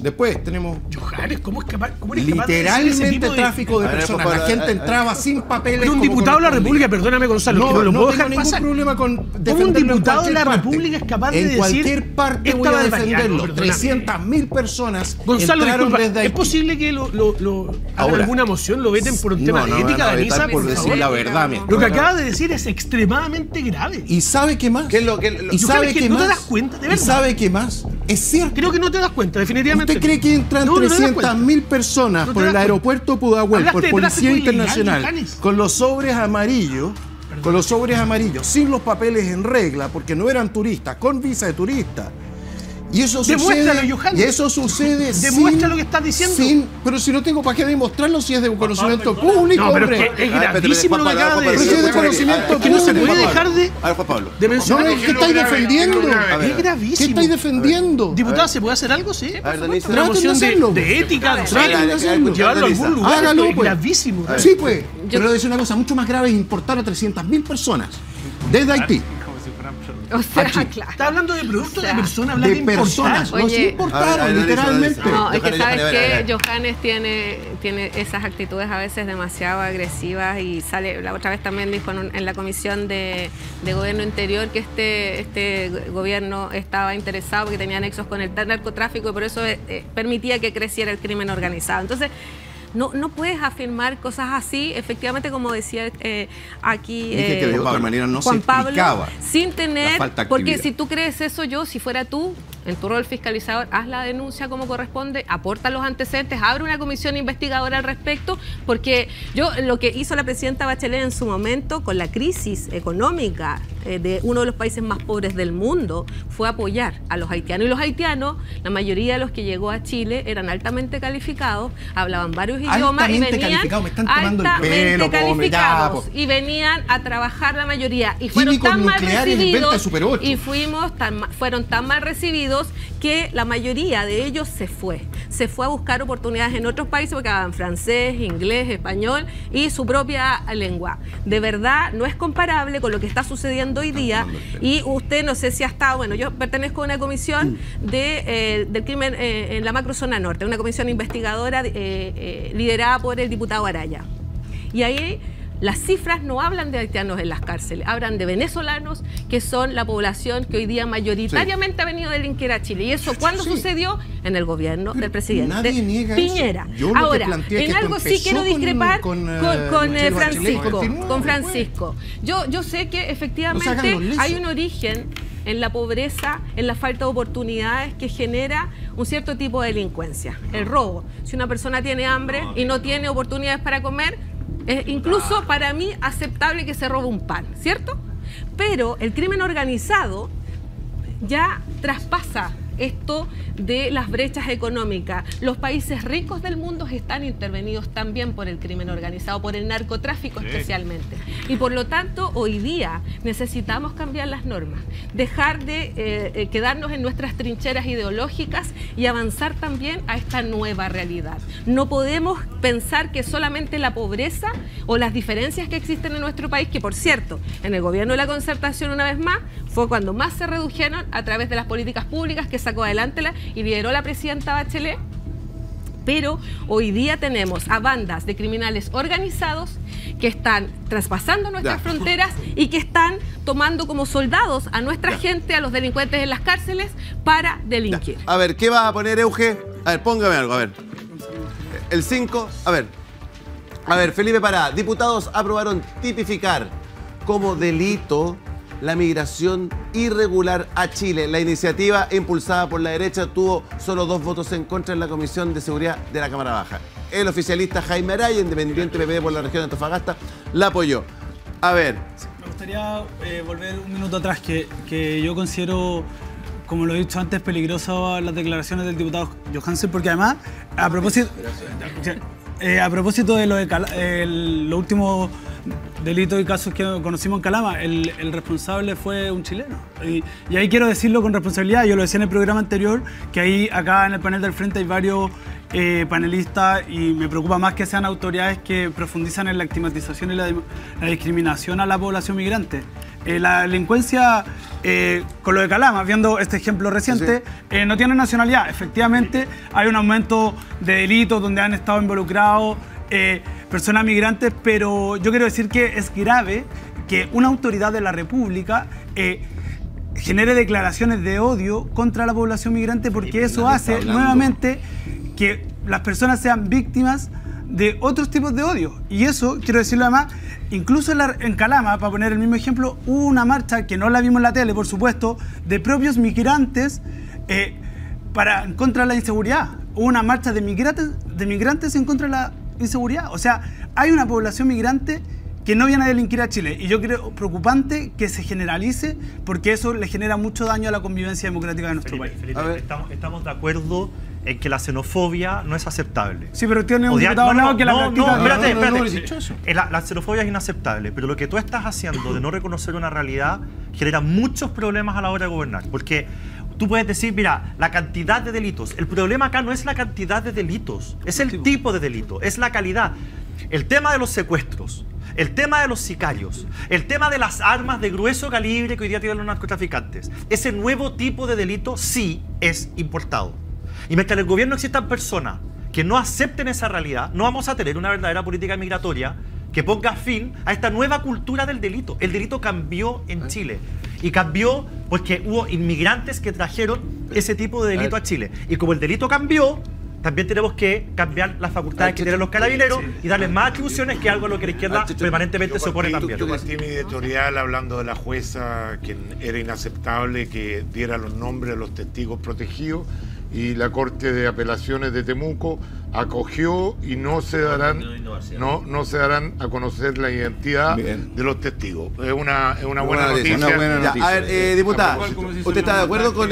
Después tenemos... Johannes, ¿cómo es capaz? Literalmente tráfico de personas. La gente entraba sin papeles. Pero un diputado de la República, perdóname Gonzalo, que no lo puedo dejar pasar. Ningún problema con defenderlo. Un diputado de la República es capaz de decir... En cualquier parte voy a defenderlo. 300.000 personas Gonzalo, disculpa, ¿es posible que hagan alguna moción, lo veten por un tema de ética, Danisa? Por decir la verdad. Lo que acaba de decir es extremadamente grave. ¿Y sabe qué más? ¿Qué es lo que... ¿Y sabe qué más? ¿No te das cuenta? De verdad. ¿Y sabe qué más? Es cierto. Creo que no te das cuenta, definitivamente. ¿Usted cree que entran 300.000 personas por el aeropuerto Pudahuel, por Policía Internacional, con los sobres amarillos, sin los papeles en regla, porque no eran turistas, con visa de turista? Y eso sucede, Demuestra lo que estás diciendo. Pero si no tengo para qué demostrarlo si es de conocimiento público, no, pero es que es gravísimo lo que acaba de decir. Pero si es de conocimiento público. Que no se puede dejar de mencionar. ¿Qué estáis defendiendo? Es gravísimo. ¿Qué estáis defendiendo? Diputado, ¿se puede hacer algo? Sí. Una moción de ética, llevarlo a algún lugar. Hágalo, es gravísimo. Sí, pues. Pero le decir una cosa mucho más grave es importar a 300.000 personas desde Haití. O sea, claro. Está hablando de productos de personas, habla de personas. Los importaron, literalmente. No, es que sabes que Johannes tiene esas actitudes a veces demasiado agresivas y sale, la otra vez también dijo en la comisión de gobierno interior que este gobierno estaba interesado porque tenía nexos con el narcotráfico y por eso permitía que creciera el crimen organizado. Entonces, no puedes afirmar cosas así, efectivamente, como decía aquí Dije que de otra manera no Juan se explicaba Pablo, sin tener, porque actividad. si tú crees eso, si fuera tú, en tu rol fiscalizador, haz la denuncia como corresponde, aporta los antecedentes, abre una comisión investigadora al respecto, porque lo que hizo la presidenta Bachelet en su momento con la crisis económica de uno de los países más pobres del mundo fue apoyar a los haitianos. Y los haitianos, la mayoría de los que llegó a Chile eran altamente calificados, hablaban varios idiomas y venían altamente calificados y venían a trabajar la mayoría y fueron tan mal recibidos fueron tan mal recibidos que la mayoría de ellos se fue a buscar oportunidades en otros países porque hablaban francés, inglés, español y su propia lengua. De verdad no es comparable con lo que está sucediendo hoy día y usted no sé si ha estado, bueno, yo pertenezco a una comisión del crimen en la macrozona norte, una comisión investigadora liderada por el diputado Araya. Y ahí las cifras no hablan de haitianos en las cárceles, hablan de venezolanos, que son la población que hoy día mayoritariamente ha venido a delinquir a Chile. ¿Y eso cuándo sucedió? En el gobierno del presidente Piñera. Ahora, en algo sí quiero discrepar con Francisco. Yo sé que efectivamente hay un origen en la pobreza, en la falta de oportunidades que genera un cierto tipo de delincuencia. El robo. Si una persona tiene hambre y no tiene oportunidades para comer, es incluso para mí aceptable que se robe un pan, ¿cierto? Pero el crimen organizado ya traspasa esto de las brechas económicas. Los países ricos del mundo están intervenidos también por el crimen organizado, por el narcotráfico especialmente. Y por lo tanto, hoy día necesitamos cambiar las normas, dejar de quedarnos en nuestras trincheras ideológicas y avanzar también a esta nueva realidad. No podemos pensar que solamente la pobreza o las diferencias que existen en nuestro país, que por cierto, en el gobierno de la concertación una vez más, fue cuando más se redujeron a través de las políticas públicas que sacó adelante y lideró la presidenta Bachelet, pero hoy día tenemos a bandas de criminales organizados que están traspasando nuestras fronteras y que están tomando como soldados a nuestra gente, a los delincuentes en las cárceles para delinquir. A ver, ¿qué vas a poner, Euge? A ver, póngame algo, a ver. El 5, a ver, Felipe Pará. Diputados aprobaron tipificar como delito la migración irregular a Chile. La iniciativa impulsada por la derecha tuvo solo 2 votos en contra en la Comisión de Seguridad de la Cámara Baja. El oficialista Jaime Araya, independiente PPD por la región de Antofagasta, la apoyó. A ver. Me gustaría volver un minuto atrás, que yo considero, como lo he dicho antes, peligroso las declaraciones del diputado Johansen, porque además, a propósito de lo último delitos y casos que conocimos en Calama, el responsable fue un chileno. Y ahí quiero decirlo con responsabilidad. Yo lo decía en el programa anterior, que ahí acá en el panel del frente hay varios panelistas y me preocupa más que sean autoridades que profundizan en la estigmatización y la discriminación a la población migrante. La delincuencia, con lo de Calama, viendo este ejemplo reciente, no tiene nacionalidad. Efectivamente, hay un aumento de delitos donde han estado involucrados personas migrantes, pero yo quiero decir que es grave que una autoridad de la República genere declaraciones de odio contra la población migrante, porque eso hace nuevamente que las personas sean víctimas de otros tipos de odio. Y eso, quiero decirlo además, incluso en Calama, para poner el mismo ejemplo, hubo una marcha que no la vimos en la tele, por supuesto, de propios migrantes en contra de la inseguridad. Hubo una marcha de migrantes en contra de la inseguridad. O sea, hay una población migrante que no viene a delinquir a Chile. Y yo creo preocupante que se generalice, porque eso le genera mucho daño a la convivencia democrática de nuestro país. Felipe, estamos de acuerdo en que la xenofobia no es aceptable. Sí, pero tiene un diputado al lado que la practica. Espérate. La xenofobia es inaceptable, pero lo que tú estás haciendo de no reconocer una realidad genera muchos problemas a la hora de gobernar. Porque tú puedes decir, mira, la cantidad de delitos. El problema acá no es la cantidad de delitos, es el tipo de delito, es la calidad. El tema de los secuestros, el tema de los sicarios, el tema de las armas de grueso calibre que hoy día tienen los narcotraficantes, ese nuevo tipo de delito sí es importado. Y mientras en el gobierno existan personas que no acepten esa realidad, no vamos a tener una verdadera política migratoria que ponga fin a esta nueva cultura del delito. El delito cambió en Chile. Y cambió porque hubo inmigrantes que trajeron ese tipo de delito a Chile. Y como el delito cambió, también tenemos que cambiar las facultades que tienen los carabineros y darles más atribuciones, que es algo a lo que la izquierda permanentemente se opone también. Yo partí mi editorial hablando de la jueza, que era inaceptable que diera los nombres de los testigos protegidos, y la Corte de Apelaciones de Temuco acogió y no se darán a conocer la identidad de los testigos. Es una buena noticia. A ver, diputada, ¿usted está de acuerdo con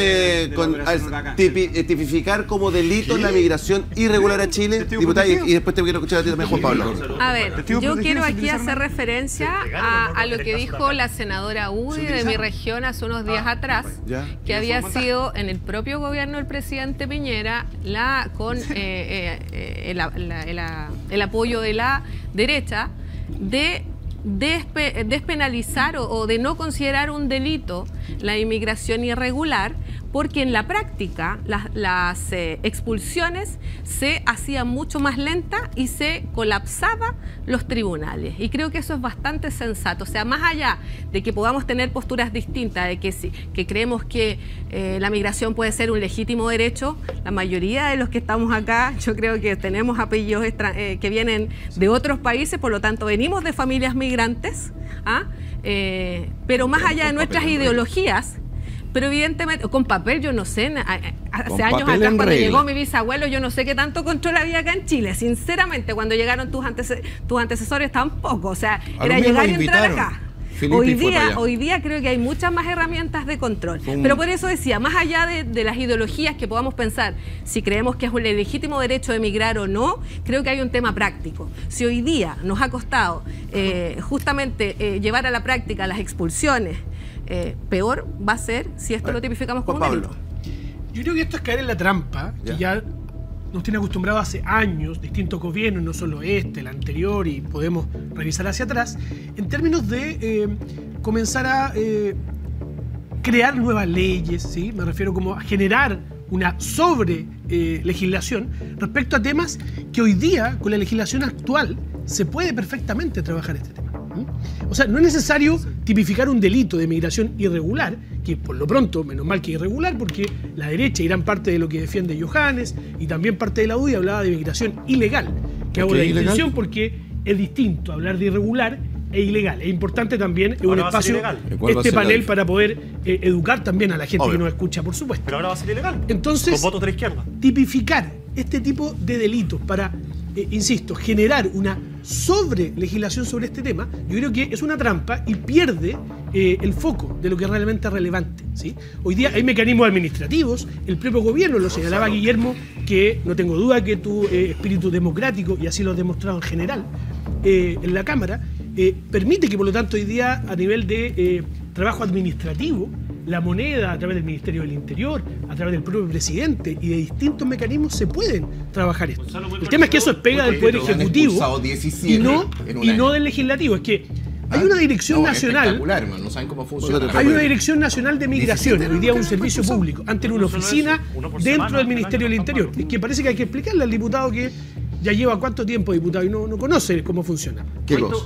tipificar como delito la migración irregular a Chile? Diputada, y después te quiero escuchar a ti también, Juan Pablo. A ver, yo quiero aquí hacer referencia a lo que dijo la senadora Udi de mi región hace unos días atrás, que había sido en el propio gobierno del presidente Piñera con el apoyo de la derecha de despenalizar o de no considerar un delito la inmigración irregular, porque en la práctica las expulsiones se hacían mucho más lentas y se colapsaban los tribunales. Y creo que eso es bastante sensato. O sea, más allá de que podamos tener posturas distintas, de que creemos que la migración puede ser un legítimo derecho, la mayoría de los que estamos acá, yo creo que tenemos apellidos que vienen de otros países, por lo tanto venimos de familias migrantes, pero más allá de nuestras ideologías, pero evidentemente, con papel yo no sé, hace años atrás cuando llegó mi bisabuelo, yo no sé qué tanto control había acá en Chile, sinceramente, cuando llegaron tus antecesores tampoco, o sea, era llegar y entrar acá. Hoy día creo que hay muchas más herramientas de control. Pero por eso decía, más allá de las ideologías que podamos pensar, si creemos que es un legítimo derecho de emigrar o no, creo que hay un tema práctico. Si hoy día nos ha costado justamente llevar a la práctica las expulsiones, peor va a ser si esto lo tipificamos como un delito. Yo creo que esto es caer en la trampa, que ya nos tiene acostumbrados hace años, distintos gobiernos, no solo el anterior, y podemos revisar hacia atrás, en términos de comenzar a crear nuevas leyes, ¿sí? Me refiero como a generar una legislación respecto a temas que hoy día, con la legislación actual, se puede perfectamente trabajar este tema. O sea, no es necesario tipificar un delito de migración irregular, que por lo pronto, menos mal que irregular, porque la derecha y gran parte de lo que defiende Johannes y también parte de la UDI hablaba de migración ilegal, que hago la distinción porque es distinto hablar de irregular e ilegal. Es importante también en un espacio, este panel, para poder educar también a la gente que nos escucha, por supuesto. Pero ahora va a ser ilegal. Entonces, con votos de la izquierda. Tipificar este tipo de delitos para, insisto, generar una legislación sobre este tema, yo creo que es una trampa y pierde el foco de lo que es realmente relevante, ¿sí? Hoy día hay mecanismos administrativos, el propio gobierno, lo señalaba Guillermo, que no tengo duda que tu espíritu democrático, y así lo has demostrado en general en la Cámara, permite que por lo tanto hoy día a nivel de trabajo administrativo, la moneda a través del Ministerio del Interior, a través del propio presidente y de distintos mecanismos se pueden trabajar esto. El tema es que eso es pega del Poder Ejecutivo y no del Legislativo. Es que hay una dirección nacional, no saben cómo funciona. Hay una dirección nacional de migración, hoy día un servicio público, antes era una oficina dentro del Ministerio del Interior. Es que parece que hay que explicarle al diputado que ya lleva cuánto tiempo diputado y no conoce cómo funciona. ¿Qué cosa?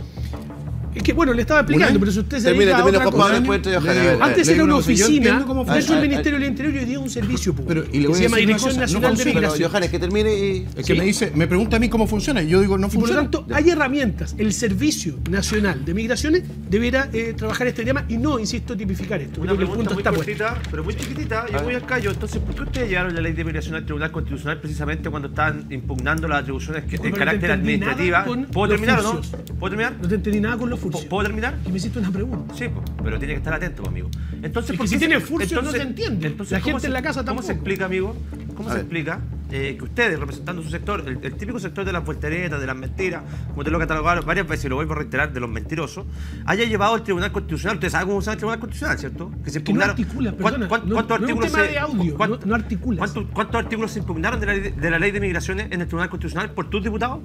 Es que bueno, le estaba explicando, pero si usted se Termina, dedica a otra Juan Pablo, cosa. después entra Johannes. Antes era una oficina cómo dentro funciona. del Ministerio del Interior y hoy día es un servicio público. Pero, y le voy que se a llama decir una Dirección cosa, no Nacional de funciona. Migración. Pero Johannes, que termine y... Es que me pregunta a mí cómo funciona y yo digo, no Y por lo funciona. tanto, hay herramientas. El Servicio Nacional de Migraciones deberá trabajar este tema y no, insisto, tipificar esto. Una Creo que el pregunta punto muy está puesto. cortita, pero muy chiquitita, y muy al callo. Entonces, ¿por qué ustedes llevaron la ley de migración al Tribunal Constitucional precisamente cuando estaban impugnando las atribuciones Porque de no carácter te entendí administrativa? nada con ¿Puedo los terminar o no? furcios. ¿Puedo terminar? No te entendí nada con los furcios. ¿Puedo terminar? Que me hiciste una pregunta. Sí, pero tiene que estar atento, amigo. Entonces, Es ¿por que qué si tiene furcios no se entiende. Entonces, La ¿cómo gente en la casa ¿Cómo se tampoco. explica, amigo? ¿Cómo se explica que ustedes, representando su sector, el típico sector de las volteretas, de las mentiras, como te lo he catalogado varias veces y lo vuelvo a reiterar, de los mentirosos, haya llevado al Tribunal Constitucional? Ustedes saben cómo funciona el Tribunal Constitucional, ¿cierto? Que se Que no impugnaron. articula, perdona. ¿Cuántos no es un artículos tema de audio, no articula. ¿Cuántos artículos se impugnaron de la ley de migraciones en el Tribunal Constitucional por tus diputados?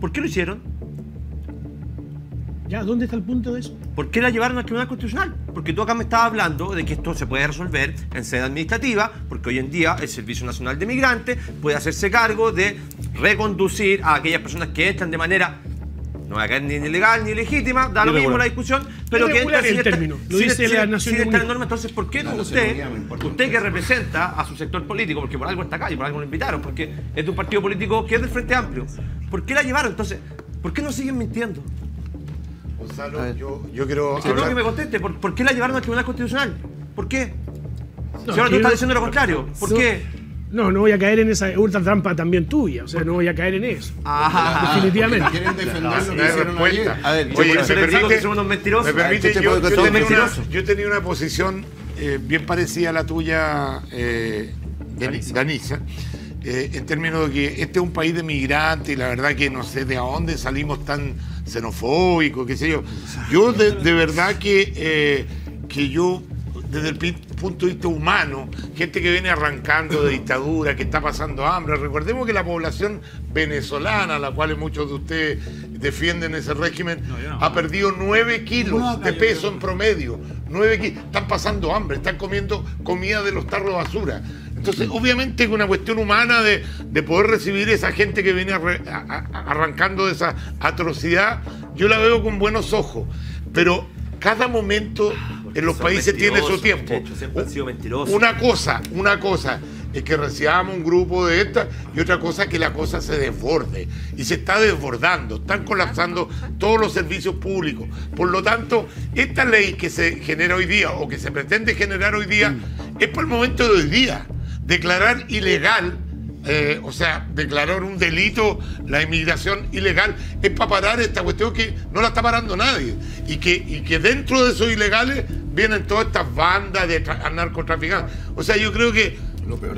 ¿Por qué lo hicieron? Ya, ¿dónde está el punto de eso? ¿Por qué la llevaron al Tribunal Constitucional? Porque tú acá me estabas hablando de que esto se puede resolver en sede administrativa, porque hoy en día el Servicio Nacional de Migrantes puede hacerse cargo de reconducir a aquellas personas que entran de manera, no va a caer ni ilegal ni legítima, da lo mismo la discusión, pero que entran el término, lo dice la Naciones esta Unidas. norma. Entonces, ¿por qué no usted que representa a su sector político, porque por algo está acá y por algo lo invitaron, porque es de un partido político que es del Frente Amplio, ¿por qué la llevaron? Entonces, ¿por qué no siguen mintiendo? Gonzalo, yo quiero Quiero que me conteste, ¿por qué la llevaron al Tribunal Constitucional? ¿Por qué? No, si ahora tú estás diciendo lo contrario, ¿por qué? No voy a caer en esa ultra trampa también tuya. O sea, no voy a caer en eso. Definitivamente. Quieren defender lo que no hay hicieron respuesta. ayer. A ver, Oye, por eso les digo que son unos mentirosos. me permite, Cheche, yo porque tenía una posición bien parecida a la tuya, Danisa, en términos de que este es un país de migrantes y la verdad que no sé de dónde salimos tan xenofóbicos, qué sé yo. Yo de verdad que yo, desde el punto de vista humano, gente que viene arrancando de dictadura, que está pasando hambre. Recordemos que la población venezolana, a la cual muchos de ustedes defienden ese régimen, ha perdido 9 kilos de peso en promedio. 9 kilos. Están pasando hambre, están comiendo comida de los tarros de basura. Entonces, obviamente es una cuestión humana de poder recibir esa gente que viene arrancando de esa atrocidad. Yo la veo con buenos ojos, pero cada momento en los países tiene su tiempo. Una cosa es que recibamos un grupo de estas y otra cosa es que la cosa se desborde. Y se está desbordando, están colapsando todos los servicios públicos. Por lo tanto, esta ley que se genera hoy día o que se pretende generar hoy día es para el momento de hoy día. Declarar ilegal, o sea, declarar un delito, la inmigración ilegal, es para parar esta cuestión que no la está parando nadie. Y que dentro de esos ilegales vienen todas estas bandas de narcotraficantes. O sea, yo creo que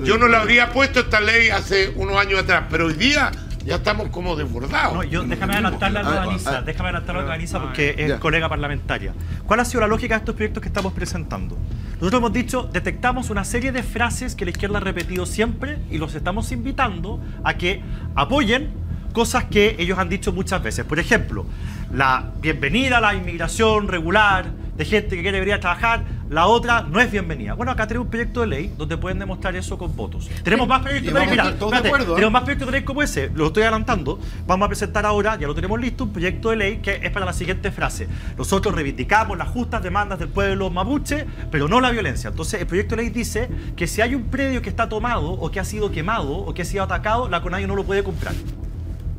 yo no le habría puesto esta ley hace unos años atrás, pero hoy día ya estamos como desbordados. No, déjame adelantarla a Danisa, porque es colega parlamentaria. ¿Cuál ha sido la lógica de estos proyectos que estamos presentando? Nosotros hemos dicho, detectamos una serie de frases que la izquierda ha repetido siempre y los estamos invitando a que apoyen cosas que ellos han dicho muchas veces. Por ejemplo, la bienvenida a la inmigración regular de gente que quiere venir a trabajar, la otra no es bienvenida. Bueno, acá tenemos un proyecto de ley donde pueden demostrar eso con votos. Tenemos más proyectos de ley, tenemos más proyectos de ley como ese, lo estoy adelantando. Vamos a presentar ahora, ya lo tenemos listo, un proyecto de ley que es para la siguiente frase. Nosotros reivindicamos las justas demandas del pueblo mapuche, pero no la violencia. Entonces, el proyecto de ley dice que si hay un predio que está tomado, o que ha sido quemado, o que ha sido atacado, la CONAIE no lo puede comprar.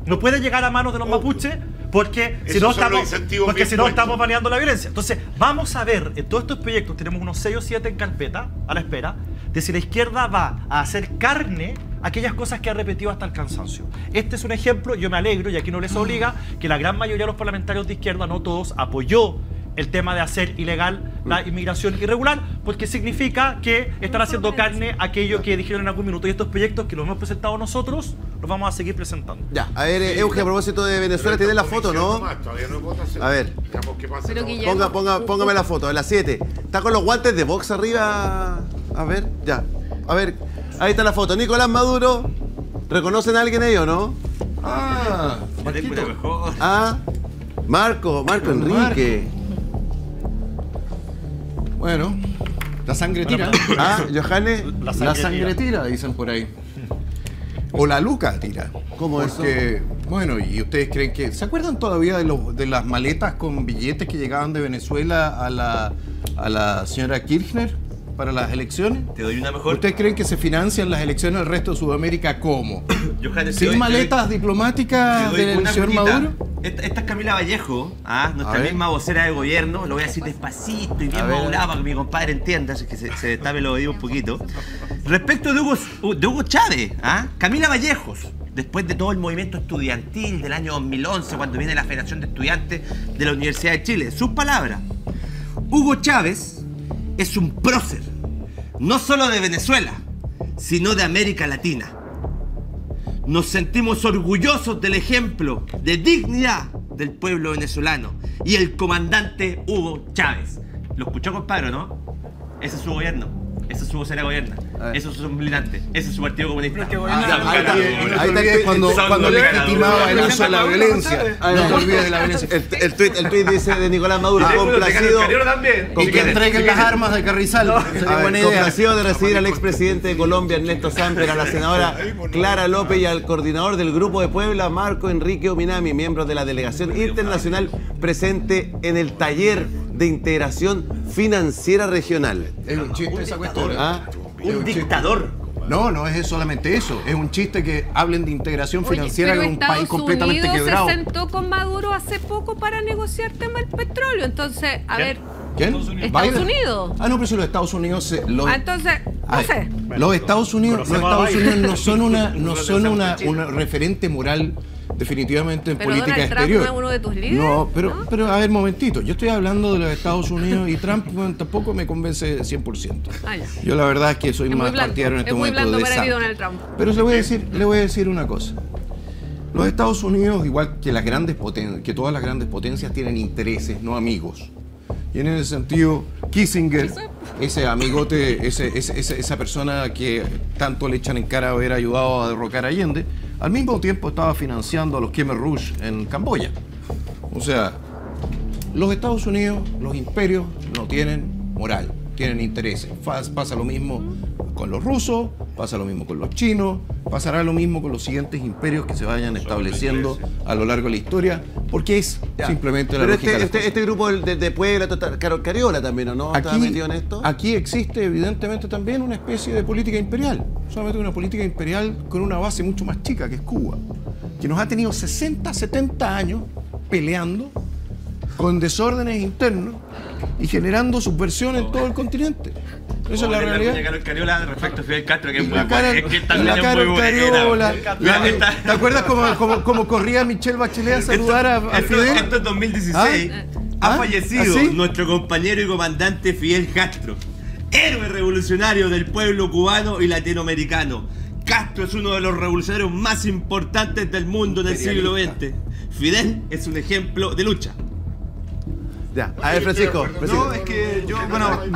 No puede llegar a manos de los mapuches porque si no estamos baneando la violencia. Entonces, vamos a ver, en todos estos proyectos tenemos unos 6 o 7 en carpeta, a la espera, de si la izquierda va a hacer carne aquellas cosas que ha repetido hasta el cansancio. Este es un ejemplo, yo me alegro, y aquí no les obliga, que la gran mayoría de los parlamentarios de izquierda, no todos, apoyó el tema de hacer ilegal la inmigración irregular, porque significa que están haciendo carne aquello que dijeron en algún minuto. Y estos proyectos que los hemos presentado nosotros, los vamos a seguir presentando. Ya, a ver, Euge, a propósito de Venezuela, tiene la foto, ¿no? A ver, póngame la foto, a las 7. Está con los guantes de box arriba. A ver, ya. A ver, ahí está la foto. Nicolás Maduro. ¿Reconocen a alguien ahí o no? Ah, Marco Enrique. Bueno, la sangre tira. Johannes. La sangre tira, dicen por ahí. O la luca tira. ¿Cómo es eso? Porque Bueno, ¿y ustedes creen que... ¿Se acuerdan todavía de las maletas con billetes que llegaban de Venezuela a la señora Kirchner para las elecciones? Te doy una mejor. ¿Ustedes creen que se financian las elecciones del resto de Sudamérica cómo? ¿Sin maletas diplomáticas del señor Maduro? Esta es Camila Vallejo, nuestra misma vocera de gobierno. Lo voy a decir despacito y bien modulado para que mi compadre entienda, así que se destape el oído un poquito. Respecto de Hugo Chávez, Camila Vallejos, después de todo el movimiento estudiantil del año 2011, cuando viene la Federación de Estudiantes de la Universidad de Chile, sus palabras: Hugo Chávez es un prócer, no solo de Venezuela, sino de América Latina. Nos sentimos orgullosos del ejemplo de dignidad del pueblo venezolano y el comandante Hugo Chávez. ¿Lo escuchó, compadre, no? Ese es su gobierno. Esa es su vocera de gobierno. Esos son militantes. Ese es su partido comunista. Ahí está cuando legitimaba el uso de la violencia. No te olvides de la violencia. El tuit dice de Nicolás Maduro, complacido. Y que entreguen las armas de Carrizal. Complacido de recibir al expresidente de Colombia, Ernesto Samper, a la senadora Clara López y al coordinador del Grupo de Puebla, Marco Enrique Ominami, miembros de la delegación internacional presente en el taller de integración financiera regional. Es un chiste esa cuestión. Un dictador. No es solamente eso. Es un chiste que hablen de integración financiera en un país completamente quebrado. Se sentó con Maduro hace poco para negociar tema del petróleo. Entonces, a ver... ¿Quién? Estados Unidos. No, pero si los Estados Unidos... entonces, no sé. Los Estados Unidos no son una referente moral definitivamente en política Donald exterior. Trump no es uno de tus líderes. No, pero a ver, momentito. Yo estoy hablando de los Estados Unidos y Trump tampoco me convence 100%. Yo la verdad es que soy más partidario en este momento de Donald Trump. Pero le voy a decir una cosa. Los Estados Unidos, igual que que todas las grandes potencias, tienen intereses, no amigos. Y en ese sentido, Kissinger, ese amigote, esa persona que tanto le echan en cara haber ayudado a derrocar a Allende, al mismo tiempo estaba financiando a los Khmer Rouge en Camboya. O sea, los Estados Unidos, los imperios, no tienen moral, tienen intereses. Pasa lo mismo con los rusos, pasa lo mismo con los chinos, pasará lo mismo con los siguientes imperios que se vayan estableciendo a lo largo de la historia, porque es simplemente la lógica. Pero este grupo de Puebla, Cariola también, ¿no? ¿Está metido en esto? Aquí existe evidentemente también una especie de política imperial, solamente una política imperial con una base mucho más chica, que es Cuba, que nos ha tenido 60, 70 años peleando con desórdenes internos y generando subversión en todo el continente. Esa es la realidad. Cariola respecto a Fidel Castro, que es muy buena. ¿Te acuerdas cómo corría Michelle Bachelet a saludar a Fidel? Esto es 2016. Ha fallecido nuestro compañero y comandante Fidel Castro, héroe revolucionario del pueblo cubano y latinoamericano. Castro es uno de los revolucionarios más importantes del mundo en el siglo XX. Fidel es un ejemplo de lucha. Ya, a ver, Francisco. No, es que yo,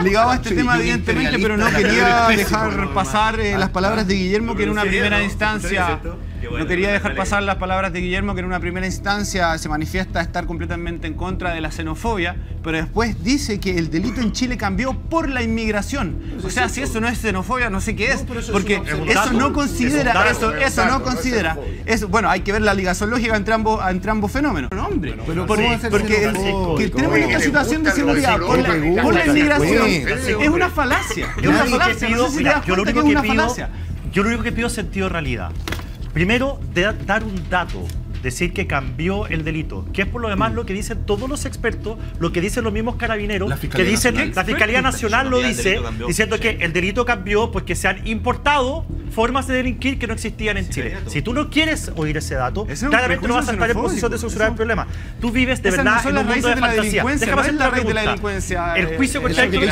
ligado a este tema evidentemente, pero no quería dejar pasar las palabras de Guillermo, que en una primera instancia... No quería dejar pasar las palabras de Guillermo, que en una primera instancia se manifiesta estar completamente en contra de la xenofobia, pero después dice que el delito en Chile cambió por la inmigración. O sea, si eso no es xenofobia, no sé qué es, porque eso no considera, eso no considera. Bueno, hay que ver la ligación lógica entre ambos fenómenos. No, hombre, porque tenemos una situación de seguridad por la inmigración es una falacia. Es una falacia. Yo lo único que pido es sentido de realidad. Primero, dar un dato, decir que cambió el delito, que es por lo demás lo que dicen todos los expertos, lo que dicen los mismos carabineros, que dicen, la Fiscalía Nacional lo dice, diciendo que el delito cambió porque se han importado formas de delinquir que no existían en Chile. Si tú no quieres oír ese dato, claramente no vas a estar en posición de solucionar el problema. Tú vives de verdad en un mundo de fantasía. Déjame hacer la pregunta. El juicio contra Héctor...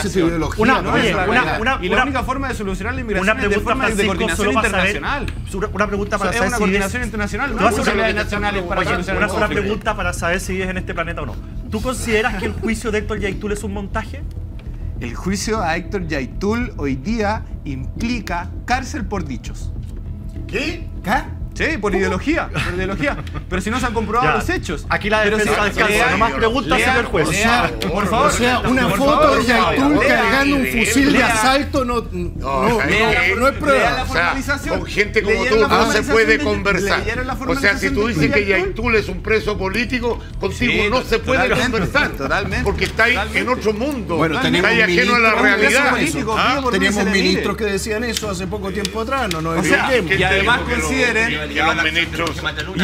Y la única forma de solucionar la inmigración es de forma de coordinación internacional. Una pregunta para saber si coordinación internacional, no posibilidades nacionales para solucionar. Una pregunta para saber si vives en este planeta o no. ¿Tú consideras que el juicio de Héctor Yaitul es un montaje? El juicio a Héctor Yaitul hoy día implica cárcel por dichos. ¿Qué? Sí, por ideología, Pero si no se han comprobado los hechos. Aquí la defensa descansa. Nomás preguntas, señor juez. Por favor. O sea, una foto de Yaitul cargando cargando un fusil de asalto no es prueba. O sea, con gente como tú no se puede conversar. O sea, si tú dices que Yaitul es un preso político, contigo no se puede conversar. Porque estáis en otro mundo. Bueno, estáis ajeno a la realidad. Teníamos ministros que decían eso hace poco tiempo atrás. Y además consideren, y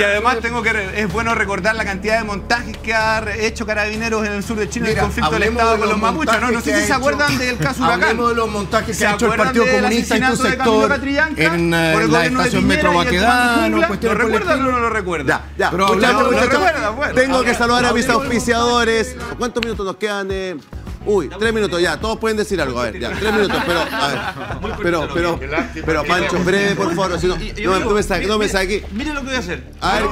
además es bueno recordar la cantidad de montajes que ha hecho Carabineros en el sur de Chile en el conflicto del Estado con los mapuches. No sé si se acuerdan del caso Huracán. Hablemos de los montajes que ha hecho el Partido Comunista en tu sector, en la estación Metro Baquedano. ¿Lo recuerdan o no lo recuerdan? Ya. Tengo que saludar a mis auspiciadores. ¿Cuántos minutos nos quedan? 3 minutos ya, todos pueden decir algo, a ver, ya, 3 minutos, pero Pancho, breve, por favor, si no me saque. Mire lo que voy a hacer. A ver,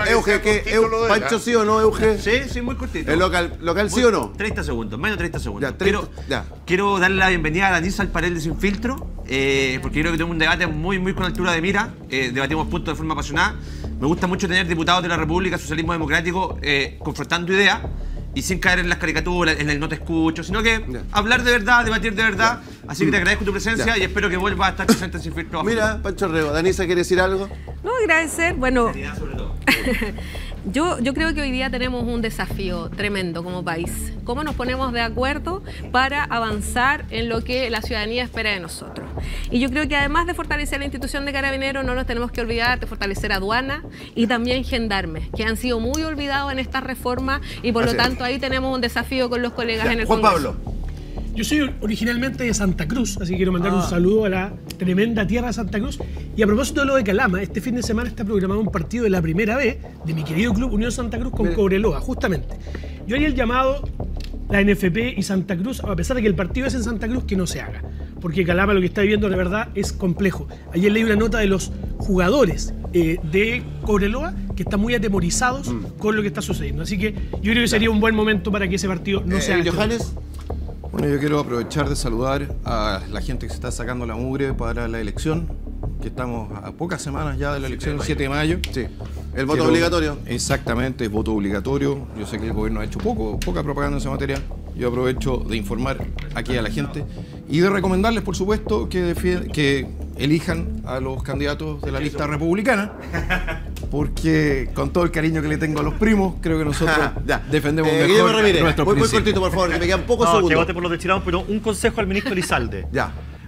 Euge, Pancho, ¿sí o no, Euge? Sí, muy cortito. ¿El local sí o no? 30 segundos, menos 30 segundos. Ya, Quiero darle la bienvenida a Danisa al panel de Sin Filtro, porque creo que tenemos un debate muy con altura de mira, debatimos puntos de forma apasionada. Me gusta mucho tener diputados de la República, socialismo democrático, confrontando ideas, y sin caer en las caricaturas, en el no te escucho, sino que hablar de verdad, debatir de verdad. Así que te agradezco tu presencia y espero que vuelvas a estar presente Sin Filtro. Mira, Pancho Rego, Danisa, ¿quiere decir algo? No, agradecer, bueno, sobre todo. yo creo que hoy día tenemos un desafío tremendo como país. ¿Cómo nos ponemos de acuerdo para avanzar en lo que la ciudadanía espera de nosotros? Y yo creo que además de fortalecer la institución de Carabineros, no nos tenemos que olvidar de fortalecer aduana y también gendarmes, que han sido muy olvidados en esta reforma y por lo tanto ahí tenemos un desafío con los colegas en el Juan Congreso. Pablo. Yo soy originalmente de Santa Cruz, así que quiero mandar un saludo a la tremenda tierra de Santa Cruz. Y a propósito de lo de Calama, este fin de semana está programado un partido de la Primera B de mi querido club Unión Santa Cruz con Cobreloa, justamente. Yo haría el llamado, la NFP y Santa Cruz, a pesar de que el partido es en Santa Cruz, que no se haga. Porque Calama lo que está viviendo de verdad es complejo. Ayer leí una nota de los jugadores de Cobreloa que están muy atemorizados con lo que está sucediendo. Así que yo creo que sería un buen momento para que ese partido no se haga. ¿Johannes? Bueno, yo quiero aprovechar de saludar a la gente que se está sacando la mugre para la elección, que estamos a pocas semanas ya de la elección, el 7 de mayo. Sí, el voto obligatorio. Exactamente, es voto obligatorio. Yo sé que el gobierno ha hecho poca propaganda en esa materia. Yo aprovecho de informar aquí a la gente y de recomendarles, por supuesto, que elijan a los candidatos de la lista republicana, porque con todo el cariño que le tengo a los primos, creo que nosotros defendemos mejor nuestros principios. Muy cortito, por favor, que me quedan pocos segundos. Que vote por los destinados, pero un consejo al ministro Elizalde.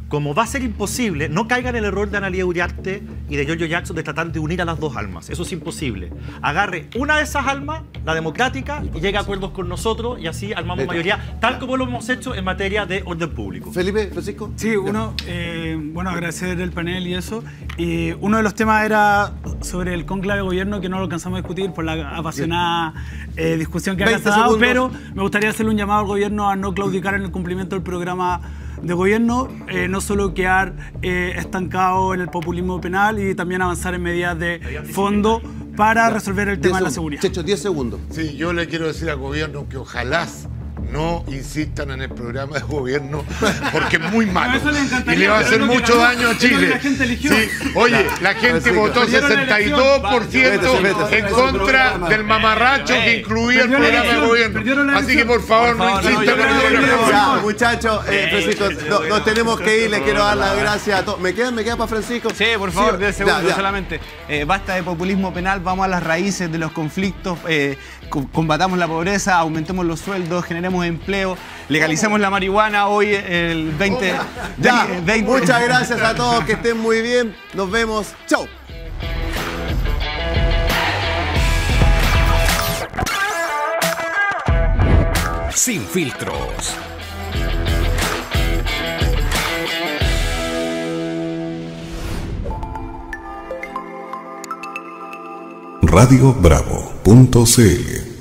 Como va a ser imposible, no caiga en el error de Analía Uriarte y de Giorgio Jackson de tratar de unir a las dos almas. Eso es imposible. Agarre una de esas almas, la democrática, y llegue a acuerdos con nosotros y así armamos mayoría, tal como lo hemos hecho en materia de orden público. Felipe, Francisco. Sí, bueno, agradecer el panel y eso. Uno de los temas era sobre el cónclave de gobierno, que no lo alcanzamos a discutir por la apasionada discusión que ha dado, pero me gustaría hacerle un llamado al gobierno a no claudicar en el cumplimiento del programa de gobierno, no solo quedar estancado en el populismo penal y también avanzar en medidas de fondo para resolver el tema de la seguridad. Checho, 10 segundos. Sí, yo le quiero decir al gobierno que ojalá no insistan en el programa de gobierno porque es muy malo y le va a hacer mucho daño a Chile. Oye, la gente votó 62% en contra del mamarracho que incluía el programa de gobierno. Así que por favor no insistan en el programa. Ya, muchachos, Francisco, nos tenemos que ir. Les quiero dar las gracias a todos. ¿Me queda para Francisco? Sí, por favor, 10 segundos solamente. Basta de populismo penal, vamos a las raíces de los conflictos, combatamos la pobreza, aumentemos los sueldos, generemos empleo, legalicemos la marihuana hoy el 20. Muchas gracias a todos, que estén muy bien. Nos vemos. Chau. Sin filtros. RadioBravo.cl